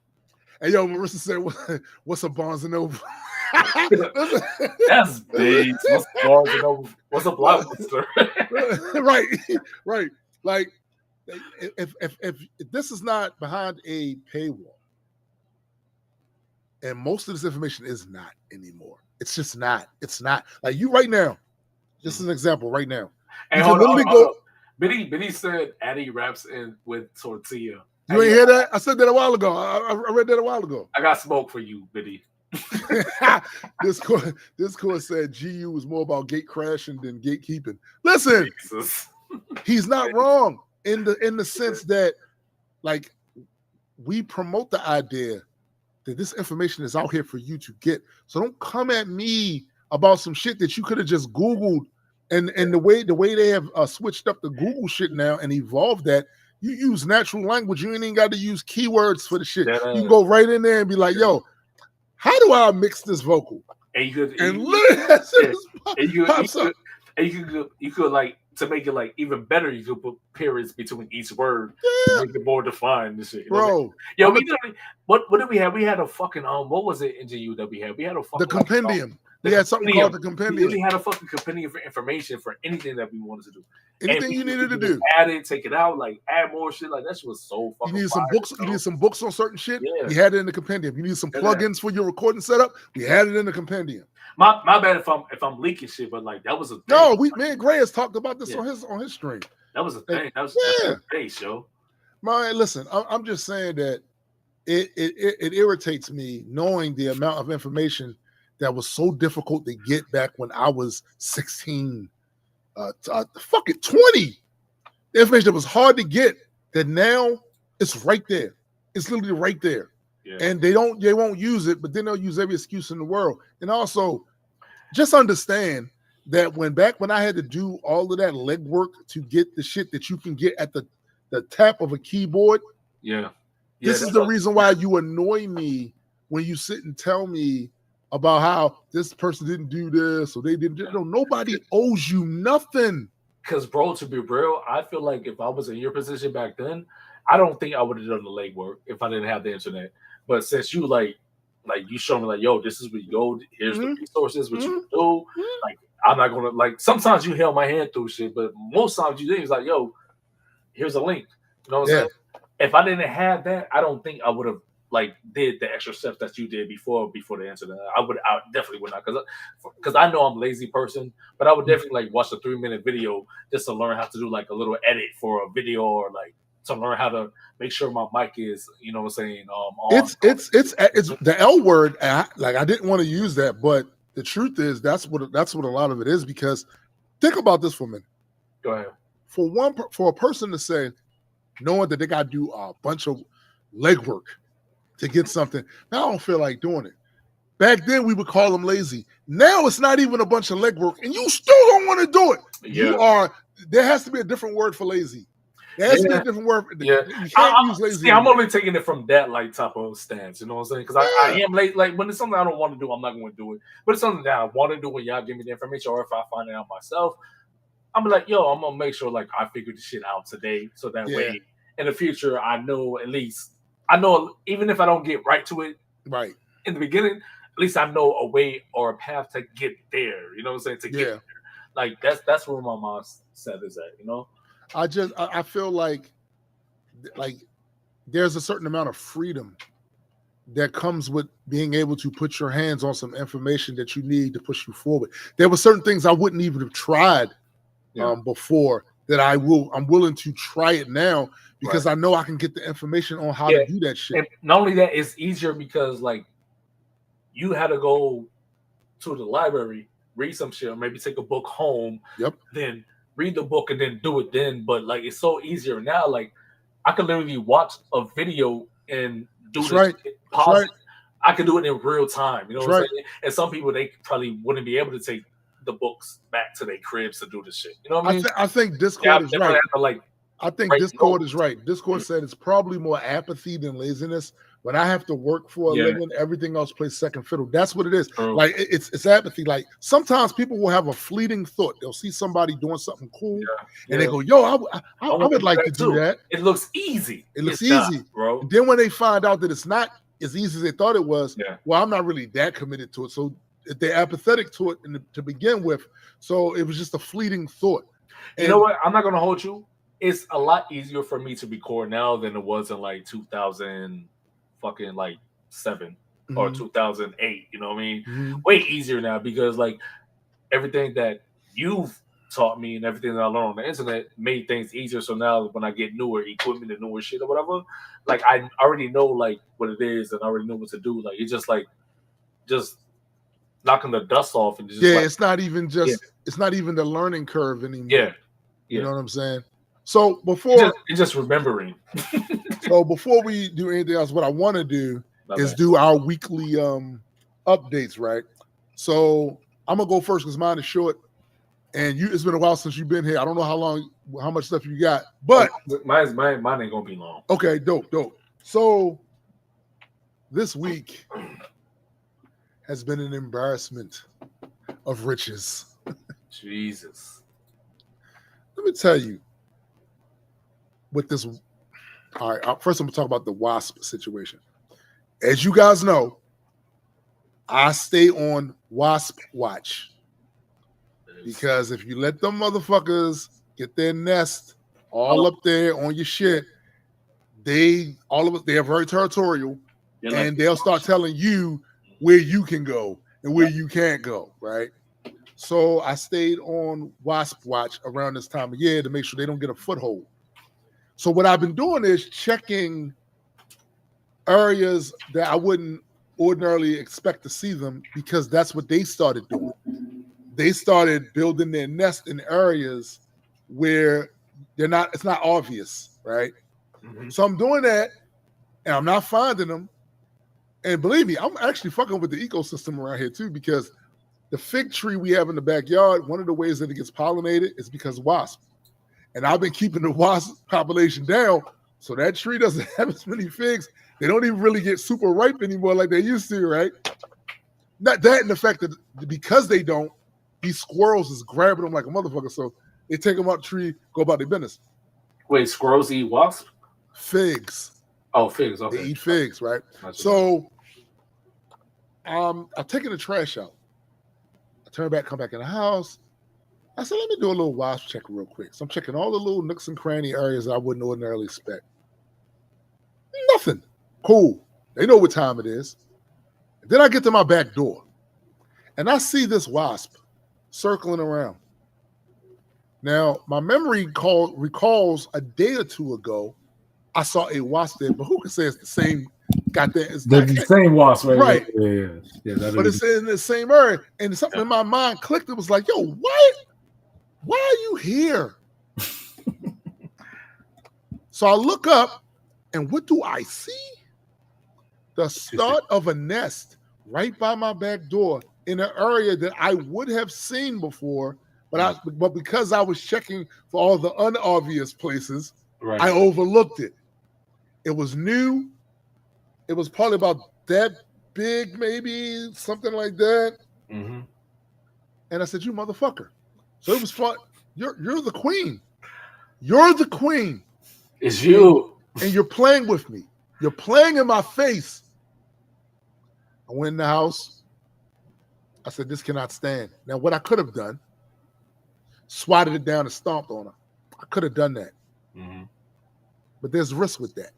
And yo, Marissa said, "What's a Barnes and Noble?" That's big. What's Barnes and Noble? What's a Blockbuster? right. Like, if this is not behind a paywall, and most of this information is not anymore. It's just not. It's not. Like you right now. Just an example right now. And hold on. Biddy said Addy raps in with tortilla. You ain't hear that? I said that a while ago. I read that a while ago. I got smoke for you, Biddy. This court said GU was more about gate crashing than gatekeeping. Listen, he's not wrong in the sense that, like, we promote the idea that this information is out here for you to get. So don't come at me about some shit that you could have just Googled. And the way they have switched up the Google shit now and evolved that, you use natural language. You ain't even got to use keywords for the shit. You can go right in there and be like, yo, how do I mix this vocal? And you could like, to make it like even better, you could put periods between each word to make it more defined and shit. Bro. Yo, what did we have? We had a fucking what was it in GU that we had? We had a fucking the compendium. We had something called the compendium. We had a fucking compendium for information for anything that we wanted to do. Anything you needed to do. Add it, take it out, like add more shit. Like that shit was so fucking. You needed some books. You needed some books on certain shit. Yeah. We had it in the compendium. You need some plugins for your recording setup. We had it in the compendium. My bad if I'm leaking shit, but like that was a thing. No, me and Gray has talked about this on his stream. That was a thing. That was a base, yo. Man, listen, I'm just saying that it irritates me knowing the amount of information that was so difficult to get back when I was 16, 20. The information that was hard to get, that now it's right there. It's literally right there. Yeah. And they won't use it, but then they'll use every excuse in the world. And also, just understand that when I had to do all of that legwork to get the shit that you can get at the tap of a keyboard. Yeah. This is the reason why you annoy me when you sit and tell me about how this person didn't do this or they didn't. You know, nobody owes you nothing. Because, bro, to be real, I feel like if I was in your position back then, I don't think I would have done the legwork if I didn't have the internet. But since you like you show me like, yo, this is where you go. Here's the resources, what you do. Like, I'm not gonna like. Sometimes you held my hand through shit, but most times you didn't. It's like, yo, here's a link. You know what I'm saying? If I didn't have that, I don't think I would have like did the extra steps that you did before the incident. I definitely would not, because I know I'm a lazy person, but I would definitely like watch a 3-minute video just to learn how to do like a little edit for a video, or like to learn how to make sure my mic is, you know what I'm saying? On. It's the L word. Like, I didn't want to use that, but the truth is that's what a lot of it is. Because think about this for a minute. Go ahead. For a person to say, knowing that they got to do a bunch of legwork to get something, now I don't feel like doing it. Back then we would call them lazy. Now it's not even a bunch of legwork, and you still don't want to do it. Yeah. There has to be a different word for lazy. There has to be a different word. Yeah. You can't use lazy. See, I'm only taking it from that like type of stance. You know what I'm saying? Because I am late. Like when it's something I don't want to do, I'm not going to do it. But it's something that I want to do when y'all give me the information, or if I find it out myself, I'm like, yo, I'm gonna make sure like I figured the shit out today, so that way in the future I know even if I don't get right to it right in the beginning, at least I know a way or a path to get there. You know what I'm saying? To get there. Like that's where my mom said is at. You know. I feel like there's a certain amount of freedom that comes with being able to put your hands on some information that you need to push you forward. There were certain things I wouldn't even have tried before that I'm willing to try it now because I know I can get the information on how to do that shit. And not only that, it's easier because like you had to go to the library, read some shit, or maybe take a book home. Then read the book and then do it then. But like it's so easier now. Like I could literally watch a video and do That's this, right. pause That's it. I can do it in real time. You know That's what I'm right. saying? And some people, they probably wouldn't be able to take the books back to their cribs to do this shit. You know what I mean? I think Discord is right. I think write Discord notes. is right. Discord said it's probably more apathy than laziness. When I have to work for a living, everything else plays second fiddle. That's what it is. True. Like it's apathy. Like sometimes people will have a fleeting thought. They'll see somebody doing something cool, and they go, "Yo, I would like to do that." It looks easy. It looks It's easy, not, bro. And then when they find out that it's not as easy as they thought it was, Yeah. well, I'm not really that committed to it. So they're apathetic to it to begin with. So it was just a fleeting thought. You know what? I'm not gonna hold you. It's a lot easier for me to record now than it was in like 2000 fucking like 7 or 2008. You know what I mean? Way easier now because like everything that you've taught me and everything that I learned on the internet made things easier. So now when I get newer equipment and newer shit or whatever, like I already know like what it is and I already know what to do. Like it's just like knocking the dust off and just it's not even it's not even the learning curve anymore. Yeah. You know what I'm saying? So before it's just remembering. So before we do anything else, what I want to do is do our weekly updates, right? So I'm gonna go first because mine is short, and it's been a while since you've been here. I don't know how much stuff you got, but mine ain't gonna be long. Okay, dope. So this week has been an embarrassment of riches. Jesus. Let me tell you what this. All right, first I'm gonna talk about the WASP situation. As you guys know, I stay on WASP watch because if you let them motherfuckers get their nest all up there on your shit, they are very territorial, and they'll start telling you where you can go and where you can't go, right? So I stayed on WASP watch around this time of year to make sure they don't get a foothold. So what I've been doing is checking areas that I wouldn't ordinarily expect to see them because that's what they started doing. They started building their nest in areas where it's not obvious, right? Mm-hmm. So I'm doing that and I'm not finding them. And believe me, I'm actually fucking with the ecosystem around here too, because the fig tree we have in the backyard, one of the ways that it gets pollinated is because of wasps. And I've been keeping the wasp population down, so that tree doesn't have as many figs. They don't even really get super ripe anymore like they used to, right? Not that, and the fact that because they don't, these squirrels is grabbing them like a motherfucker, so they take them out the tree, go about their business. Wait, squirrels eat wasps? Figs. Oh, figs. Okay. They eat figs, right? So I'm taking the trash out. I turn back, come back in the house. I said, let me do a little wasp check real quick. So I'm checking all the little nooks and cranny areas that I wouldn't ordinarily expect. Nothing. Cool. They know what time it is. And then I get to my back door, and I see this wasp circling around. Now, my memory recalls a day or two ago, I saw a wasp there, but who can say it's the same? It's the same wasp, right? Right. Yeah. But it's in the same area, and something in my mind clicked. It was like, yo, what? Why are you here? So I look up, and what do I see? The start of a nest right by my back door in an area that I would have seen before, but because I was checking for all the unobvious places, right, I overlooked it. It was new. It was probably about that big, maybe something like that. Mm-hmm. And I said, "You motherfucker!" So it was fun. You're the queen. You're the queen. It's you. And you're playing with me. You're playing in my face. I went in the house. I said, this cannot stand. Now, what I could have done, swatted it down and stomped on her. I could have done that. Mm-hmm. But there's risk with that.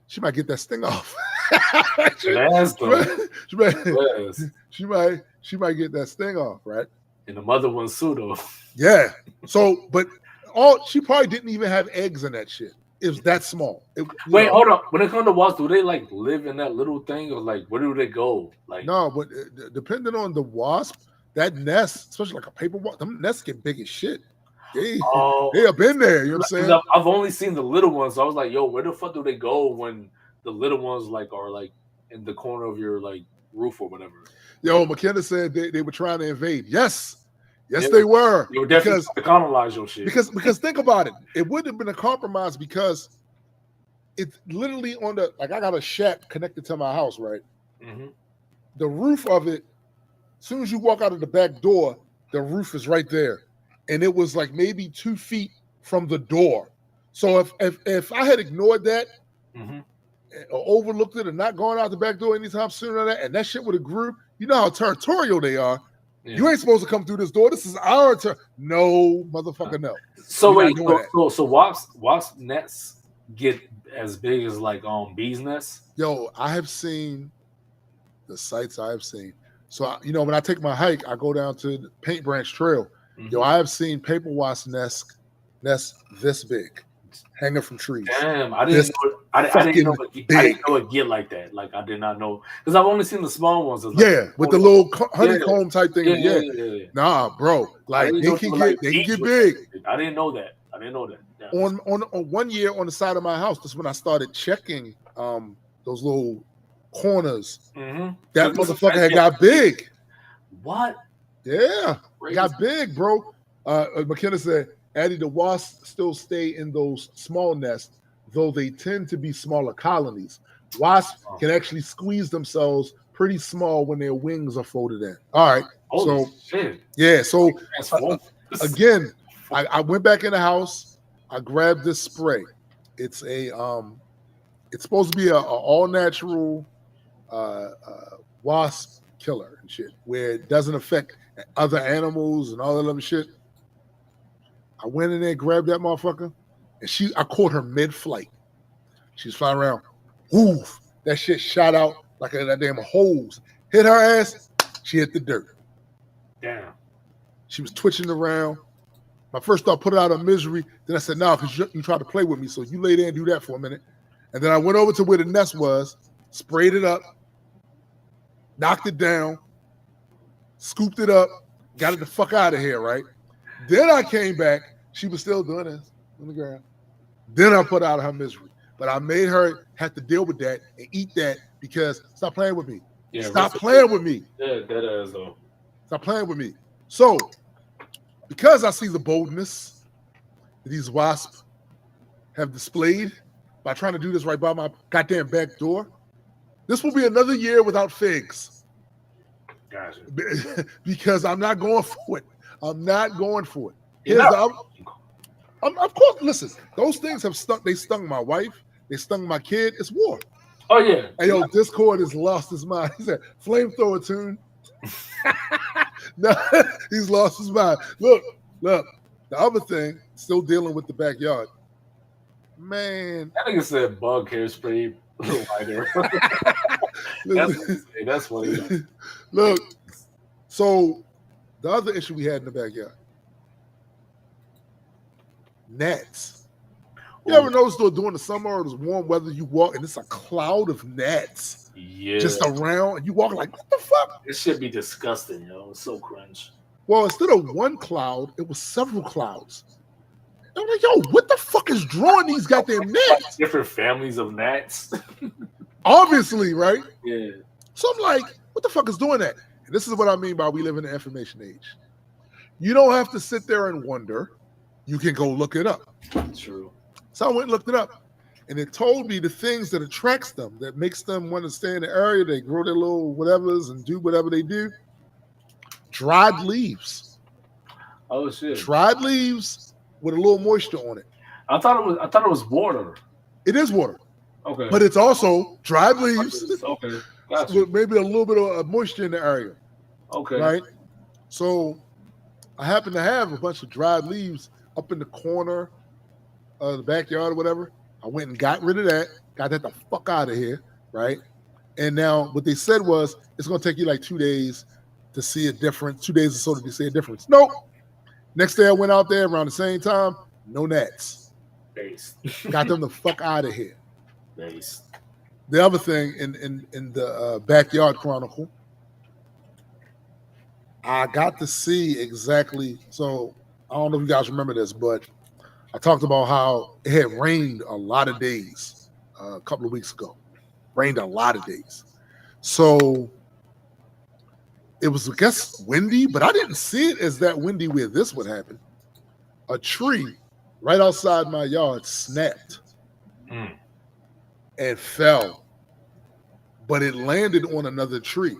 She might get that sting off. she might get that sting off, right? And the mother one's pseudo. Yeah. So, but she probably didn't even have eggs in that shit. It was that small. Wait, hold on. When it comes to wasps, do they like live in that little thing, or like where do they go? Like no, but depending on the wasp, that nest, especially like a paper wasp, them nests get big as shit. They up in there. You know what I'm saying? I've only seen the little ones. So I was like, yo, where the fuck do they go when the little ones like are like in the corner of your like roof or whatever. Yo, McKenna said they were trying to invade. Yes, they were. They were definitely trying to colonize your shit. Because think about it. It wouldn't have been a compromise because it's literally on the, like, I got a shack connected to my house, right? Mm-hmm. The roof of it, as soon as you walk out of the back door, the roof is right there. And it was like maybe 2 feet from the door. So if I had ignored that or overlooked it and not going out the back door anytime sooner than that, and that shit would have grew, you know how territorial they are. Yeah. You ain't supposed to come through this door. This is our turn. No, motherfucker, no. So wait, so wasp nets get as big as like bees nests? Yo, I have seen the sites I have seen. So when I take my hike, I go down to the Paint Branch Trail. Mm-hmm. Yo, I have seen paper wasp nests this big, hanging from trees. Damn, I didn't know it get like that. Like I did not know, because I've only seen the small ones. Like, with the little honeycomb type thing. Yeah. Nah, bro, like they can get big. I didn't know that. Yeah. On 1 year on the side of my house, that's when I started checking those little corners. Mm-hmm. That motherfucker had got big. What? Yeah, it got big, bro. McKenna said, Addie, the wasps still stay in those small nests, though they tend to be smaller colonies. Wasps can actually squeeze themselves pretty small when their wings are folded in. All right. Holy shit. Yeah. So again, I went back in the house. I grabbed this spray. It's it's supposed to be a all natural wasp killer and shit, where it doesn't affect other animals and all that other shit. I went in there, grabbed that motherfucker, and I caught her mid-flight. She was flying around. Woof! That shit shot out like that damn hose. Hit her ass, she hit the dirt. Damn. She was twitching around. My first thought, put her out of misery. Then I said, no, because you tried to play with me, so you lay there and do that for a minute. And then I went over to where the nest was, sprayed it up, knocked it down, scooped it up, got it the fuck out of here, right? Then I came back. She was still doing this on the ground. Then I put her out of her misery. But I made her have to deal with that and eat that because stop playing with me. Yeah, stop playing with me. Yeah, that is though. Stop playing with me. So, because I see the boldness that these wasps have displayed by trying to do this right by my goddamn back door, this will be another year without figs. Gotcha. Because I'm not going for it. I'm not going for it. Of course, listen, those things have stung. They stung my wife. They stung my kid. It's war. Oh, yeah. Hey, yo, Discord has lost his mind. He said, flamethrower tune. No, he's lost his mind. Look. The other thing, still dealing with the backyard. Man. That nigga said bug hairspray lighter. That's funny. Look, so the other issue we had in the backyard, gnats. You ever notice though during the summer or this warm weather, you walk and it's a cloud of gnats just around, and you walk like, what the fuck? It should be disgusting, yo. It's so cringe. Well, instead of one cloud, it was several clouds. I'm like, yo, what the fuck is drawing these goddamn gnats? Different families of gnats. Obviously, right? Yeah. So I'm like, what the fuck is doing that? And this is what I mean by we live in the information age. You don't have to sit there and wonder. You can go look it up. True. So I went and looked it up. And it told me the things that attracts them, that makes them want to stay in the area. They grow their little whatevers and do whatever they do. Dried leaves. Oh shit. Dried leaves with a little moisture on it. I thought it was water. It is water. Okay. But it's also dried leaves. Okay. Gotcha. With maybe a little bit of moisture in the area. Okay. Right? So I happen to have a bunch of dried leaves up in the corner of the backyard or whatever. I went and got rid of that, got that the fuck out of here, right? And now what they said was it's going to take you like 2 days to see a difference, 2 days or so to see a difference. Nope. Next day I went out there around the same time, no gnats. Base. Got them the fuck out of here. Base. The other thing in the Backyard Chronicle, I got to see exactly, so I don't know if you guys remember this, but I talked about how it had rained a lot of days a couple of weeks ago. Rained a lot of days. So it was, I guess, windy, but I didn't see it as that windy where this would happen. A tree right outside my yard snapped and fell, but it landed on another tree.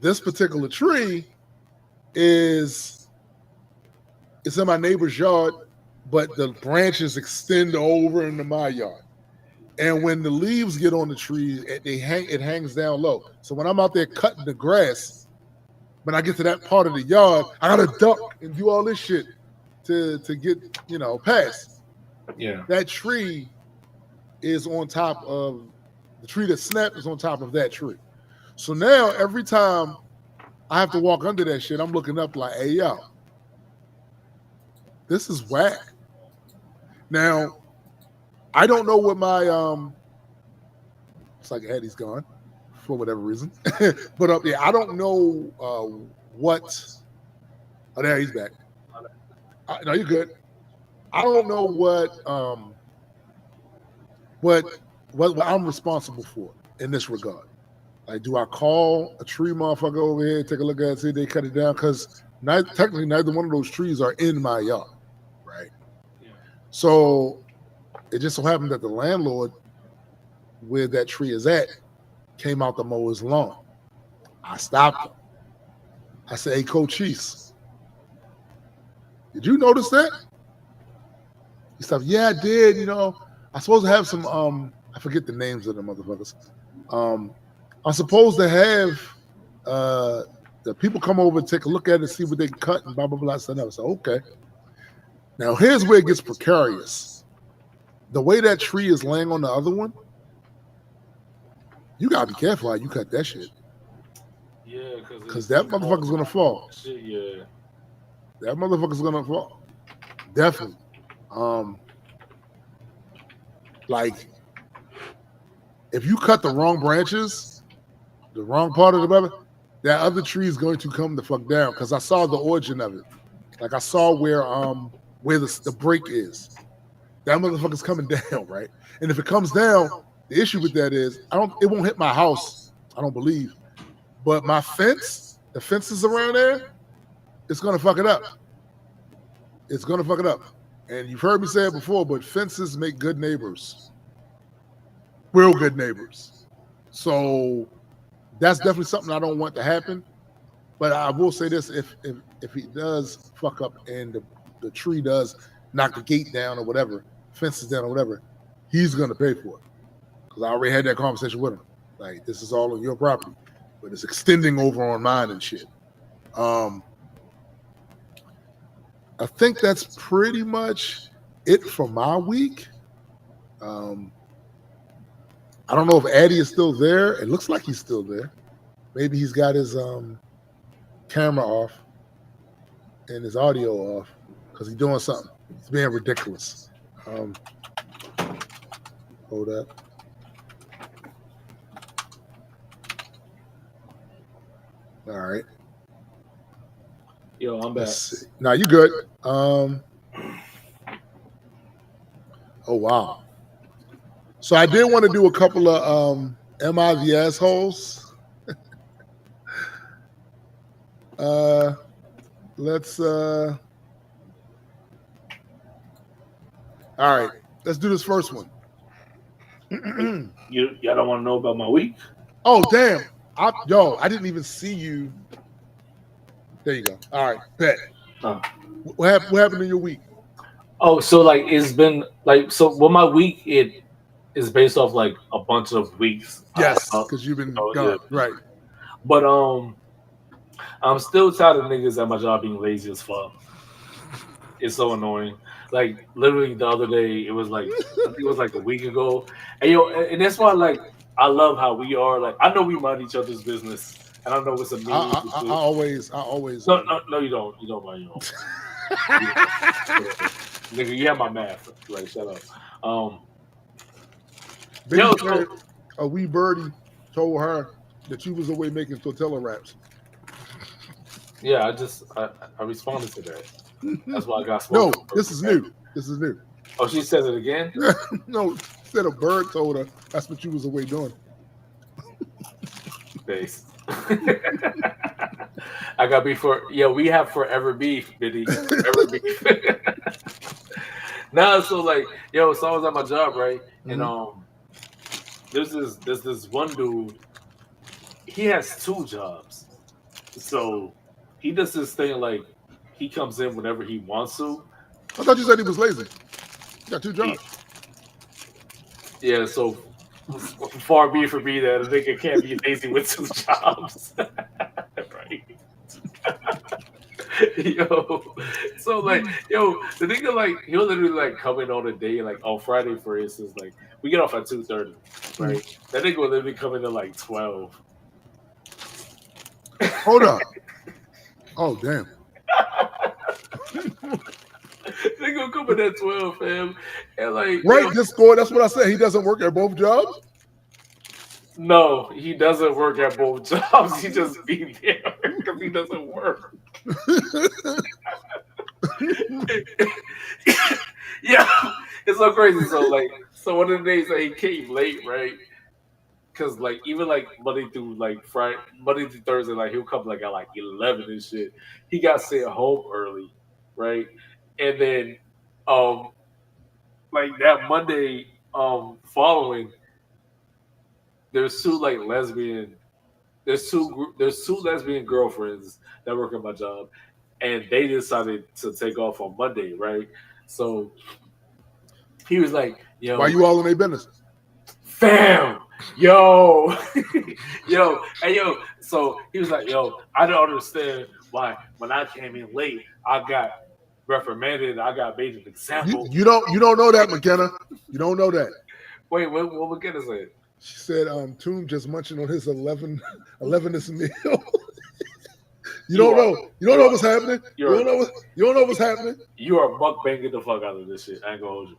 This particular tree it's in my neighbor's yard, but the branches extend over into my yard. And when the leaves get on the tree, it hangs down low. So when I'm out there cutting the grass, when I get to that part of the yard, I gotta duck and do all this shit to get, past. Yeah. That tree is on top of the tree that snapped is on top of that tree. So now every time I have to walk under that shit, I'm looking up like, hey, yo, this is whack. Now, I don't know what my it's like Eddie's gone for whatever reason. But I don't know what. Oh, there he's back. No, you're good. I don't know what I'm responsible for in this regard. Like, do I call a tree motherfucker over here, take a look at it, see if they cut it down? Because technically neither one of those trees are in my yard, right? Yeah. So it just so happened that the landlord where that tree is at came out to mow his lawn. I stopped him. I said, hey, Coach Cheese, did you notice that? He said, yeah, I did. I'm supposed to have some, I forget the names of the motherfuckers. I'm supposed to have the people come over and take a look at it and see what they can cut and blah, blah, blah. I said, okay. Now, here's where it gets precarious. The way that tree is laying on the other one, you got to be careful how you cut that shit. Yeah, because that motherfucker's going to fall. Shit, yeah. That motherfucker's going to fall. Definitely. Like, if you cut the wrong branches, the wrong part of the brother, that other tree is going to come the fuck down. Because I saw the origin of it. Like, I saw where the break is. That motherfucker's coming down, right? And if it comes down, the issue with that is it won't hit my house, I don't believe. But my fence, the fences around there, it's gonna fuck it up. It's gonna fuck it up. And you've heard me say it before, but fences make good neighbors. Real good neighbors. So that's definitely something I don't want to happen. But I will say this, if he does fuck up and the tree does knock the gate down or whatever, fences down or whatever, he's gonna pay for it. Because I already had that conversation with him. Like, this is all on your property, but it's extending over on mine and shit. I think that's pretty much it for my week. I don't know if Addy is still there. It looks like he's still there. Maybe he's got his camera off and his audio off because he's doing something. He's being ridiculous. Hold up. All right. Yo, I'm back. Now you good. Oh wow. So I did want to do a couple of Am I the Assholes? Let's all right, let's do this first one. Y'all don't want to know about my week? Oh damn. I didn't even see you. There you go. All right, bet. What happened in your week? Oh, so like it's been like my week it is based off like a bunch of weeks. Yes, because you've been gone, yeah. Right. But I'm still tired of niggas at my job being lazy as fuck. It's so annoying. Like literally the other day, it was like I think it was like a week ago, and that's why like I love how we are. Like I know we mind each other's business. And I don't know what's a mean. I always. No, you don't. You don't mind your own. Nigga, you have my math. Like, shut up. A wee birdie told her that you was away making tortilla wraps. Yeah, I responded to that. That's why I got smoked. No, this is new. This is new. Oh, she says it again? No, said a bird told her that's what you was away doing. Face. I got beef for we have forever beef, Biddy. Forever beef. Nah, so like, so I was at my job, right? And there's this one dude. He has 2 jobs. So he does this thing like he comes in whenever he wants to. I thought you said he was lazy. He got 2 jobs. Yeah, so far be it for me that a nigga can't be lazy with 2 jobs. Right. So like, the nigga like he'll literally like come in on a day, like on Friday, for instance, like we get off at 2:30, right? That nigga will literally come in at like 12. Hold up. Oh damn. They gonna come in at 12, fam. And like Discord, that's what I said. He doesn't work at both jobs? No, he doesn't work at both jobs. He just be there because he doesn't work. Yeah, it's so crazy. So one of the days that he came late, right? Because like even like Monday through Thursday, like he'll come like at like 11 and shit. He got sent home early, right? And then like that Monday following, there's 2 lesbian girlfriends that work at my job, and they decided to take off on Monday, right? So he was like, why you all in their business? Fam, yo. So he was like, I don't understand why when I came in late, I got reprimanded, I got made an example. You don't know that, McKenna. You don't know that. Wait, what McKenna said? She said, Toom just munching on his 11th meal. You don't know what's happening. You don't know what's happening. You are mukbanging the fuck out of this shit. I ain't gonna hold you.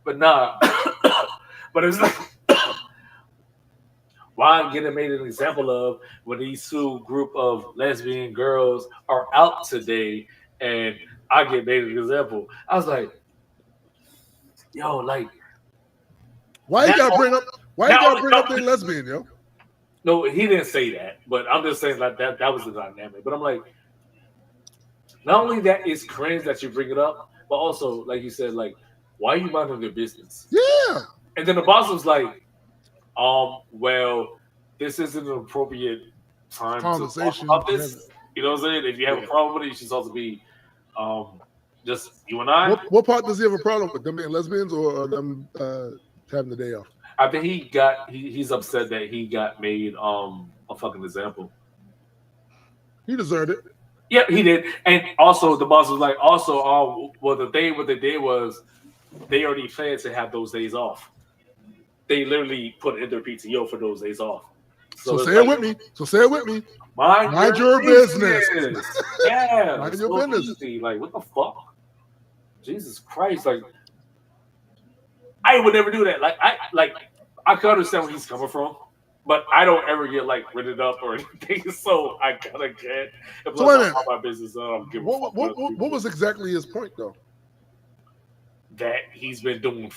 But nah. But it's like why I'm getting made an example of when these 2 group of lesbian girls are out today and I get made an example. I was like, like why you gotta bring up the lesbian, yo? No, he didn't say that, but I'm just saying like that was the dynamic. But I'm like, not only that it's cringe that you bring it up, but also like you said, like, why are you minding their business? Yeah. And then the boss was like, well, this isn't an appropriate time to talk about this. You know what I'm saying? If you have a problem with it, you should also be just you and I. What part does he have a problem with? Them being lesbians or them having the day off? I think he's upset that he got made a fucking example. He deserved it. Yeah, he did. And also the boss was like, what they did was they already planned to have those days off. They literally put in their PTO for those days off. So say it with me. Mind your business. Yeah. Mind your business. Easy. Like, what the fuck? Jesus Christ. Like, I would never do that. I can understand where he's coming from, but I don't ever get written up or anything. So I kind of can't. So wait a minute. My business. What was exactly his point, though? That he's been doing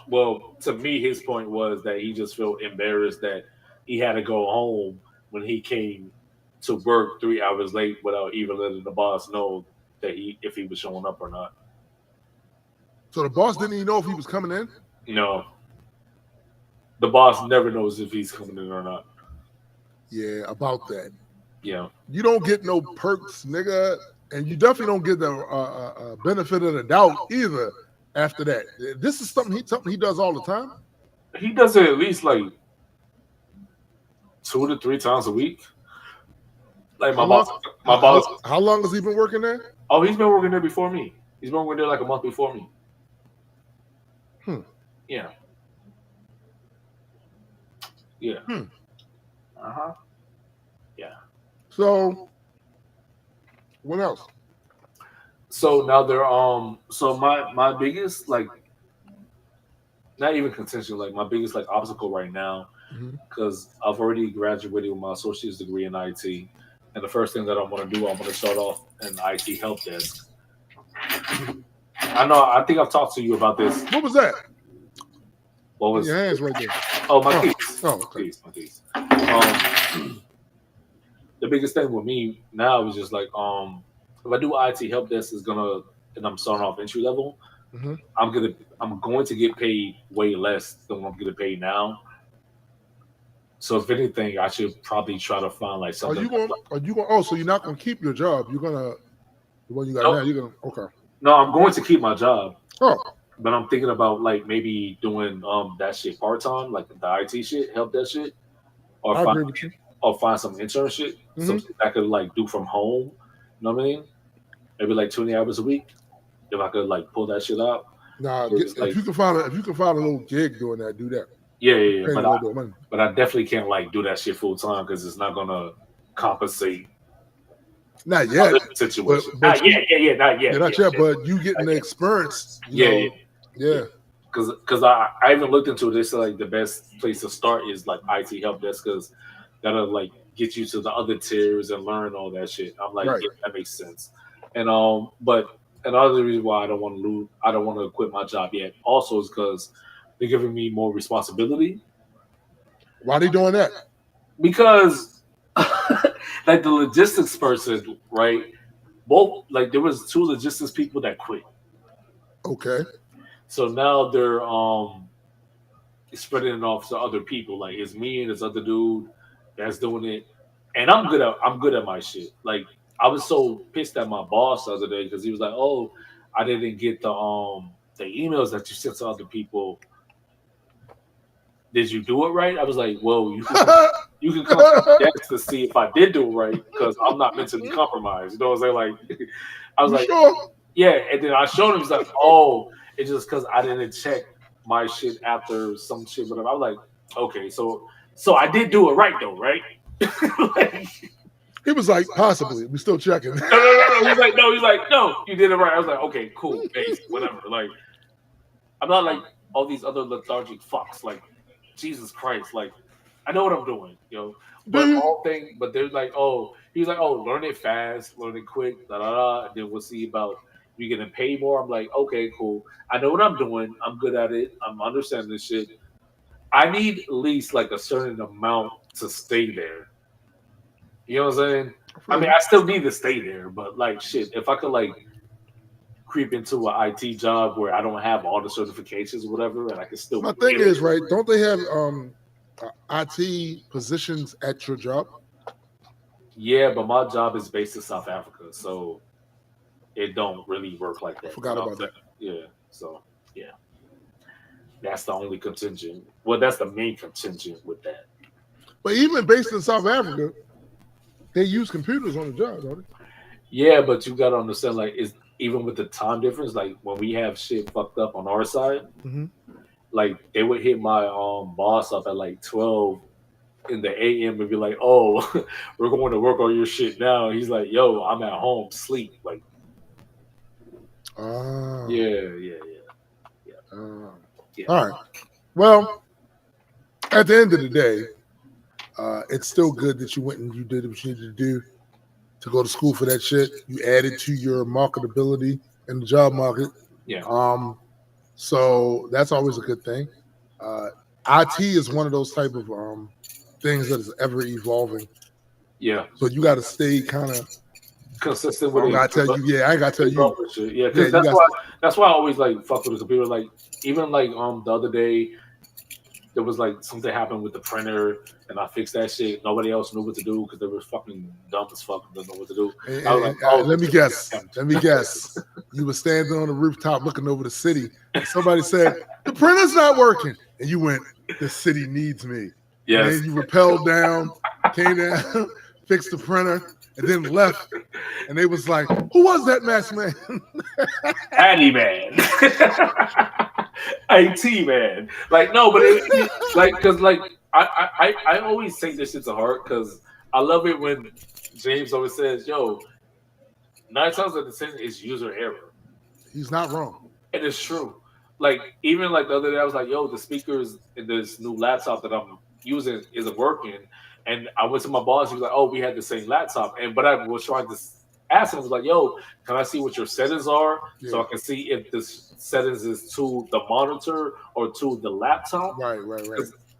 Well, to me, his point was that he just felt embarrassed that he had to go home when he came to work 3 hours late without even letting the boss know that if he was showing up or not. So the boss didn't even know if he was coming in? No. The boss never knows if he's coming in or not. Yeah, about that. Yeah. You don't get no perks, nigga, and you definitely don't get the benefit of the doubt either after that. This is something he does all the time? He does it at least 2 to 3 times a week. Like my boss. How long has he been working there? Oh, he's been working there before me. He's been working there a month before me. Yeah. Yeah. Uh-huh. Yeah. So what else? So now they're so my biggest not even contention, my biggest obstacle right now, because I've already graduated with my associate's degree in IT, and the first thing that I'm going to start off an IT help desk. I think I've talked to you about this. What was that? What was your hands right there? Oh, my keys. Oh, okay. My keys. The biggest thing with me now is just like if I do IT help desk and I'm starting off entry level, I'm going to get paid way less than what I'm getting paid now. So if anything, I should probably try to find like something. Are you going? Oh, so you're not going to keep your job? You're gonna the one you got now. You're gonna okay. No, I'm going to keep my job. Oh, but I'm thinking about like maybe doing that shit part time, like the IT shit, help that shit, or find some intern shit, something I could like do from home. You know what I mean? Maybe like 20 hours a week. If I could like pull that shit out. Nah, if you can find a little gig doing that, do that. Yeah. But I definitely can't like do that shit full time because it's not gonna compensate. Not yet. Situation. Not yet. Not yet. But you getting the experience. Yeah. Because I even looked into this. Like the best place to start is like IT help desk because that'll like get you to the other tiers and learn all that shit. I'm like, yeah, that makes sense. And but another reason why I don't want to quit my job yet also is because they're giving me more responsibility. Why are they doing that? Because like the logistics person, right? Both like there was 2 logistics people that quit. Okay. So now they're spreading it off to other people. Like it's me and this other dude that's doing it, and I'm good at my shit. Like I was so pissed at my boss the other day because he was like, "Oh, I didn't get the emails that you sent to other people. Did you do it right?" I was like, "Well, you can come to see if I did do it right because I'm not mentally compromised." You know what I'm saying? Like I was like, sure? "Yeah," and then I showed him. He's like, "Oh, it's just because I didn't check my shit after some shit." But I was like, "Okay, so I did do it right though, right?" Like, he was like, "Possibly, we still checking." No. He's like, "No, you did it right." I was like, "Okay, cool, base, whatever." Like, I'm not like all these other lethargic fucks. Like, Jesus Christ, like, I know what I'm doing, yo. But they're like, "Oh," he's like, "Oh, learn it fast, learn it quick, da da da." And then we'll see about you getting paid more. I'm like, "Okay, cool. I know what I'm doing. I'm good at it. I'm understanding this shit. I need at least like a certain amount to stay there." You know what I'm saying? I mean, I still need to stay there, but like shit, if I could like creep into an IT job where I don't have all the certifications or whatever, and I can still. My thing is, right? Don't they have IT positions at your job? Yeah, but my job is based in South Africa, so it don't really work like that. I forgot about that. Yeah, so yeah, that's the only contingent. Well, that's the main contingent with that. But even based in South Africa, they use computers on the job, don't they? Yeah, but you gotta understand, like, it's even with the time difference. Like when we have shit fucked up on our side, like they would hit my boss up at like 12 in the AM and be like, "Oh, we're going to work on your shit now." And he's like, "Yo, I'm at home, sleep." Like, yeah. All right. Well, at the end of the day, it's still good that you went and you did what you needed to do to go to school for that shit. You added to your marketability in the job market. Yeah. So that's always a good thing. IT is one of those type of things that is ever evolving. Yeah. So you got to stay kind of consistent with it. I gotta tell you. Yeah, because that's why I always like fuck with the computer. Like even like the other day, there was like something happened with the printer, and I fixed that shit. Nobody else knew what to do because they were fucking dumb as fuck. Didn't know what to do. I was like, "Oh, let me guess. You were standing on the rooftop looking over the city. And somebody said the printer's not working, and you went, "The city needs me." Yes. And then you rappelled down, came down, fixed the printer, and then left. And they was like, "Who was that masked man?" Addy man. IT man. Like no, but because I always take this shit to heart because I love it when James always says, "Yo, 9 times out of 10 is user error." He's not wrong. And it's true. Like even like the other day, I was like, "Yo, the speakers in this new laptop that I'm using isn't working." And I went to my boss. He was like, "Oh, we had the same laptop." But I was trying to ask him, I was like, "Yo, can I see what your settings are so I can see if this settings is to the monitor or to the laptop?" Right.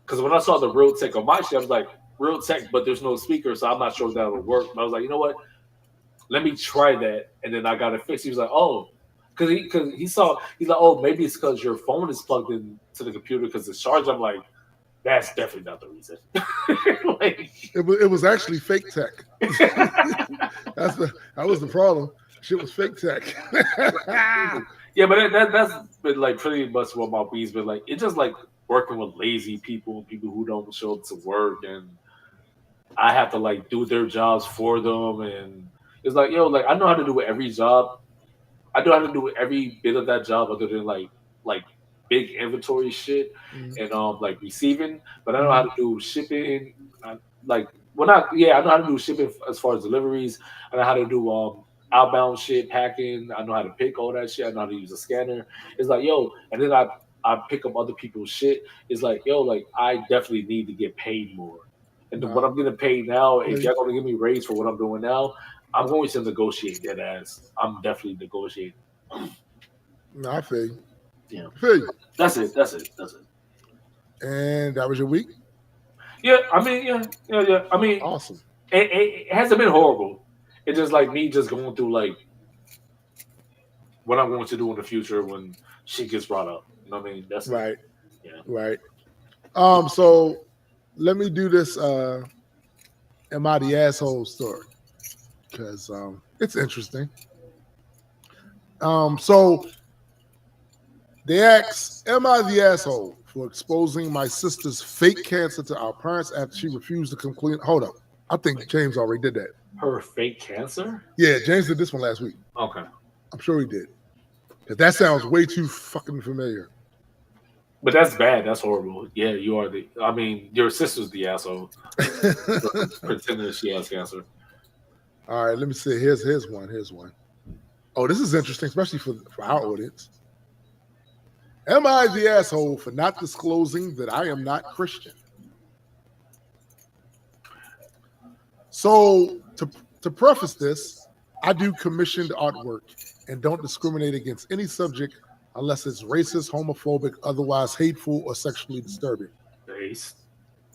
because when I saw the Realtek on my shit, I was like, Realtek, but there's no speaker, so I'm not sure if that would work. But I was like, you know what? Let me try that, and then I got it fixed. He was like, oh, because he's like, oh, maybe it's because your phone is plugged in to the computer because it's charged. I'm like, that's definitely not the reason. Like, it was actually fake tech. That was the problem. Shit was fake tech. Yeah, but that's been like pretty much what my beat's been like. It's just like working with lazy people who don't show up to work, and I have to like do their jobs for them. And it's like, yo, like I know how to do every job. I know how to do every bit of that job other than like big inventory shit and like receiving, but I don't know how to do shipping. I know how to do shipping as far as deliveries. I know how to do outbound shit, packing. I know how to pick all that shit. I know how to use a scanner. It's like, yo, and then I pick up other people's shit. It's like, yo, like I definitely need to get paid more. And what I'm getting paid now, if y'all gonna give me a raise for what I'm doing now, I'm going to negotiate that ass. I'm definitely negotiating. No, I feel you. Yeah. Feel you. That's it. And that was your week? Yeah, I mean, yeah. I mean, awesome. It hasn't been horrible. It's just like me just going through like what I'm going to do in the future when shit gets brought up. You know what I mean? That's right. It. Yeah. Right. So let me do this am I the asshole story? Because it's interesting. So they asked, am I the asshole for exposing my sister's fake cancer to our parents after she refused to come clean? Hold up. I think James already did that. Her fake cancer? Yeah, James did this one last week. Okay. I'm sure he did. Because that sounds way too fucking familiar. But that's bad. That's horrible. Yeah, you are your sister's the asshole. Pretending she has cancer. All right, let me see. Here's one. Oh, this is interesting, especially for our audience. Am I the asshole for not disclosing that I am not Christian? So to preface this, I do commissioned artwork and don't discriminate against any subject unless it's racist, homophobic, otherwise hateful, or sexually disturbing. Nice.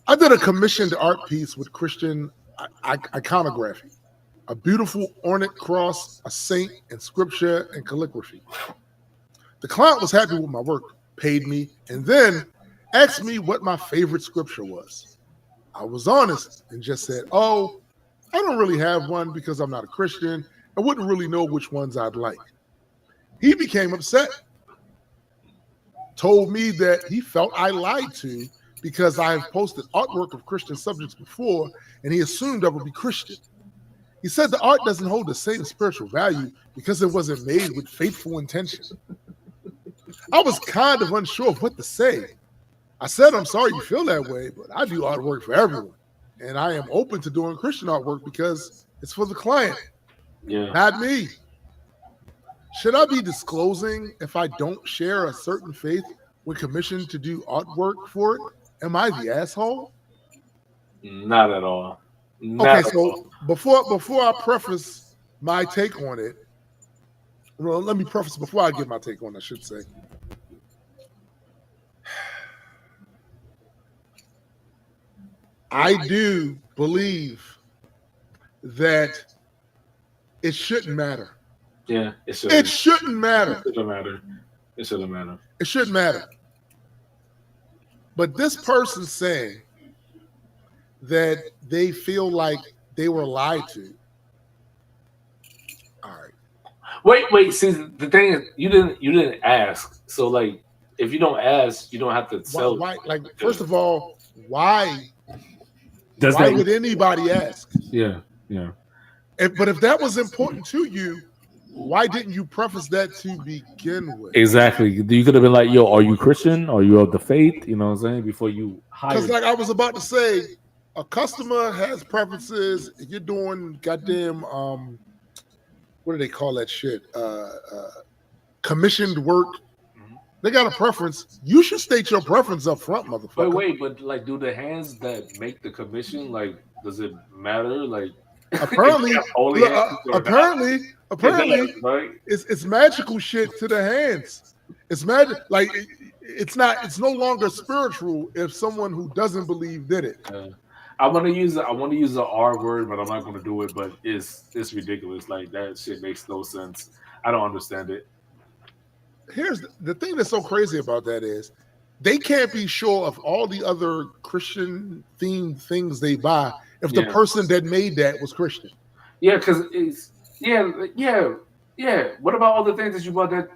I did a commissioned art piece with Christian iconography, a beautiful ornate cross, a saint, and scripture and calligraphy. The client was happy with my work, paid me, and then asked me what my favorite scripture was. I was honest and just said, oh, I don't really have one because I'm not a Christian. I wouldn't really know which ones I'd like. He became upset, told me that he felt I lied to because I have posted artwork of Christian subjects before, and he assumed I would be Christian. He said the art doesn't hold the same spiritual value because it wasn't made with faithful intention. I was kind of unsure of what to say. I said, I'm sorry you feel that way, but I do artwork for everyone. And I am open to doing Christian artwork because it's for the client, not me. Should I be disclosing if I don't share a certain faith when commissioned to do artwork for it? Am I the asshole? Not at all. Before I preface my take on it, well, let me preface before I give my take on it, I should say. I do believe that it shouldn't matter. Yeah, it shouldn't. It shouldn't matter. It shouldn't matter. It shouldn't matter. It shouldn't matter. But this person saying that they feel like they were lied to. All right. Wait. See, the thing is, you didn't ask. So, like, if you don't ask, you don't have to sell. Why? Like, first of all, why would anybody ask? Yeah. But if that was important to you, why didn't you preface that to begin with? Exactly. You could have been like, yo, are you Christian? Are you of the faith? You know what I'm saying? Before you hire. Because like I was about to say, a customer has preferences. If you're doing goddamn, what do they call that shit? Commissioned work. They got a preference. You should state your preference up front, motherfucker. But like, do the hands that make the commission, like, does it matter? Like, apparently, it's magical shit to the hands. It's magic. Like it's no longer spiritual if someone who doesn't believe did it. I want to use the R word, but I'm not going to do it. But it's ridiculous. Like that shit makes no sense. I don't understand it. Here's the thing that's so crazy about that is they can't be sure of all the other Christian themed things they buy if the person that made that was Christian. Yeah, because it's What about all the things that you bought that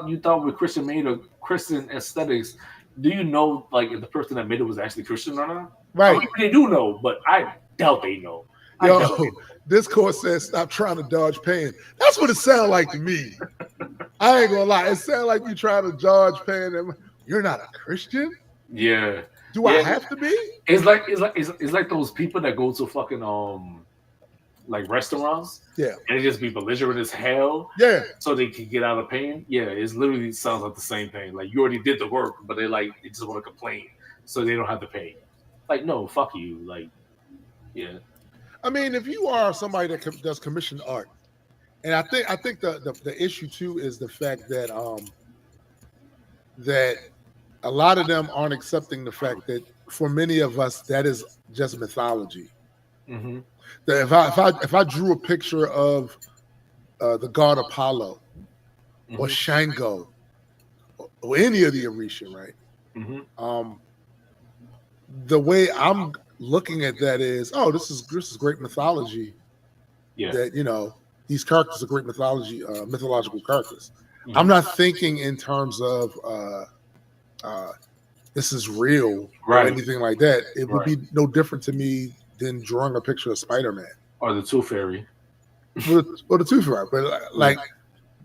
you thought were Christian made or Christian aesthetics? Do you know like if the person that made it was actually Christian or not? Right. I mean, they do know, but I doubt they know. This course says stop trying to dodge pain. That's what it sounds like to me. I ain't gonna lie. It sounds like you trying to dodge pain. You're not a Christian? Yeah. Do I have to be? It's like those people that go to fucking like restaurants. Yeah. And they just be belligerent as hell. Yeah. So they can get out of pain. Yeah, it literally sounds like the same thing. Like you already did the work, but they just want to complain so they don't have to pay. Like, no, fuck you. Like, yeah. I mean, if you are somebody that does commissioned art, and I think the issue too is the fact that that a lot of them aren't accepting the fact that for many of us that is just mythology. Mm-hmm. That if I drew a picture of the god Apollo or Shango or any of the Orisha, right? Mm-hmm. The way I'm looking at that is, this is great mythology. Yeah. That these characters are great mythological characters. Mm-hmm. I'm not thinking in terms of this is real or anything like that. It would be no different to me than drawing a picture of Spider-Man or the Tooth Fairy, or the Tooth Fairy. But like,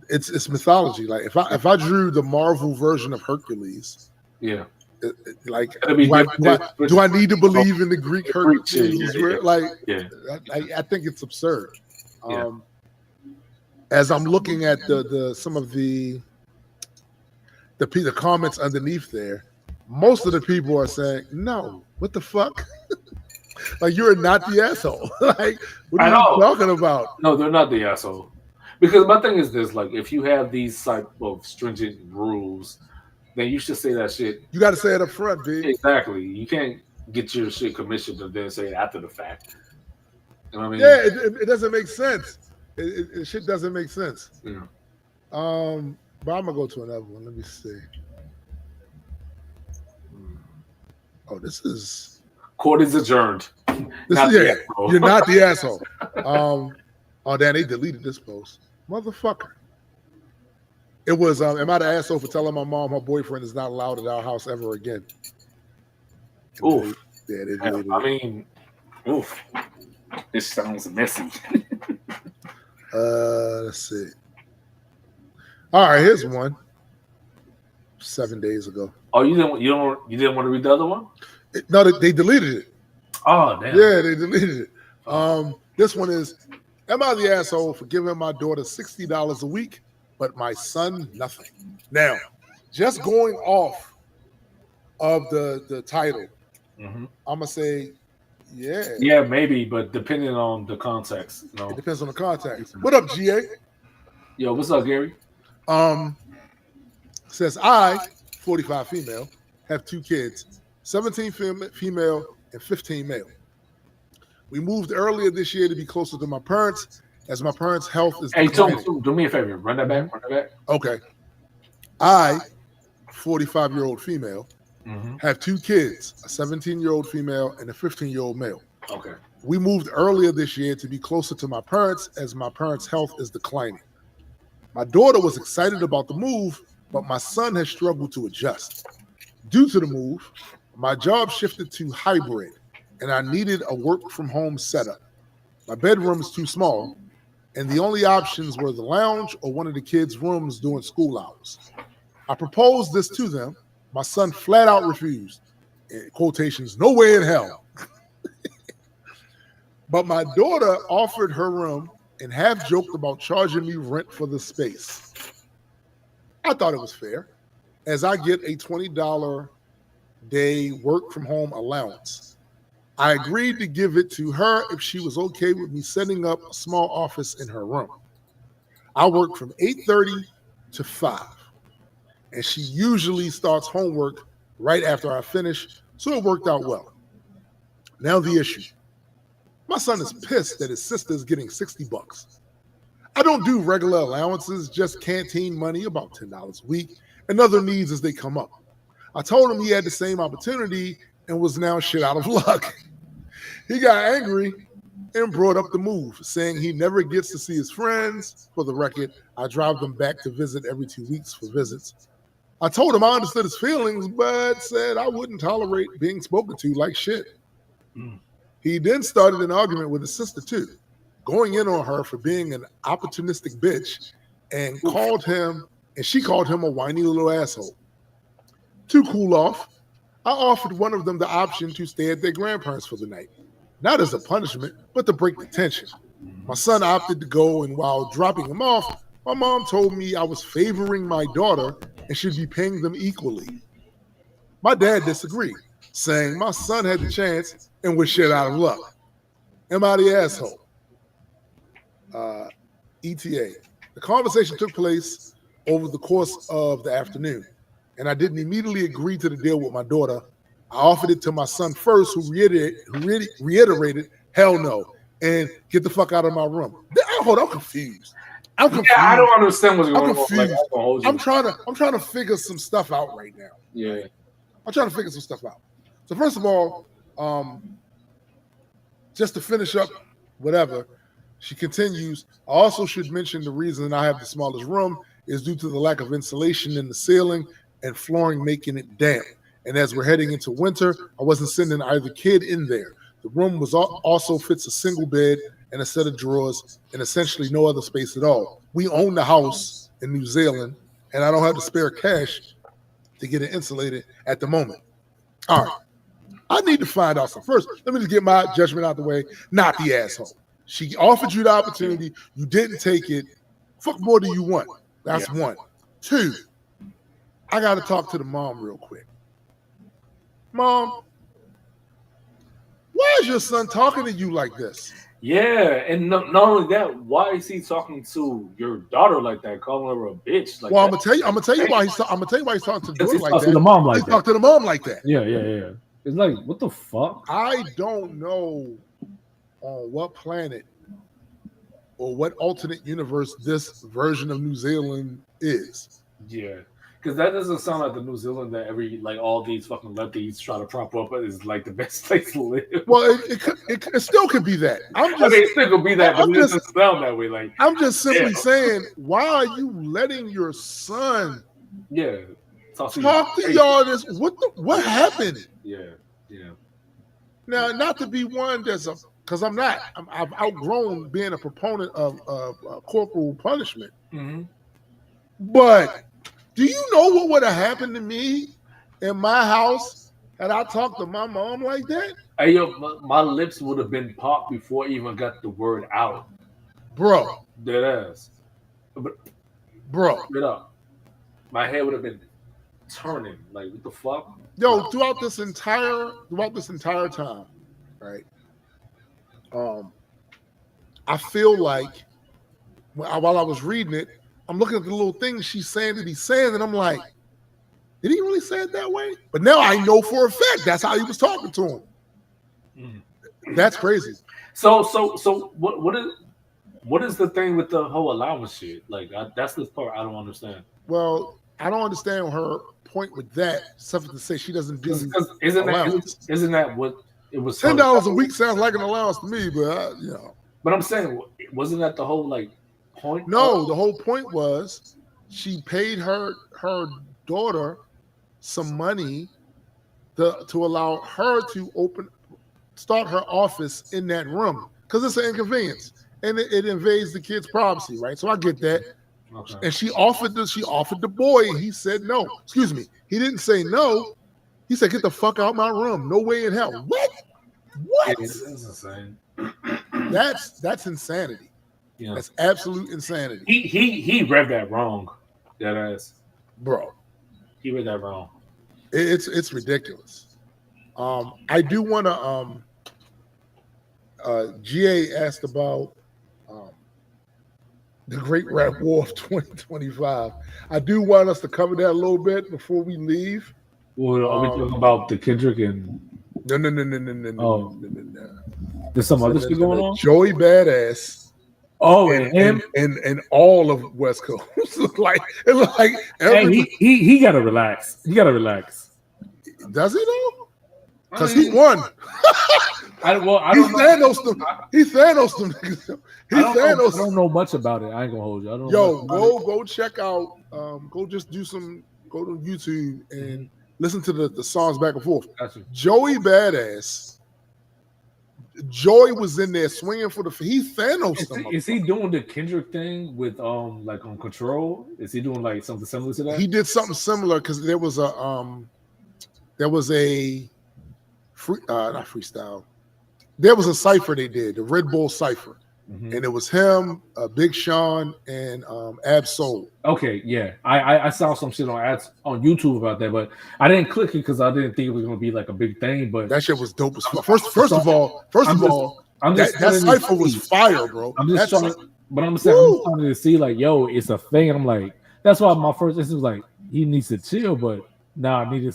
it's mythology. Like if I drew the Marvel version of Hercules, yeah. Like, do I need to believe in the Greek Hercules? I think it's absurd. As I'm looking at the some of the comments underneath there, most of the people are saying, "No, what the fuck? Like you're not the asshole. Like what are you talking about?" No, they're not the asshole. Because my thing is this: like, if you have these type of stringent rules, then you should say that shit. You got to say it up front, B. Exactly. You can't get your shit commissioned and then say it after the fact. You know what I mean? Yeah, it doesn't make sense. It shit doesn't make sense. Yeah. But I'm gonna go to another one. Let me see. Oh, this is court is adjourned. You're not the asshole. Oh, damn, they deleted this post, motherfucker. It was, am I the asshole for telling my mom her boyfriend is not allowed at our house ever again? Oof. They deleted it. I mean, oof. This sounds messy. Let's see. All right, here's one. 7 days ago. Oh, you didn't want to read the other one? No, they deleted it. Oh, damn. Yeah, they deleted it. This one is, am I the asshole for giving my daughter $60 a week, but my son nothing? Now, just going off of the title, I'm gonna say, yeah, maybe, but depending on the context, it depends on the context. What up, GA? Yo, what's up, Gary? Says I, 45 female, have 2 kids, 17 female and 15 male. We moved earlier this year to be closer to my parents, as my parents' health is declining. Do me a favor. Run that back. Okay. I, 45-year-old female, have 2 kids, a 17-year-old female and a 15-year-old male. Okay. We moved earlier this year to be closer to my parents, as my parents' health is declining. My daughter was excited about the move, but my son has struggled to adjust. Due to the move, my job shifted to hybrid, and I needed a work-from-home setup. My bedroom is too small, and the only options were the lounge or one of the kids' rooms during school hours. I proposed this to them. My son flat out refused. In quotations, no way in hell. But my daughter offered her room and half joked about charging me rent for the space. I thought it was fair, as I get a $20 day work from home allowance. I agreed to give it to her if she was okay with me setting up a small office in her room. I work from 8:30 to 5. and she usually starts homework right after I finish, so it worked out well. Now the issue. My son is pissed that his sister is getting $60. I don't do regular allowances, just canteen money, about $10 a week, and other needs as they come up. I told him he had the same opportunity and was now shit out of luck. He got angry and brought up the move, saying he never gets to see his friends. For the record, I drive them back to visit every 2 weeks for visits. I told him I understood his feelings, but said I wouldn't tolerate being spoken to like shit. He then started an argument with his sister too, going in on her for being an opportunistic bitch, and she called him a whiny little asshole. To cool off, I offered one of them the option to stay at their grandparents for the night, not as a punishment, but to break the tension. My son opted to go, and while dropping him off, my mom told me I was favoring my daughter and should be paying them equally. My dad disagreed, saying my son had the chance and was shit out of luck. Am I the asshole? ETA. The conversation took place over the course of the afternoon, and I didn't immediately agree to the deal with my daughter. I offered it to my son first, who reiterated, hell no, and get the fuck out of my room. Hold on, I'm confused. Yeah, I don't understand what's going on. I'm trying to figure some stuff out right now. Yeah. I'm trying to figure some stuff out. So first of all, just to finish up whatever, she continues, I also should mention the reason I have the smallest room is due to the lack of insulation in the ceiling and flooring making it damp. And as we're heading into winter, I wasn't sending either kid in there. The room also fits a single bed and a set of drawers and essentially no other space at all. We own the house in New Zealand, and I don't have the spare cash to get it insulated at the moment. All right. I need to find out some. First, let me just get my judgment out the way. Not the asshole. She offered you the opportunity. You didn't take it. Fuck more do you want? That's one. Two, I got to talk to the mom real quick. Mom, why is your son talking to you like this? Yeah, and not only that, why is he talking to your daughter like that, calling her a bitch? Like, well, I'm gonna tell you why he's talking to the daughter like that. To the mom like that. Talk to the mom like that. Yeah. It's like, what the fuck? I don't know on what planet or what alternate universe this version of New Zealand is. Yeah. Because that doesn't sound like the New Zealand that all these fucking lefties try to prop up is like the best place to live. Well, it still could be that. It still could be that, but it doesn't sound that way. Like, I'm just simply saying, why are you letting your son talk to y'all this? What happened? Yeah. Now, not to be one because I've outgrown being a proponent of corporal punishment. Mm-hmm. But do you know what would have happened to me in my house had I talked to my mom like that? Hey, yo, my lips would have been popped before I even got the word out. Bro. Dead ass. Bro. Straight up. My head would have been turning. Like, what the fuck? Yo, throughout this entire time, right? I feel like while I was reading it, I'm looking at the little things she's saying that he's saying, and I'm like, did he really say it that way? But now I know for a fact that's how he was talking to him. That's crazy. So what is the thing with the whole allowance shit? Like, that's the part I don't understand. Well, I don't understand her point with that. Something to say she doesn't do allowance. Isn't that what it was? $10 a week sounds like an allowance to me, but But I'm saying, wasn't that the whole point? No, the whole point was she paid her daughter some money to allow her to start her office in that room because it's an inconvenience and it invades the kid's privacy, right? So I get that. Okay. And she offered the boy, and he said no. Excuse me, he didn't say no. He said, "Get the fuck out my room. No way in hell." What? It's insane. That's insanity. Yeah. That's absolute insanity. He read that wrong. That ass, bro. He read that wrong. It's ridiculous. I do want to. GA asked about the Great Rap War of 2025. I do want us to cover that a little bit before we leave. Well, are we talking about the Kendrick and? No. Oh. There's some other shit going on. Joey Badass. Oh, and him and all of West Coast. it looked like hey, he gotta relax. He gotta relax. Does he though? Because he won. I don't know. He Thanos them. I don't know much about it. I ain't gonna hold you. I don't know. Go check out. Go to YouTube and listen to the songs back and forth. Gotcha. Joey Badass. Joy was in there swinging for he's Thanos. Is he doing the Kendrick thing with like on Control? Is he doing like something similar to that? He did something similar because there was a not freestyle. There was a cipher they did, the Red Bull cipher. Mm-hmm. And it was him, Big Sean, and Ab-Soul. Okay, yeah, I saw some shit on YouTube about that, but I didn't click it because I didn't think it was gonna be like a big thing. But that shit was dope as fuck. First of all, that cipher was fire, bro. I'm just trying to see like, yo, it's a thing. I'm like, that's why my first instinct was like, he needs to chill, but now I need to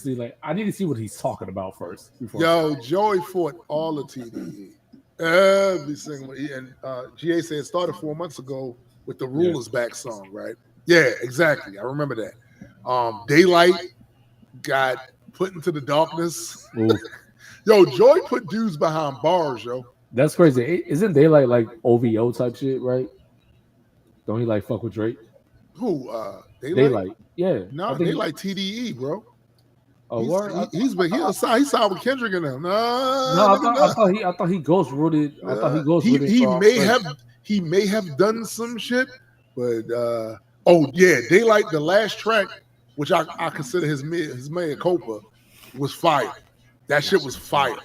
see what he's talking about first. Yo, Joey fought all the TDE. Every single one. And GA said it started 4 months ago with the Rulers Back song, right? Yeah, exactly. I remember that. Daylight got put into the darkness. Yo, Joy put dudes behind bars, yo. That's crazy. Isn't Daylight like OVO type shit, right? Don't he like fuck with Drake? Who? Daylight. Yeah. No, Daylight TDE, bro. Oh, he's signed with Kendrick and them. No, I thought he ghost rooted. I thought he ghost rooted. He may have done some shit, but Daylight, the last track, which I consider his mea culpa, was fire. That shit was fire.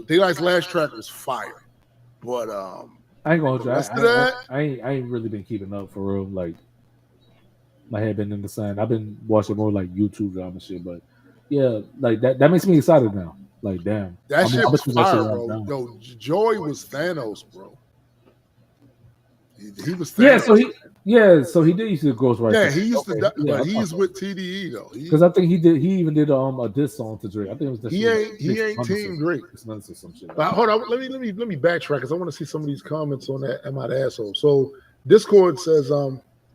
Daylight's last track was fire. But I ain't gonna hold you. I ain't really been keeping up for real. Like my head been in the sand. I've been watching more like YouTube drama shit, but. Yeah, like that makes me excited now. Like, damn. That shit was fire, bro. Yo, Joy was Thanos, bro. He was Thanos. So he did used to Ghostwriter. Yeah, he used to, but he's with TDE though. Because I think he even did a diss song to Drake. I think it was the he ain't Team Drake. Some shit. But hold on, let me backtrack because I want to see some of these comments on that. Am I the asshole? So Discord says,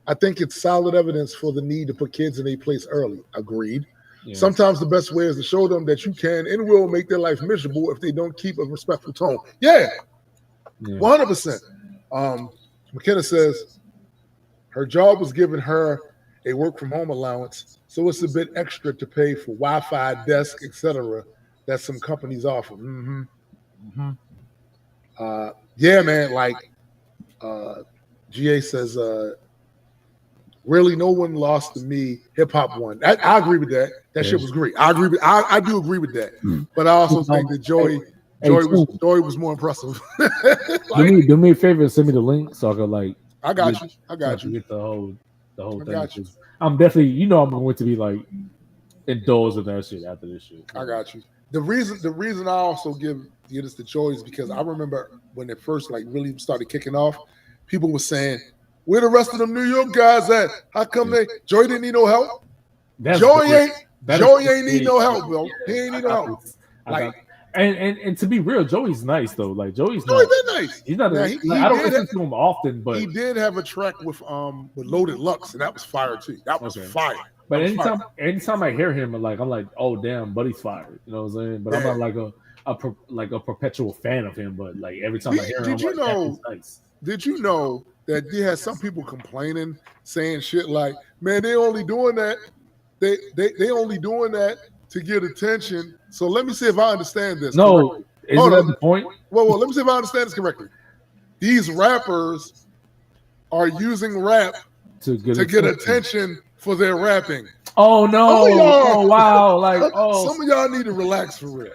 I think it's solid evidence for the need to put kids in a place early. Agreed. Yeah. Sometimes the best way is to show them that you can and will make their life miserable if they don't keep a respectful tone. Yeah. 100%. McKenna says her job was giving her a work from home allowance, so it's a bit extra to pay for Wi-Fi, desk, etc. that some companies offer. Mm-hmm. Mm-hmm. Yeah, man. Like GA says, really, no one lost to me. Hip hop won. I agree with that. That shit was great. I do agree with that. But I also think that Joy was more impressive. Do me a favor and send me the link so I can like. I got you. Get the whole thing. I'm definitely, I'm going to be like indulged in that shit after this shit. I got you. The reason I also give this to Joy is because I remember when it first like really started kicking off, people were saying, where the rest of them New York guys at? How come Joy didn't need no help? Joy ain't need no help, bro. He ain't need no help. And to be real, Joey's nice though. Like Joey's nice. He's not. I don't listen to him often, but he did have a track with Loaded Lux, and that was fire too. That was fire. But anytime I hear him, I'm like, oh damn, buddy's fired. You know what I'm saying? But I'm not like a perpetual fan of him. But like every time I hear him, nice. Did you know that you had some people complaining, saying shit like, "Man, they only doing that. They only doing that to get attention." So let me see if I understand this. No, isn't that the point? Well, let me see if I understand this correctly. These rappers are using rap to get attention for their rapping. Oh no! Oh wow! Like some of y'all need to relax for real.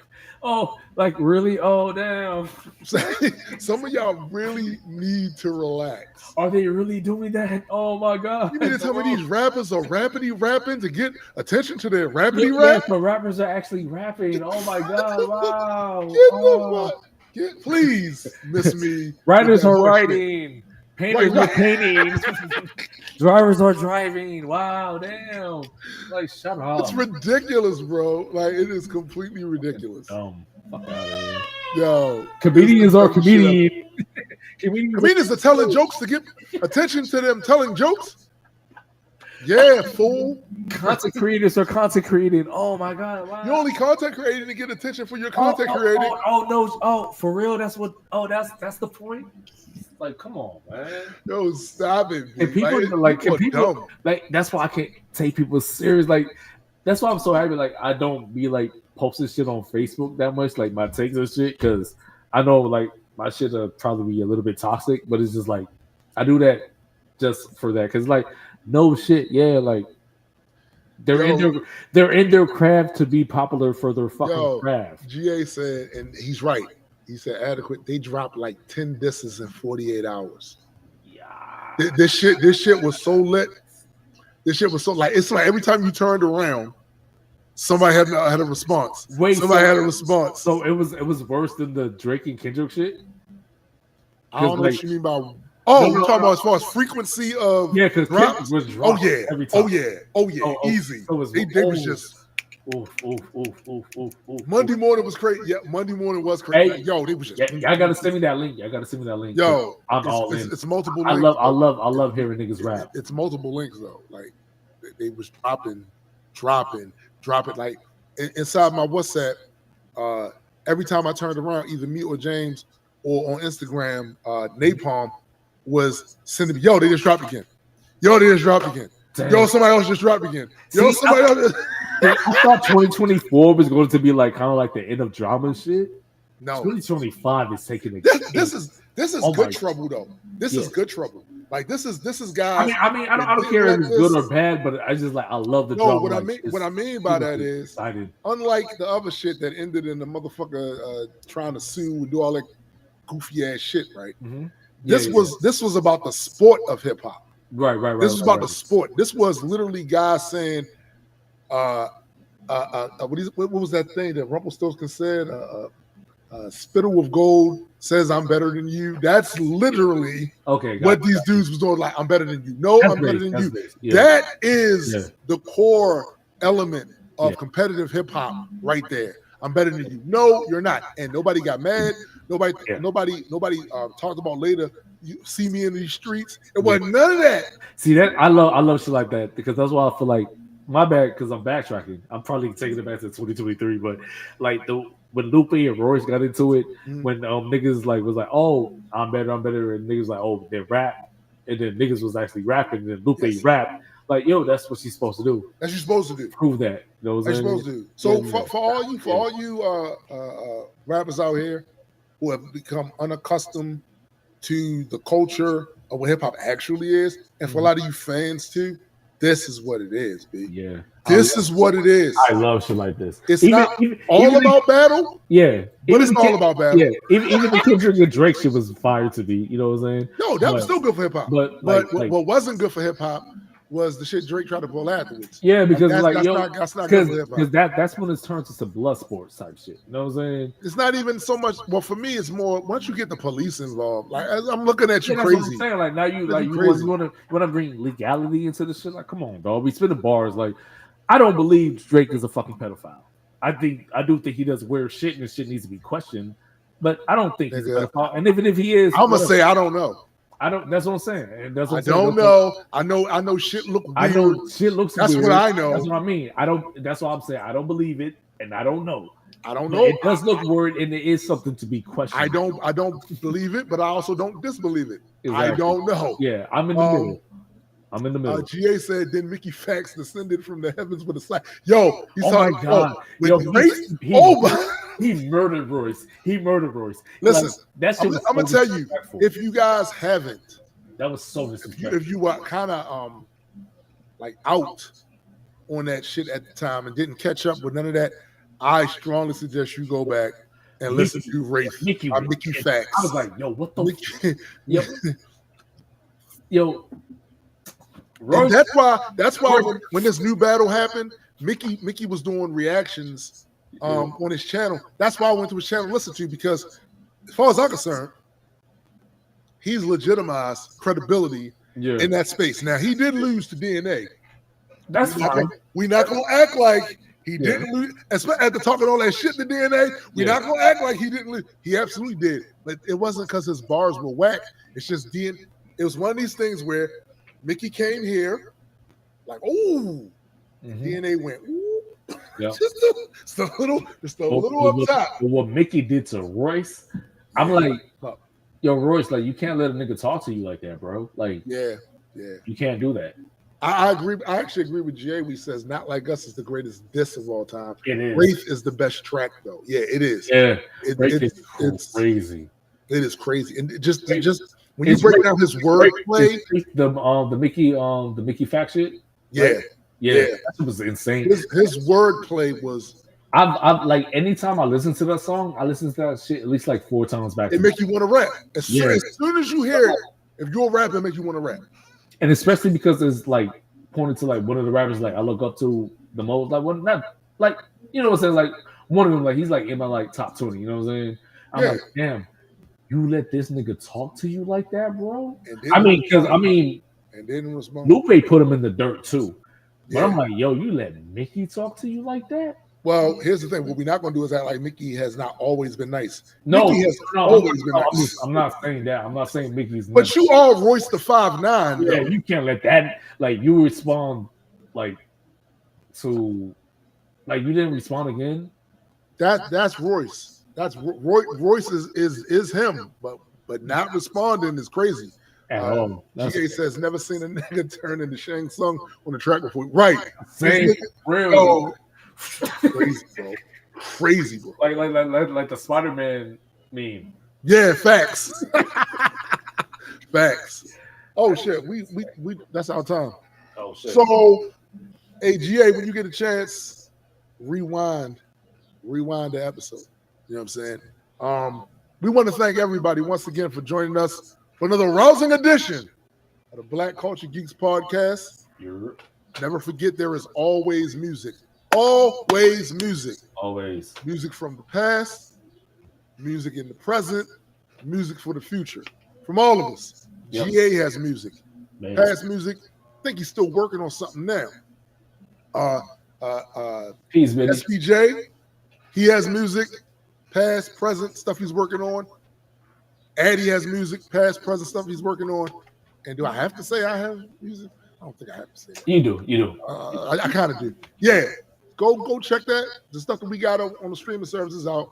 Oh, like really? Oh, damn. Some of y'all really need to relax. Are they really doing that? Oh, my God. You mean to tell me these rappers are rapping to get attention to their rappity rap? Yes, but rappers are actually rapping. Oh, my God. Wow. Please, miss me. Writers are writing. Painters are painting. Drivers are driving. Wow, damn. Like, shut up. It's ridiculous, bro. Like, it is completely ridiculous. Fuck out of here. Yo, comedians are comedians. Comedians are telling jokes to get attention to them telling jokes. Yeah, fool. Content creators are content creating. Oh my god! Wow. You're only content creating to get attention for your content creating. No! For real? That's what? Oh, that's the point. Like, come on, man. Yo, stop it. And people that's why I can't take people serious. Like, that's why I'm so happy. Like, I don't be like posting shit on Facebook that much, like my takes and shit, because I know like my shit will probably be a little bit toxic, but it's just like I do that just for that, because like no shit, yeah, like they're in their craft to be popular for their fucking craft. GA said, and he's right. He said adequate. They dropped like 10 disses in 48 hours. Yeah. This shit was so lit. This shit was so like it's like every time you turned around, somebody had a response. Somebody had a response. So it was worse than the Drake and Kendrick shit. I don't know what you mean by. Oh, you're talking about as far as frequency of because Kendrick was dropped every time. Oh yeah, easy. They was just. Monday morning was crazy. Yeah, Monday morning was crazy. Hey, yo, they was just. Yeah, I gotta send me that link. Yo, I'm all in. It's multiple. Links, I love hearing niggas rap. It's multiple links though. Like they was dropping. Like inside my WhatsApp. Every time I turned around, either me or James or on Instagram, Napalm was sending me, yo, they just dropped again. Yo, somebody else just dropped again. Yo, somebody else. I thought 2024 was going to be like kind of like the end of drama and shit. No, 2025 is taking it. This is good trouble though. This is good trouble. Like this is guys. I mean, I don't care if it's good or bad, but I just like I love the drama. What I mean by that is, unlike the other shit that ended in the motherfucker trying to sue and do all that goofy ass shit, right? Mm-hmm. This was about the sport of hip hop. Right. This was about the sport. This was literally guys saying, what was that thing that Rumpelstiltskin said? Spittle of gold says I'm better than you. That's literally what these dudes was doing. Like, I'm better than you. No, I'm better than you. Yeah. That is the core element of competitive hip hop right there. I'm better than you. No, you're not. And nobody got mad. Nobody talked about later. You see me in these streets. It wasn't none of that. See that I love shit like that, because that's why I feel like my bad, because I'm backtracking. I'm probably taking it back to 2023, but like when Lupe and Royce got into it, when niggas like was like, oh, I'm better, and niggas like, oh, they rap, and then niggas was actually rapping, and then Lupe rap. Like, yo, that's what she's supposed to do. That's what you're supposed to do. Prove that. You know what I'm supposed to do. So for all you rappers out here who have become unaccustomed to the culture of what hip hop actually is, and for a lot of you fans too, this is what it is, B. Yeah. This is what it is. I love shit like this. It's not all about battle. Yeah. But it's all about battle. Yeah. Even the Kendrick and Drake shit was fire to be, you know what I'm saying? No, that was still good for hip hop. But what wasn't good for hip hop was the shit Drake tried to pull afterwards. Yeah, because that's not good for hip hop. Because that's when it turns into blood sports type shit. You know what I'm saying? It's not even so much. Well, for me, it's more once you get the police involved. Like, I'm looking at you that's crazy. What I'm saying. Like, now you want to bring legality into the shit. Like, come on, dog. We spinning bars. Like, I don't believe Drake is a fucking pedophile. I do think he does weird shit, and his shit needs to be questioned. But I don't think he's a pedophile. And even if he is, I'm gonna say I don't know. I don't. That's what I'm saying. And that's what I don't know. I know. Shit look weird. I know shit looks. That's weird. what I know. That's what I mean. I don't. That's what I'm saying. I don't believe it, and I don't know. I don't know. It does look weird, and there is something to be questioned. I don't believe it, but I also don't disbelieve it. Exactly. I don't know. Yeah, I'm in the middle. I'm in the middle. GA said, then Mickey Fax descended from the heavens with a slap. Yo, he's my God. He murdered Royce. Listen, I'm gonna tell you, if you guys haven't, that was so disrespectful. If you were kind of like out on that shit at the time and didn't catch up with none of that, I strongly suggest you go back and listen to Mickey Fax. I was like, yo, what the yo. And that's why when this new battle happened, Mickey was doing reactions on his channel. That's why I went to his channel to listen to, because as far as I'm concerned, he's legitimized credibility in that space. Now he did lose to DNA. That's fine. We're not gonna act like he didn't lose, especially after talking all that shit to DNA. We're not gonna act like he didn't lose. He absolutely did, but it wasn't because his bars were whack. It's just DNA. It was one of these things where Mickey came here, like, ooh, DNA went, ooh, just a little up top. But what Mickey did to Royce, I'm like, yo, Royce, like, you can't let a nigga talk to you like that, bro. Like, you can't do that. I agree. I actually agree with Jay. We says "Not Like Us" is the greatest diss of all time. It is. Wraith is the best track, though. Yeah, it is. Yeah, it's crazy. It is crazy, and just when you break down his wordplay, the Mickey fact shit. Right? Yeah, that was insane. His wordplay was. I've like anytime I listen to that song, I listen to that shit at least like 4 times back. It make you want to rap. As soon as you hear it, if you're a rapper, it make you want to rap. And especially because it's like pointed to like one of the rappers like I look up to the most, like one, not like, you know what I'm saying, like one of them, like he's like in my like top 20, you know what I'm saying? I'm like, damn, you let this nigga talk to you like that, bro? And didn't respond. Lupe put him in the dirt too. But I'm like, yo, you let Mickey talk to you like that? Well, here's the thing. What we're not going to do is act like Mickey has not always been nice. No, Mickey has always been nice. I'm not saying that. I'm not saying Mickey's But nice. you are Royce the 5'9". Yeah, you can't let that, like, you respond, like, to, like, you didn't respond again? That's Royce. That's Royce is him, but not responding is crazy. GA says, never seen a nigga turn into Shang Tsung on the track before. Right. Same. Real. Crazy, bro. Like the Spider-Man meme. Yeah, facts. Facts. Oh shit, we that's our time. Oh shit. So, GA, when you get a chance, rewind the episode. You know what I'm saying? We want to thank everybody once again for joining us for another rousing edition of the Black Culture Geeks podcast. Never forget, there is always music. Always music. Always. Music from the past, music in the present, music for the future. From all of us. Yep. GA has music. Past music. I think he's still working on something now. Peace, baby. SPJ, he has music, past, present, stuff he's working on. Addy has music, past, present, stuff he's working on. And do I have to say I have music? I don't think I have to say that. You do. I kind of do. Yeah. Go check that. The stuff that we got on the streaming services out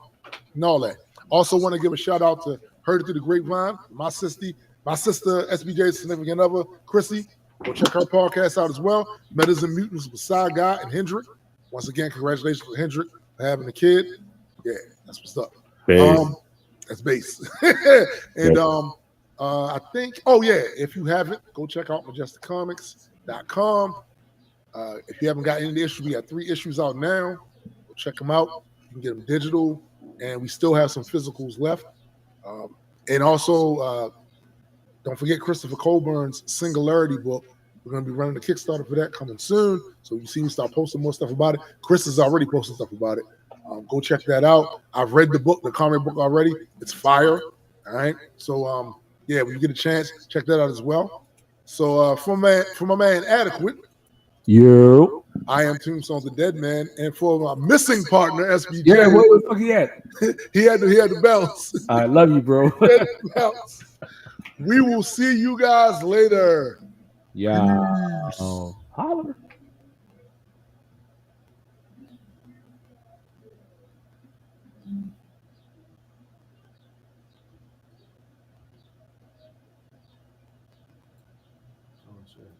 and all that. Also want to give a shout out to Heard It Through the Grapevine, my sister SBJ's significant other, Chrissy. Go check her podcast out as well. Metas and Mutants with Side Guy and Hendrick. Once again, congratulations to Hendrick for having a kid. Yeah, that's what's up. That's bass. And I think, if you haven't, go check out majesticcomics.com. If you haven't got any of the issues, we got 3 issues out now. Go check them out. You can get them digital, and we still have some physicals left. And also, don't forget Christopher Colburn's Singularity book. We're going to be running a Kickstarter for that coming soon. So you see me start posting more stuff about it. Chris is already posting stuff about it. Go check that out. I've read the book, the comic book already. It's fire. All right. So, when you get a chance, check that out as well. So for my man Adequate. You. I am Tombstone the Dead Man, and for my missing partner SBJ. Yeah, where the fuck he at? he had the bells. I love you, bro. We will see you guys later. Yeah. Holler. Oh, shit.